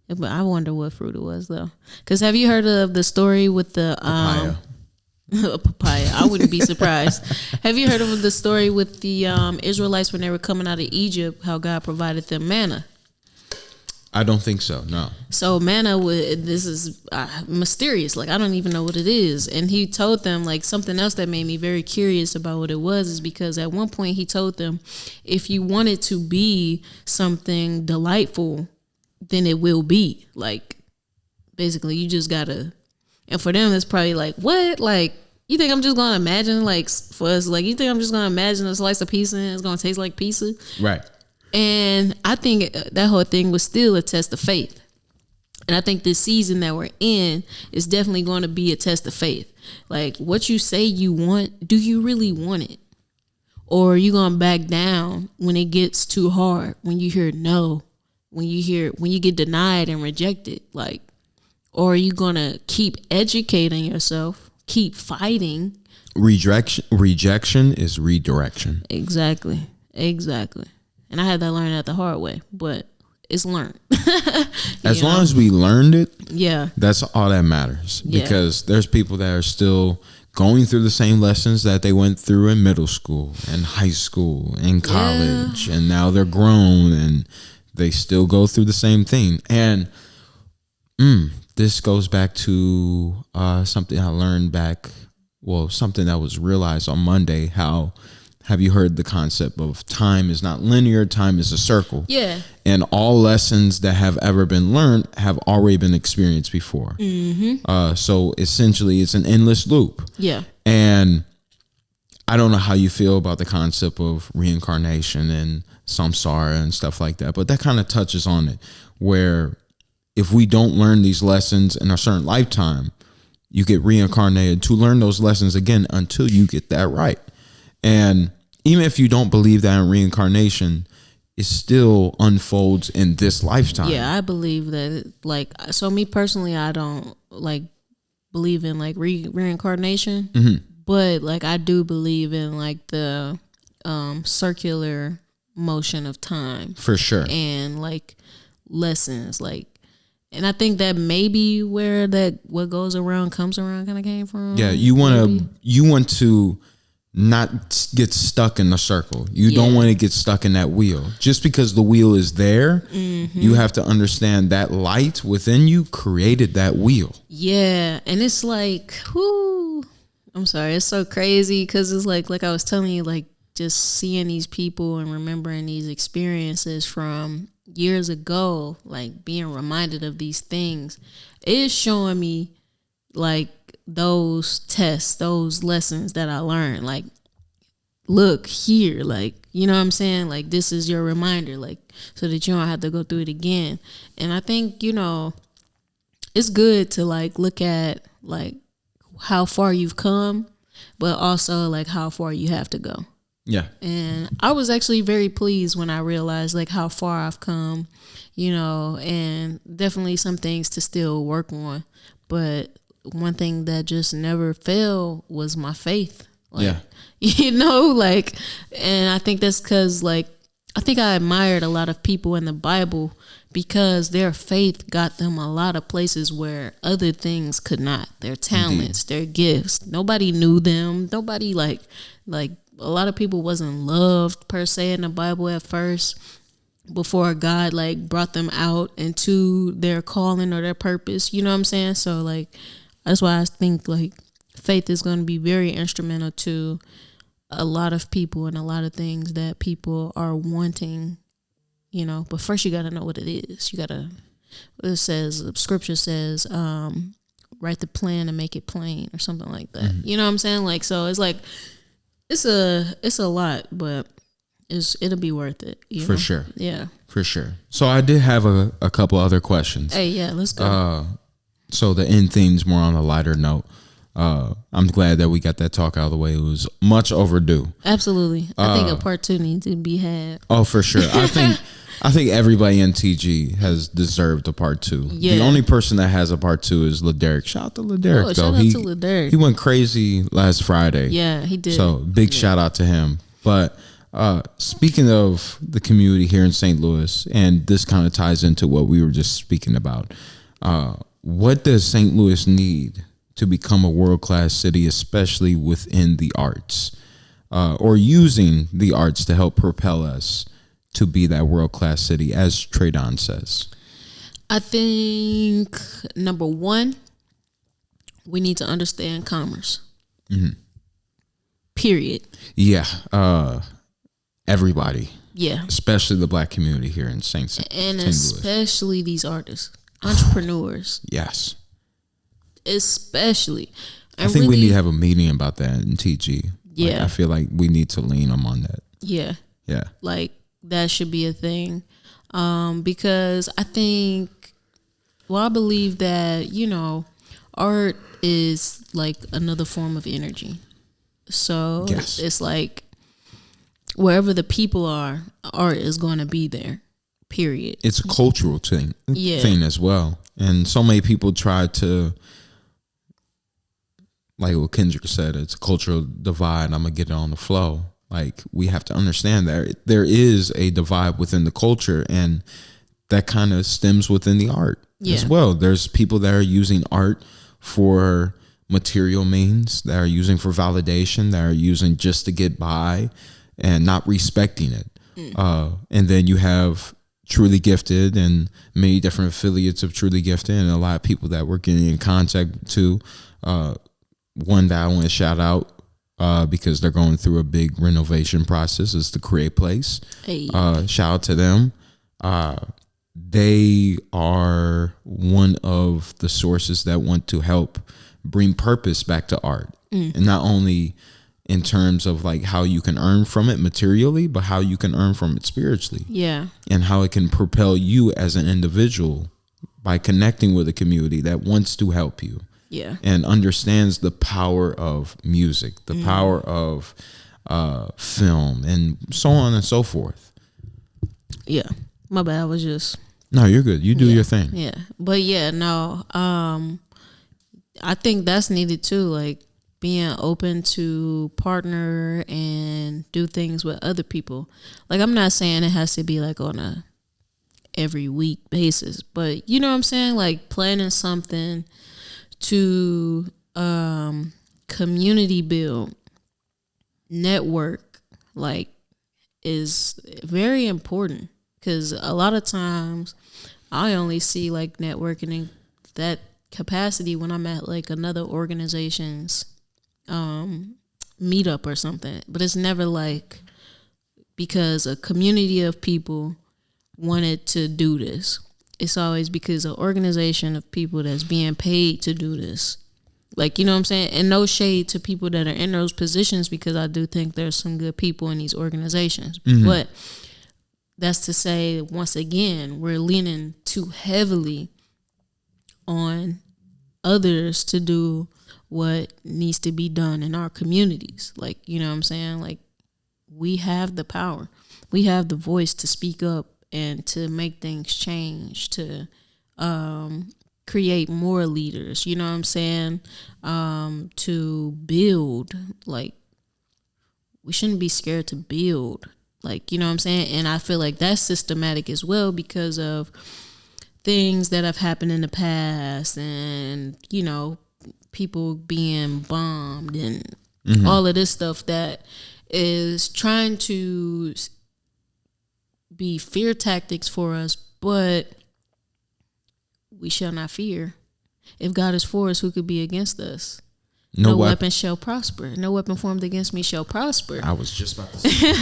But I wonder what fruit it was, though. Because have you heard of the story with the papaya? Papaya. I wouldn't be surprised. Have you heard of the story with the Israelites when they were coming out of Egypt, how God provided them manna? I don't think so, no. So manna, this is mysterious. Like, I don't even know what it is. And he told them, like, something else that made me very curious about what it was is because at one point he told them, if you want it to be something delightful, then it will be. Like, basically, you just gotta. And for them, it's probably like, what? Like, you think I'm just gonna imagine, like, for us, like, you think I'm just gonna imagine a slice of pizza and it's gonna taste like pizza? Right. And I think that whole thing was still a test of faith. And I think this season that we're in is definitely going to be a test of faith. Like, what you say you want, do you really want it? Or are you going to back down when it gets too hard, when you hear no, when you get denied and rejected? Like, or are you going to keep educating yourself, keep fighting? Rejection is redirection. Exactly. And I had to learn that the hard way, but it's learned. As long as we learned it, yeah, that's all that matters. Yeah. Because there's people that are still going through the same lessons that they went through in middle school and high school and college, and now they're grown and they still go through the same thing. And this goes back to something I learned something that was realized on Monday. Have you heard the concept of time is not linear, time is a circle? Yeah. And all lessons that have ever been learned have already been experienced before. Mm-hmm. So essentially, it's an endless loop. Yeah. And I don't know how you feel about the concept of reincarnation and samsara and stuff like that, but that kind of touches on it, where if we don't learn these lessons in a certain lifetime, you get reincarnated to learn those lessons again until you get that right. And even if you don't believe that in reincarnation, it still unfolds in this lifetime. Yeah, I believe that. Like, so me personally, I don't like believe in like reincarnation, but like I do believe in like the circular motion of time for sure, and like lessons, like. And I think that maybe where that what goes around comes around kind of came from. Yeah, you want to not get stuck in the circle. You don't want to get stuck in that wheel. Just because the wheel is there, you have to understand that light within you created that wheel. Yeah, and it's like, I'm sorry, it's so crazy because it's like I was telling you, like just seeing these people and remembering these experiences from years ago, like being reminded of these things, is showing me like those tests, those lessons that I learned. Like, look here, like You know what I'm saying? Like, this is your reminder, like, so that you don't have to go through it again. And I think, it's good to like look at like how far you've come, but also like how far you have to go. Yeah. And I was actually very pleased when I realized like how far I've come, and definitely some things to still work on. But one thing that just never failed was my faith. Like, like, and I think that's because like, I think I admired a lot of people in the Bible because their faith got them a lot of places where other things could not. Their talents, their gifts. Nobody knew them. Nobody like a lot of people wasn't loved per se in the Bible at first before God like brought them out into their calling or their purpose. You know what I'm saying? So like, that's why I think like faith is going to be very instrumental to a lot of people and a lot of things that people are wanting, but first you got to know what it is. You got to, scripture says, write the plan and make it plain or something like that. Mm-hmm. You know what I'm saying? Like, so it's like, it's a lot, but it'll be worth it. For sure. Yeah. For sure. So I did have a couple other questions. Hey, yeah, let's go. So the end theme's more on a lighter note. I'm glad that we got that talk out of the way. It was much overdue. Absolutely. I think a part 2 needs to be had. Oh, for sure. I think everybody in TG has deserved a part 2. Yeah. The only person that has a part 2 is LaDerrick. Shout out to LaDerrick, though. Shout out to LaDerrick. He went crazy last Friday. Yeah, he did. So big shout out to him. But speaking of the community here in St. Louis, and this kind of ties into what we were just speaking about, what does St. Louis need to become a world-class city, especially within the arts, or using the arts to help propel us to be that world-class city, as Traydon says? I think, number 1, we need to understand commerce. Mm-hmm. Period. Yeah. Everybody. Yeah. Especially the Black community here in St. And especially these artists, entrepreneurs. Yes. Especially. I think we need to have a meeting about that in TG. Yeah. Like, I feel like we need to lean them on that. Yeah. Yeah. Like, that should be a thing. Because I believe that, art is like another form of energy. So yes. It's like wherever the people are, art is going to be there. Period. It's a cultural thing as well. And so many people try to, like what Kendrick said, it's a cultural divide. I'm going to get it on the flow. Like, we have to understand that there is a divide within the culture, and that kind of stems within the art as well. There's people that are using art for material means, that are using for validation, that are using just to get by and not respecting it. And then you have Truly Gifted and many different affiliates of Truly Gifted, and a lot of people that we're getting in contact to. One that I want to shout out because they're going through a big renovation process is the Create Place. Hey. Shout out to them. They are one of the sources that want to help bring purpose back to art. And not only in terms of like how you can earn from it materially, but how you can earn from it spiritually. Yeah. And how it can propel you as an individual by connecting with a community that wants to help you. Yeah. And understands the power of music, the power of film, and so on and so forth. Yeah. My bad. I was just... No, you're good. You do your thing. Yeah. But yeah, no. I think that's needed too. Like, being open to partner and do things with other people. Like, I'm not saying it has to be like on a every week basis, but you know what I'm saying? Like, planning something to community build, network, like, is very important, because a lot of times I only see like networking in that capacity when I'm at like another organization's meetup or something, but it's never like because a community of people wanted to do this. It's always because an organization of people that's being paid to do this Like, you know what I'm saying? And no shade to people that are in those positions, because I do think there's some good people in these organizations. But that's to say, once again, we're leaning too heavily on others to do what needs to be done in our communities. Like, you know what I'm saying? Like, we have the power. We have the voice to speak up and to make things change, to create more leaders, you know what I'm saying? To build. Like, we shouldn't be scared to build. Like, you know what I'm saying? And I feel like that's systematic as well because of things that have happened in the past and, you know, people being bombed and all of this stuff that is trying to be fear tactics for us, but we shall not fear. If God is for us, who could be against us? No weapon shall prosper. No weapon formed against me shall prosper. I was just about to say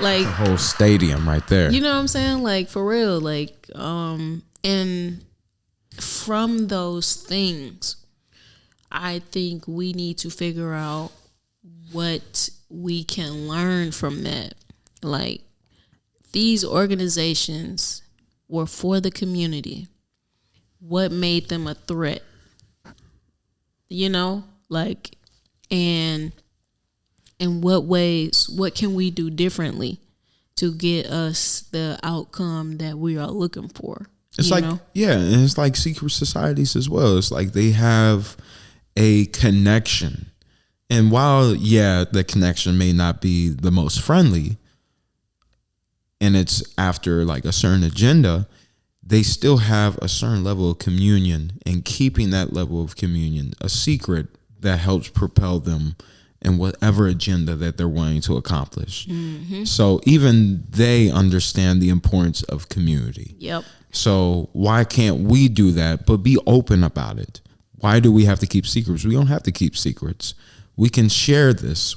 like the whole stadium right there. You know what I'm saying? Like, for real. Like, and from those things, I think we need to figure out what we can learn from that. Like, these organizations were for the community. What made them a threat? You know, like, and in what ways, what can we do differently to get us the outcome that we are looking for? It's like, yeah, and it's like secret societies as well. It's like they have a connection. And while, yeah, the connection may not be the most friendly, and it's after like a certain agenda, they still have a certain level of communion, and keeping that level of communion a secret that helps propel them in whatever agenda that they're wanting to accomplish. So even they understand the importance of community. Yep. So why can't we do that, but be open about it? Why do we have to keep secrets? We don't have to keep secrets. We can share this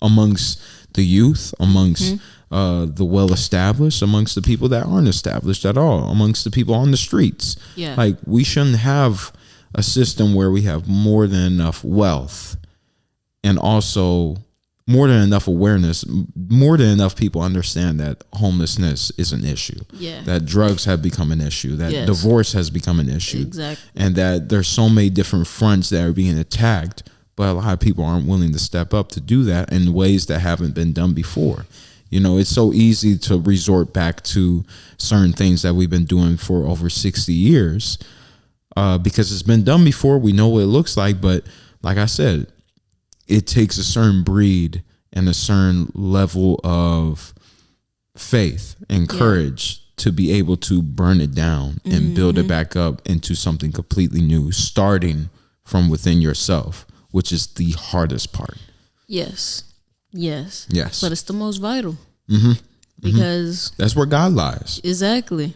amongst the youth, amongst the well-established, amongst the people that aren't established at all, amongst the people on the streets. Yeah. Like, we shouldn't have a system where we have more than enough wealth and also more than enough awareness, more than enough people understand that homelessness is an issue, that drugs have become an issue, that divorce has become an issue, and that there's so many different fronts that are being attacked, but a lot of people aren't willing to step up to do that in ways that haven't been done before. You know, it's so easy to resort back to certain things that we've been doing for over 60 years because it's been done before. We know what it looks like. But like I said, it takes a certain breed and a certain level of faith and courage to be able to burn it down and build it back up into something completely new, starting from within yourself, which is the hardest part. Yes. But it's the most vital. Because that's where God lies. Exactly.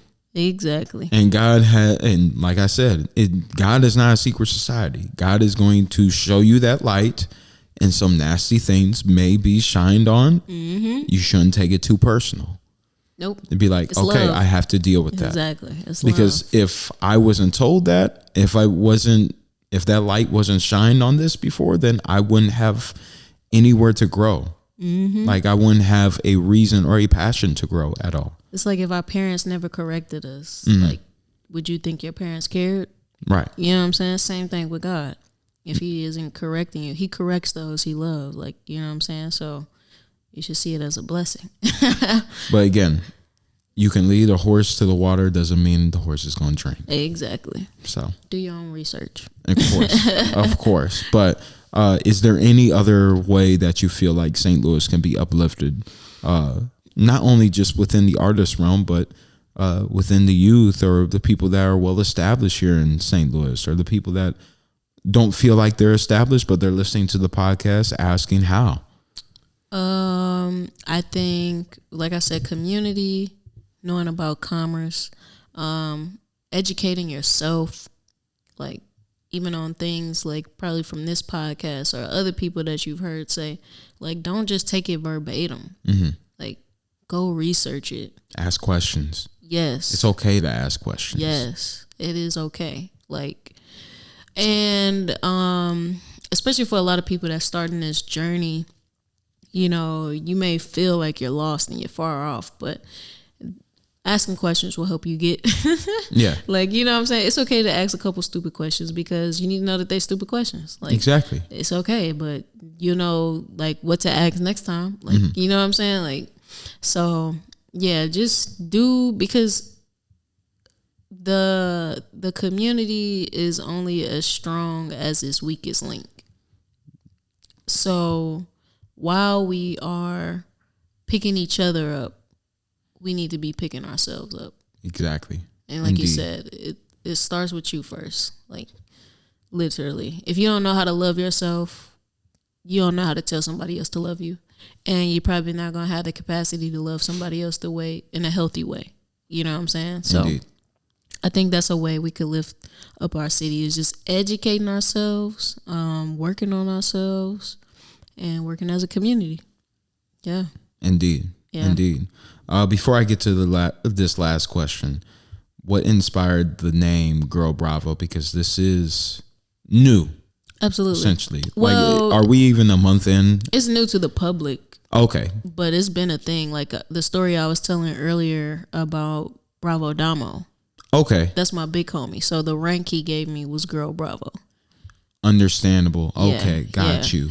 And God and like I said, God is not a secret society. God is going to show you that light, and some nasty things may be shined on. You shouldn't take it too personal. Nope. It'd be like, It's okay, love. I have to deal with that. Exactly. It's because love. if I wasn't told that, if that light wasn't shined on this before, then I wouldn't have anywhere to grow. Like, I wouldn't have a reason or a passion to grow at all. It's like if our parents never corrected us, like, would you think your parents cared? Right. You know what I'm saying? Same thing with God. If he isn't correcting you, he corrects those he loves. Like, you know what I'm saying? So you should see it as a blessing. But again, you can lead a horse to the water, doesn't mean the horse is going to drink. Exactly. So do your own research. Of course. But is there any other way that you feel like St. Louis can be uplifted? Not only just within the artist realm, but within the youth or the people that are well established here in St. Louis, or the people that don't feel like they're established, but they're listening to the podcast asking how? I think, like I said, community, knowing about commerce, educating yourself, like, even on things like probably from this podcast or other people that you've heard say, like, don't just take it verbatim. Like, go research it. Ask questions. Yes. It's okay to ask questions. Yes, it is okay. Like, and especially for a lot of people that starting this journey, you know, you may feel like you're lost and you're far off, but asking questions will help you get Yeah. like, you know what I'm saying? It's okay to ask a couple stupid questions because you need to know that they're stupid questions. Like, Exactly. it's okay, but you know, like what to ask next time. Like, you know what I'm saying? Like, so yeah, just do, because the community is only as strong as its weakest link. So while we are picking each other up, we need to be picking ourselves up. Exactly. And like Indeed. you said, it starts with you first. Like, literally. If you don't know how to love yourself, you don't know how to tell somebody else to love you. And you're probably not going to have the capacity to love somebody else in a healthy way. You know what I'm saying? So Indeed. I think that's a way we could lift up our city, is just educating ourselves, working on ourselves, and working as a community. Yeah. Indeed. Yeah. Indeed. Before I get to this last question, what inspired the name Girl Bravo? Because this is new, Absolutely. essentially. Well, like, are we even a month in? It's new to the public, Okay. but it's been a thing. Like the story I was telling earlier about Bravo Damo. Okay. That's my big homie. So the rank he gave me was Girl Bravo. Understandable. Yeah, Okay. Got you.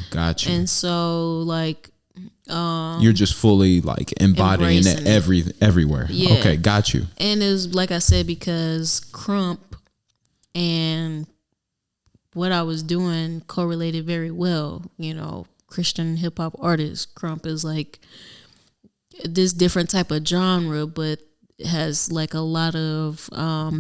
And so like, you're just fully like embodying embracing it everywhere. Yeah. Okay. Got you. And it's like I said, because Krump and what I was doing correlated very well. You know, Christian hip hop artist. Krump is like this different type of genre, but it has like a lot of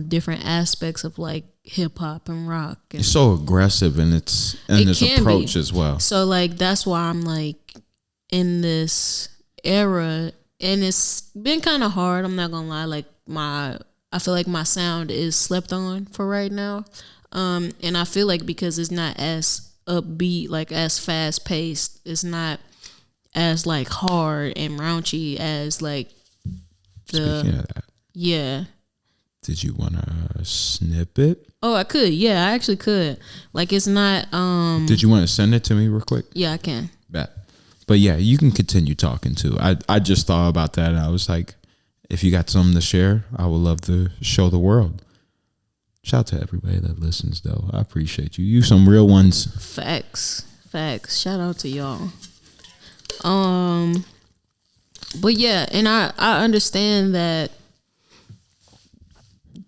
different aspects of like hip hop and rock. And It's so aggressive in its approach as well. So like that's why I'm like in this era, and it's been kind of hard. I'm not gonna lie. Like I feel like my sound is slept on for right now, and I feel like because it's not as upbeat, like as fast paced, it's not as like hard and raunchy as like Speaking of that, yeah. did you want to snip it? Oh, I could. Yeah, I actually could. Like it's not. Did you want to send it to me real quick? Yeah, I can. Bet. But yeah, you can continue talking too. I just thought about that and I was like, if you got something to share, I would love to show the world. Shout out to everybody that listens though. I appreciate you. You some real ones. Facts. Shout out to y'all. But yeah, and I understand that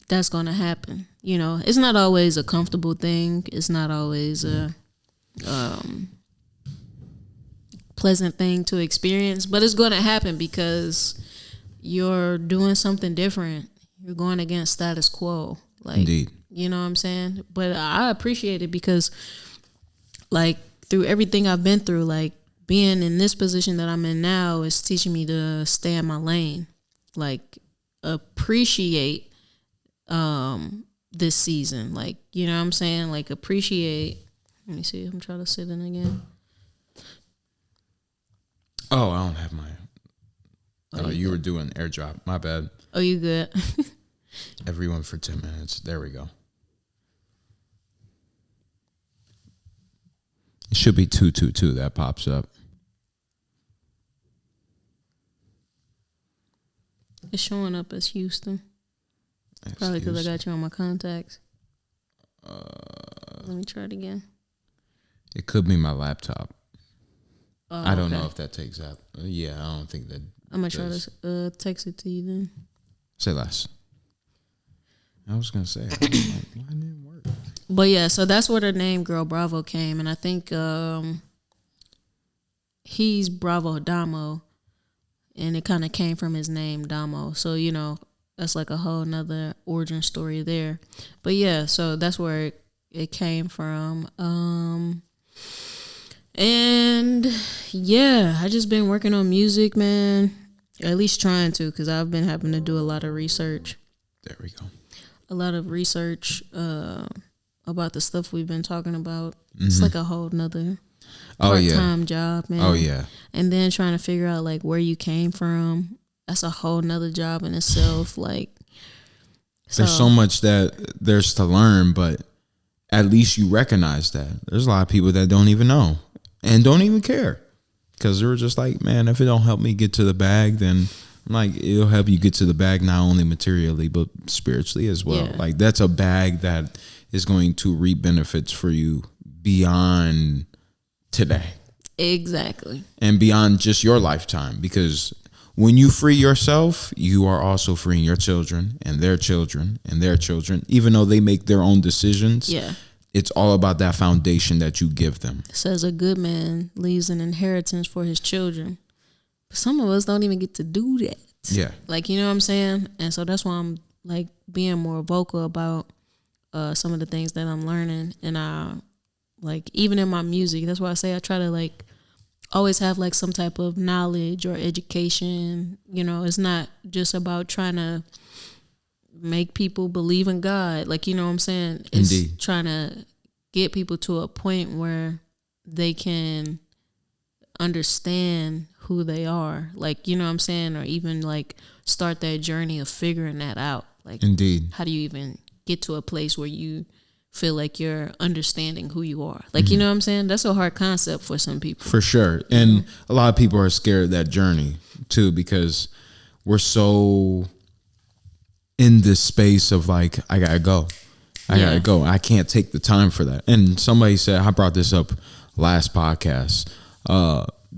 that's gonna happen. You know, it's not always a comfortable thing. It's not always a pleasant thing to experience, but it's gonna happen because you're doing something different. You're going against status quo. Like, Indeed. You know what I'm saying? But I appreciate it because, like, through everything I've been through, like, being in this position that I'm in now is teaching me to stay in my lane. Like, appreciate this season. Like, you know what I'm saying? Like, appreciate. Let me see. I'm trying to sit in again. Oh, I don't have my. Oh, you were doing airdrop. My bad. Oh, you good? Everyone for 10 minutes. There we go. It should be 222 that pops up. It's showing up as Houston. That's Probably because I Houston. got you on my contacts. Let me try it again. It could be my laptop. Oh, I don't okay. know if that takes out. Yeah, I don't think that. I'm going to try does. to text it to you then. Say less. I was gonna say, why didn't it work? But yeah, so that's where the name Girl Bravo came, and I think he's Bravo Damo, and it kind of came from his name Damo. So you know that's like a whole nother origin story there. But yeah, so that's where it came from. And yeah, I just been working on music, man. At least trying to, because I've been having to do a lot of research. There we go. A lot of research about the stuff we've been talking about. It's like a whole nother part-time job, man. Oh yeah. And then trying to figure out like where you came from. That's a whole nother job in itself. Like There's so much that there's to learn, but at least you recognize that. There's a lot of people that don't even know and don't even care because they're just like, man, if it don't help me get to the bag, then like it'll help you get to the bag not only materially but spiritually as well. Yeah. Like that's a bag that is going to reap benefits for you beyond today. Exactly. And beyond just your lifetime, because when you free yourself, you are also freeing your children and their children and their children, even though they make their own decisions. Yeah. It's all about that foundation that you give them. It says a good man leaves an inheritance for his children. But some of us don't even get to do that. Yeah. Like, you know what I'm saying? And so that's why I'm like being more vocal about some of the things that I'm learning. And like even in my music, that's why I say I try to like always have like some type of knowledge or education. You know, it's not just about trying to make people believe in God. Like, you know what I'm saying? It's Indeed. Trying to get people to a point where they can understand who they are. Like, you know what I'm saying? Or even like start that journey of figuring that out. Like, Indeed. how do you even get to a place where you feel like you're understanding who you are? Like, you know what I'm saying? That's a hard concept for some people. For sure. And a lot of people are scared of that journey too, because we're so in this space of like, I gotta go. I gotta go. I can't take the time for that. And somebody said, I brought this up last podcast.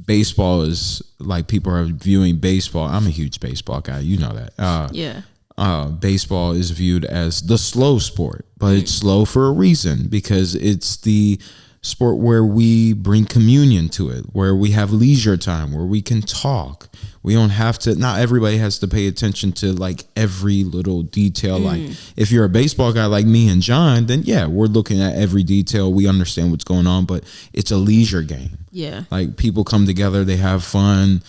Baseball is like, people are viewing baseball. I'm a huge baseball guy. You know that. Baseball is viewed as the slow sport, but it's slow for a reason, because it's the sport where we bring communion to it, where we have leisure time, where we can talk. We don't have to, not everybody has to pay attention to like every little detail. Like if you're a baseball guy like me and John, then yeah, we're looking at every detail. We understand what's going on, but it's a leisure game. Yeah. Like people come together, they have fun,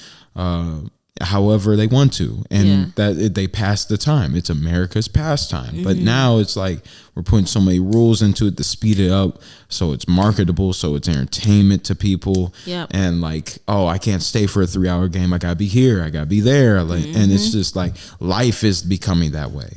however they want to, and they pass the time. It's America's pastime. But now it's like we're putting so many rules into it to speed it up, so it's marketable, so it's entertainment to people. And like, oh, I can't stay for a 3-hour game. I gotta be here. I gotta be there. Like, and it's just like life is becoming that way.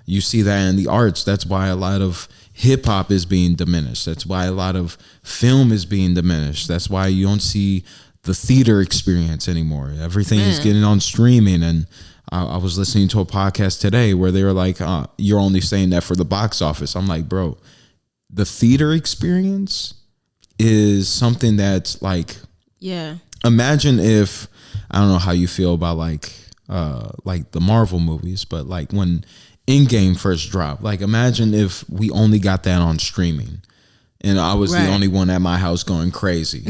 You see that in the arts. That's why a lot of hip hop is being diminished. That's why a lot of film is being diminished. That's why you don't see the theater experience anymore. Everything is getting on streaming. And I was listening to a podcast today where they were like, you're only saying that for the box office. I'm like, bro, the theater experience is something that's like, imagine if, I don't know how you feel about like the Marvel movies, but like when Endgame first dropped, like imagine if we only got that on streaming. And I was the only one at my house going crazy.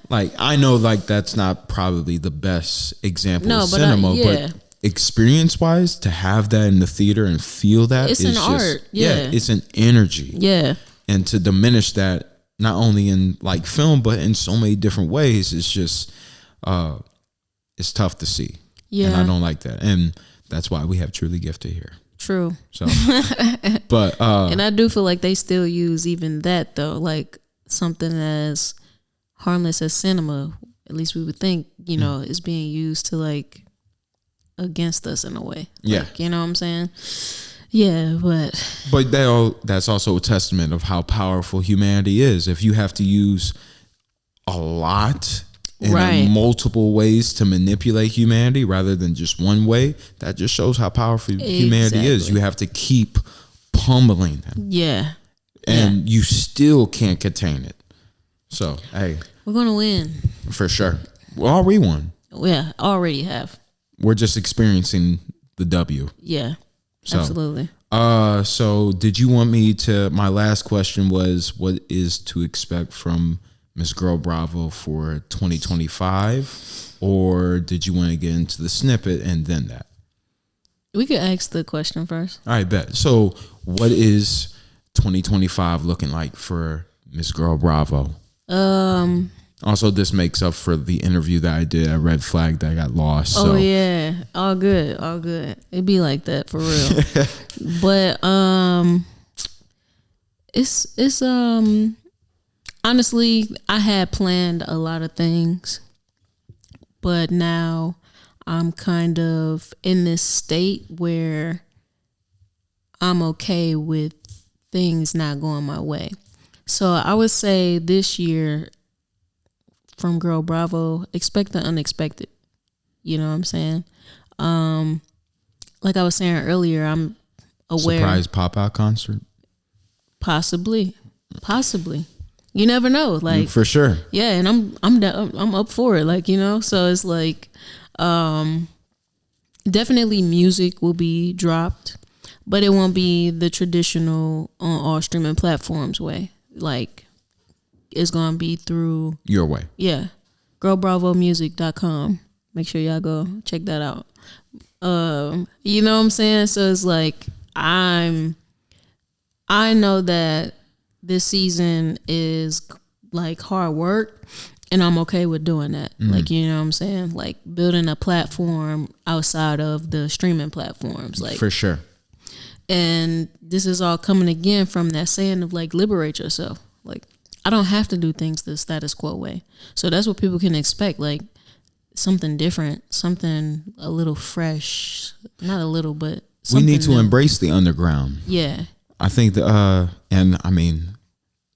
Like, I know like that's not probably the best example of cinema, but experience-wise, to have that in the theater and feel that it's is an just, art. Yeah, it's an energy. Yeah. And to diminish that, not only in like film, but in so many different ways, it's just, it's tough to see. Yeah. And I don't like that. And that's why we have Truly Gifted here. True. So, but and I do feel like they still use even that though, like something as harmless as cinema. At least we would think, you know, is being used to like against us in a way. Like, you know what I'm saying? Yeah, but that's also a testament of how powerful humanity is. If you have to use a lot in multiple ways to manipulate humanity rather than just one way, that just shows how powerful humanity is. You have to keep pummeling them. Yeah. And you still can't contain it. So, hey. We're going to win. For sure. We already won. Yeah, already have. We're just experiencing the W. Yeah, so, absolutely. So did you want me to, my last question was, what is to expect from Miss Girl Bravo for 2025, or did you want to get into the snippet and then that? We could ask the question first. All right, bet. So what is 2025 looking like for Miss Girl Bravo? Also, this makes up for the interview that I did at Red Flag that got lost. Oh yeah, all good. It'd be like that for real. But it's honestly, I had planned a lot of things, but now I'm kind of in this state where I'm okay with things not going my way. So I would say this year from Girl Bravo, expect the unexpected. You know what I'm saying? Like I was saying earlier, I'm aware. Surprise pop-out concert? Possibly. You never know. Like For sure. Yeah, and I'm up for it. Like, you know, so it's like definitely music will be dropped, but it won't be the traditional on all streaming platforms way. Like it's gonna be through Your way. Yeah. girl.bravo.music.com. Make sure y'all go check that out. You know what I'm saying? So it's like I know that this season is like hard work, and I'm okay with doing that. Like, you know what I'm saying? Like building a platform outside of the streaming platforms. Like For sure. And this is all coming again from that saying of like liberate yourself. Like I don't have to do things the status quo way. So that's what people can expect. Like something different, something a little fresh, not a little, but We need to new. embrace the underground. Yeah. I think and I mean,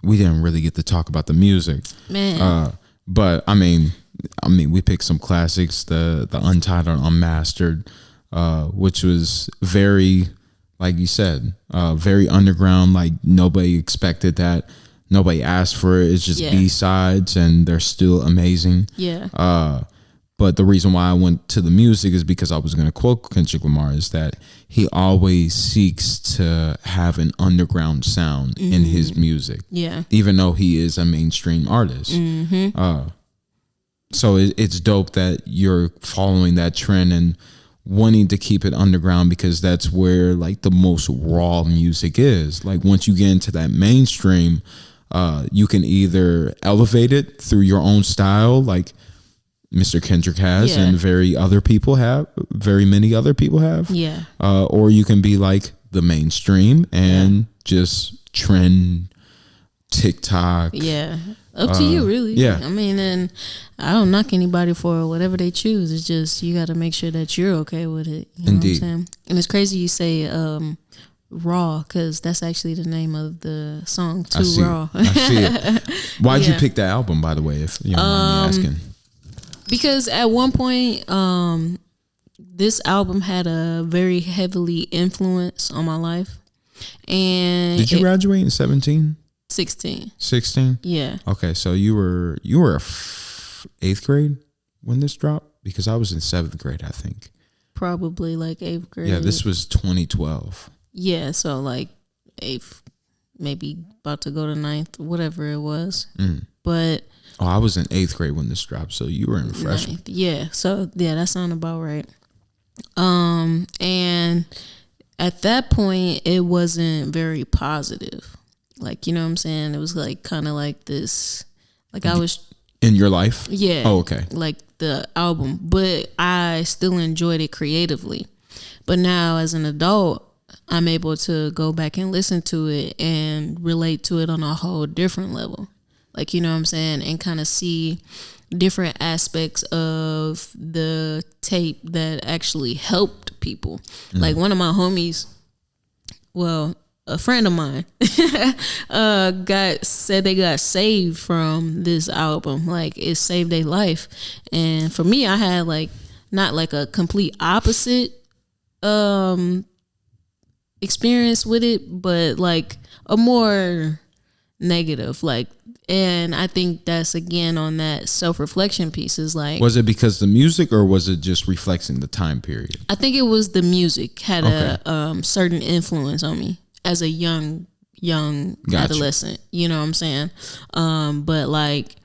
we didn't really get to talk about the music, Man. but I mean, we picked some classics, the Untitled, Unmastered, which was very, like you said, very underground. Like nobody expected that, nobody asked for it. It's just B-sides, and they're still amazing. Yeah. But the reason why I went to the music is because I was going to quote Kendrick Lamar, is that he always seeks to have an underground sound in his music. Yeah. Even though he is a mainstream artist. So it's dope that you're following that trend and wanting to keep it underground, because that's where like the most raw music is. Like once you get into that mainstream, you can either elevate it through your own style, like Mr. Kendrick has, and very many other people have. Yeah. Or you can be like the mainstream and just trend TikTok. Yeah. Up to you, really. Yeah. I mean, and I don't knock anybody for whatever they choose. It's just you got to make sure that you're okay with it. You know Indeed. what I'm saying? And it's crazy you say Raw, because that's actually the name of the song, Too Raw. I see it. Why'd you pick that album, by the way, if you don't mind me asking? Because at one point, this album had a very heavily influence on my life. And Did you graduate in 17? 16. 16? Yeah. Okay, so you were 8th grade when this dropped? Because I was in 7th grade, I think. Probably like 8th grade. Yeah, this was 2012. Yeah, so like 8th, maybe about to go to 9th, whatever it was. But Oh, I was in 8th grade when this dropped, so you were in freshman. 9th, yeah. So yeah, that sounded about right. And at that point, it wasn't very positive. Like, you know what I'm saying? It was like kind of like this, like I was In your life? Yeah. Oh, okay. Like the album, but I still enjoyed it creatively. But now as an adult, I'm able to go back and listen to it and relate to it on a whole different level. Like, you know what I'm saying? And kind of see different aspects of the tape that actually helped people. Like one of my homies, well, a friend of mine said they got saved from this album. Like it saved their life. And for me, I had like not like a complete opposite experience with it, but like a more negative, like, and I think that's again on that self-reflection piece is like, was it because the music, or was it just reflecting the time period? I think it was the music had a certain influence on me as a young adolescent, you know what I'm saying? But like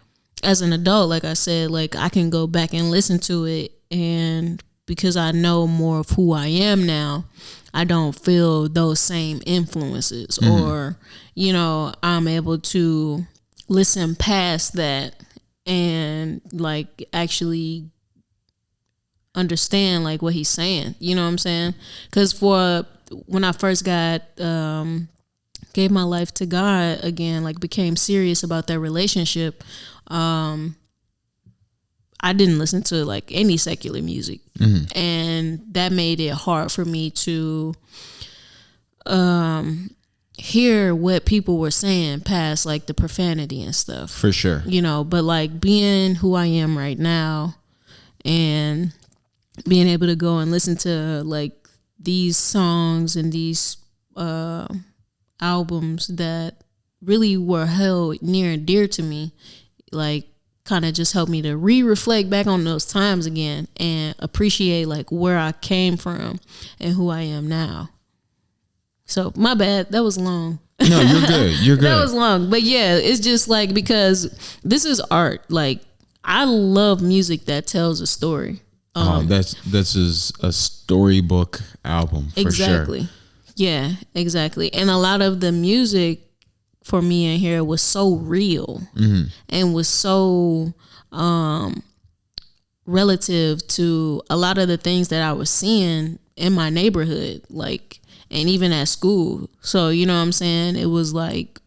as an adult, like I said, like I can go back and listen to it, and because I know more of who I am now, I don't feel those same influences, or, you know, I'm able to listen past that and like actually understand like what he's saying, you know what I'm saying? Because when I first gave my life to God again, like became serious about that relationship, I didn't listen to like any secular music, and that made it hard for me to hear what people were saying past like the profanity and stuff. For sure. You know, but like being who I am right now and being able to go and listen to like these songs and these albums that really were held near and dear to me, like kind of just helped me to reflect back on those times again and appreciate like where I came from and who I am now. So my bad, that was long. No, you're good. You're good. That was long. But yeah, it's just like, because this is art. Like, I love music that tells a story. This is a storybook album for exactly. sure. Yeah, exactly. And a lot of the music for me in here was so real and was so relative to a lot of the things that I was seeing in my neighborhood, like, and even at school. So, you know what I'm saying? It was like,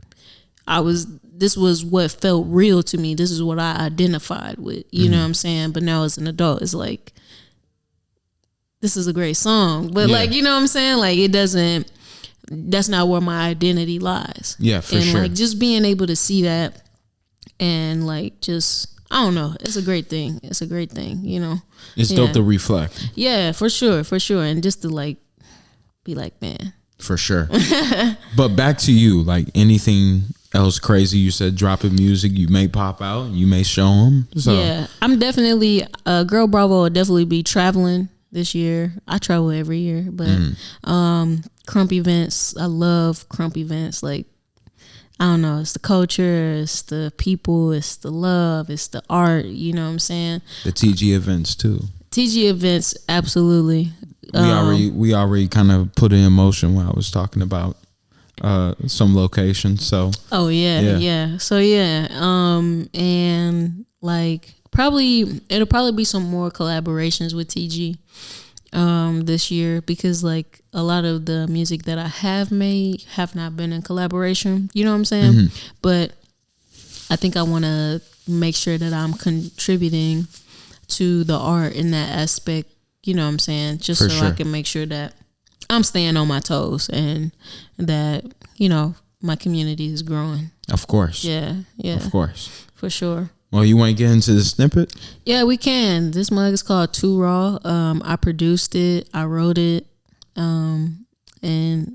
this was what felt real to me. This is what I identified with, you know what I'm saying? But now as an adult, it's like, this is a great song. But like, you know what I'm saying? Like, that's not where my identity lies. Yeah, for and sure. Like, just being able to see that and like, just, I don't know. It's a great thing. It's a great thing, you know? It's dope to reflect. Yeah, for sure. For sure. And just to like, be like, man. For sure. But back to you, like anything else crazy you said, dropping music, you may pop out, you may show them. So. Yeah, I'm definitely, Girl Bravo will definitely be traveling this year. I travel every year, but Krump events, I love Krump events. Like, I don't know, it's the culture, it's the people, it's the love, it's the art, you know what I'm saying? The TG events too. TG events, absolutely. We already kind of put it in motion when I was talking about some locations. So yeah. So yeah, and like it'll probably be some more collaborations with TG this year, because like a lot of the music that I have made have not been in collaboration. You know what I'm saying? But I think I want to make sure that I'm contributing to the art in that aspect. You know what I'm saying? Just so I can make sure that I'm staying on my toes and that, you know, my community is growing. Of course. Yeah. Of course. For sure. Well, you want to get into the snippet? Yeah, we can. This mug is called Too Raw. I produced it. I wrote it. And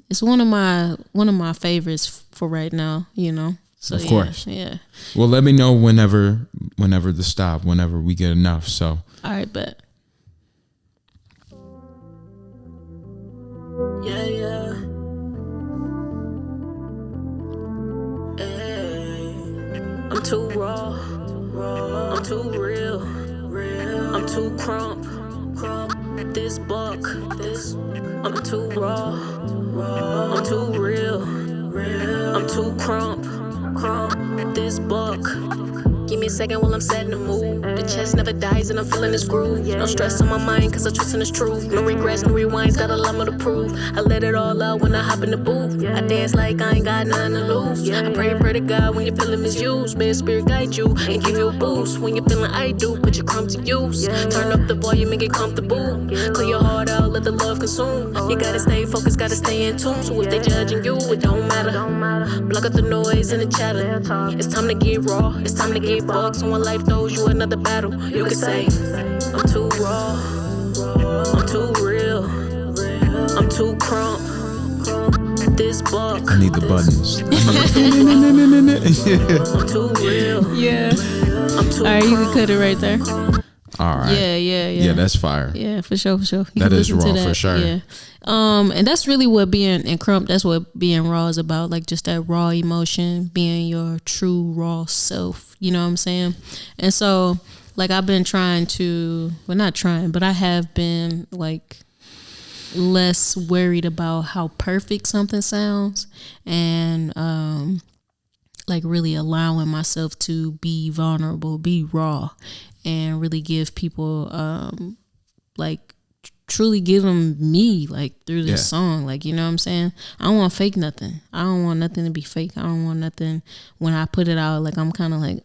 it's one of my favorites for right now, you know. So, of course. Yeah. Well, let me know whenever we get enough. So. All right, bet. Yeah. Hey, I'm too raw. I'm too real. I'm too Krump. This buck. I'm too raw. I'm too real. I'm too Krump. This buck. Give me a second while I'm setting the mood. The chest never dies and I'm feeling this groove. No stress on my mind cause I trust in this truth. No regrets, no rewinds, got a lot more to prove. I let it all out when I hop in the booth. I dance like I ain't got nothing to lose. I pray to God when you're feeling misused. May His Spirit guide you and give you a boost. When you're feeling I do, put your Krump to use. Turn up the volume and get comfortable. Clear your heart out, let the love consume. You gotta stay focused, gotta stay in tune. So if they judging you, it don't matter. Block out the noise and the chatter. It's time to get raw, it's time to get bucks. So when life throws you another battle, you can say, I'm too raw, I'm too real, I'm too Krump. This buck. I need the buttons. I'm too real. Yeah. I'm too All right, you can cut it right there. All right. Yeah. Yeah, that's fire. Yeah, for sure. You that can is listen raw to that. for sure. Yeah. And that's really what being in Krump, that's what being raw is about. Like just that raw emotion, being your true raw self. You know what I'm saying? And so like I've been I have been like less worried about how perfect something sounds and like really allowing myself to be vulnerable, be raw, and really give people like truly give them me like through this song. Like, you know what I'm saying? I don't want to fake nothing. I don't want nothing to be fake. I don't want nothing when I put it out like I'm kind of like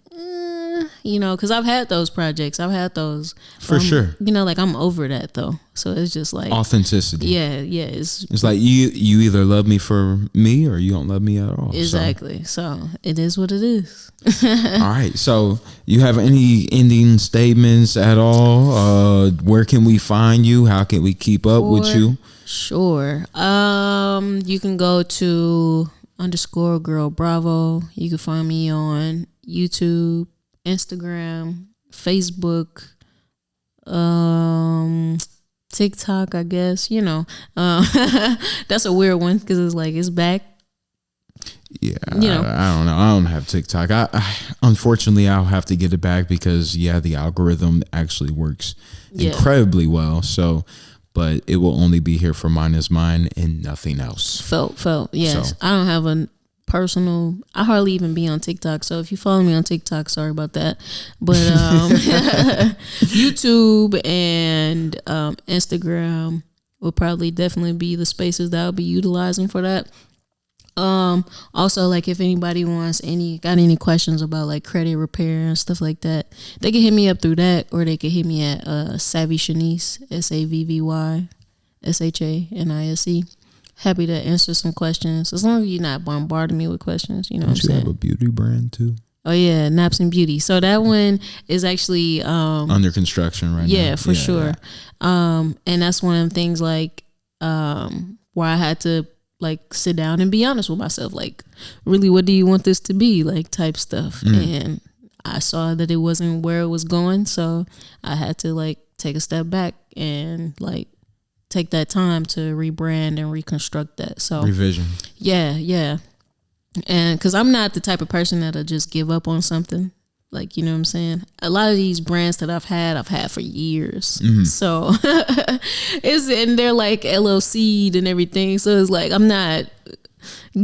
because I've had those projects. I've had those. For sure. Like I'm over that though. So it's just like authenticity. Yeah. It's like you either love me for me or you don't love me at all. Exactly. So it is what it is. All right. So you have any ending statements at all? Where can we find you? How can we keep up with you? Sure. You can go to _girl.bravo. You can find me on YouTube, Instagram, Facebook, TikTok, I guess. That's a weird one because it's like it's back. Yeah, I don't know. I don't have TikTok. I unfortunately I'll have to get it back because the algorithm actually works incredibly well. So, but it will only be here for Mine is Mine and nothing else. Felt. Yes, So. I don't have a personal. I hardly even be on TikTok. So if you follow me on TikTok, sorry about that. But YouTube and Instagram will probably definitely be the spaces that I'll be utilizing for that. Also, like if anybody got any questions about like credit repair and stuff like that, they can hit me up through that, or they can hit me at Savvy Shanice, SAVVYSHANISE. Happy to answer some questions as long as you're not bombarding me with questions. You know what I'm saying? You have a beauty brand too? Oh yeah, Naps and Beauty. So that one is actually under construction right now. Yeah, for sure. And that's one of the things like where I had to like sit down and be honest with myself, like really what do you want this to be, like type stuff. And I saw that it wasn't where it was going, so I had to like take a step back and like take that time to rebrand and reconstruct that. So revision. Yeah. And because I'm not the type of person that'll just give up on something. Like, you know what I'm saying? A lot of these brands that I've had for years. So and they're like LLC'd and everything. So it's like I'm not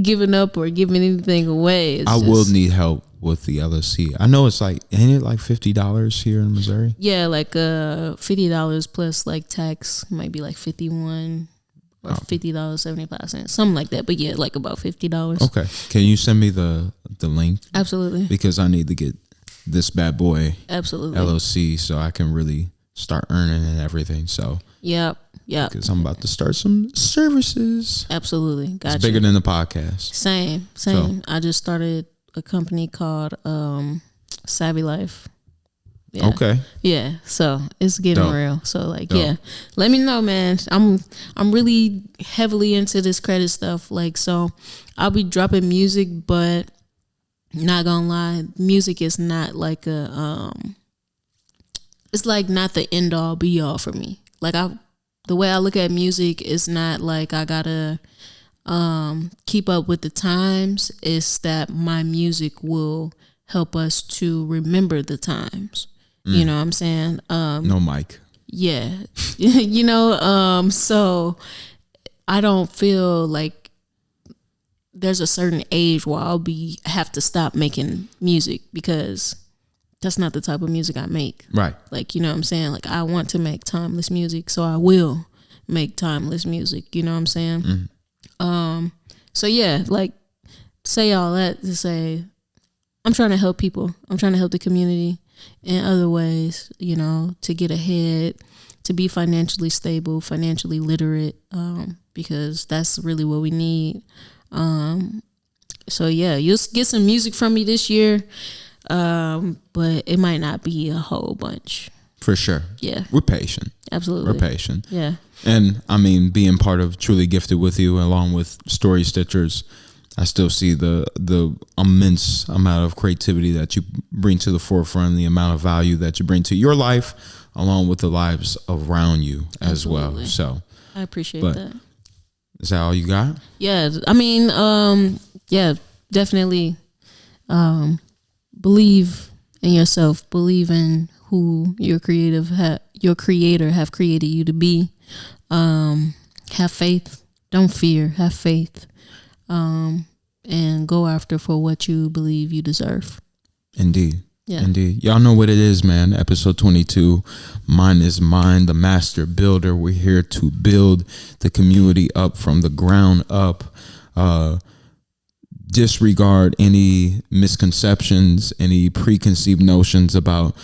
giving up or giving anything away. I will need help with the LLC. I know it's like, ain't it like $50 here in Missouri? Yeah, like $50 plus like tax, might be like $51 or $50.75, something like that. But yeah, like about $50. Okay. Can you send me the link? Absolutely. Because I need to get this bad boy absolutely LLC so I can really start earning and everything. So yep because I'm about to start some services. Absolutely. Gotcha. It's bigger than the podcast. Same So. I just started a company called Savvy Life. Yeah. Okay. Yeah, so it's getting Dope. real. So like, Dope. yeah, let me know, man. I'm really heavily into this credit stuff. Like, so I'll be dropping music, but not gonna lie, music is not like it's like not the end all be all for me. Like the way I look at music is not like I gotta keep up with the times. It's that my music will help us to remember the times. You know what I'm saying? No mic. Yeah. So I don't feel like there's a certain age where I'll have to stop making music because that's not the type of music I make. Right. Like, you know what I'm saying? Like, I want to make timeless music, so I will make timeless music. You know what I'm saying? So yeah, like, say all that to say, I'm trying to help people. I'm trying to help the community in other ways, to get ahead, to be financially stable, financially literate, because that's really what we need. So yeah, you'll get some music from me this year, but it might not be a whole bunch. For sure. Yeah. We're patient. Absolutely. We're patient. Yeah. And I mean, being part of Truly Gifted with you, along with Story Stitchers, I still see the immense amount of creativity that you bring to the forefront, the amount of value that you bring to your life, along with the lives around you as Absolutely. well. So I appreciate but that. Is that all you got? Yeah. I mean, yeah, definitely believe in yourself. Believe in who your creator have created you to be. Have faith. Don't fear. Have faith. And go after for what you believe you deserve. Indeed. Yeah. Indeed. Y'all know what it is, man. Episode 22. Mine is Mine, the master builder. We're here to build the community up from the ground up. disregard any misconceptions, any preconceived notions about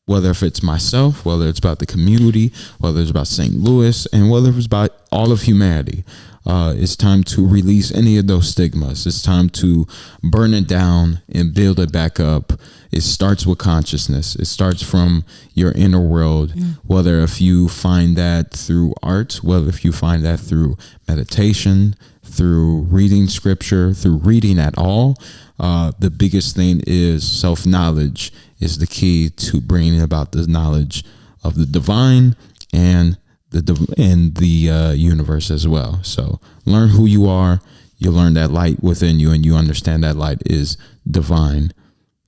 whether if it's myself, whether it's about the community, whether it's about St. Louis, and whether it's about all of humanity. It's time to release any of those stigmas. It's time to burn it down and build it back up. It starts with consciousness. It starts from your inner world, whether if you find that through art, whether if you find that through meditation, through reading scripture, through reading at all. The biggest thing is self-knowledge is the key to bringing about the knowledge of the divine and the universe as well. So learn who you are. You learn that light within you, and you understand that light is divine.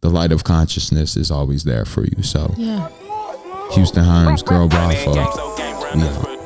The light of consciousness is always there for you. So, yeah. Houston Himes, Girl Bravo. We out.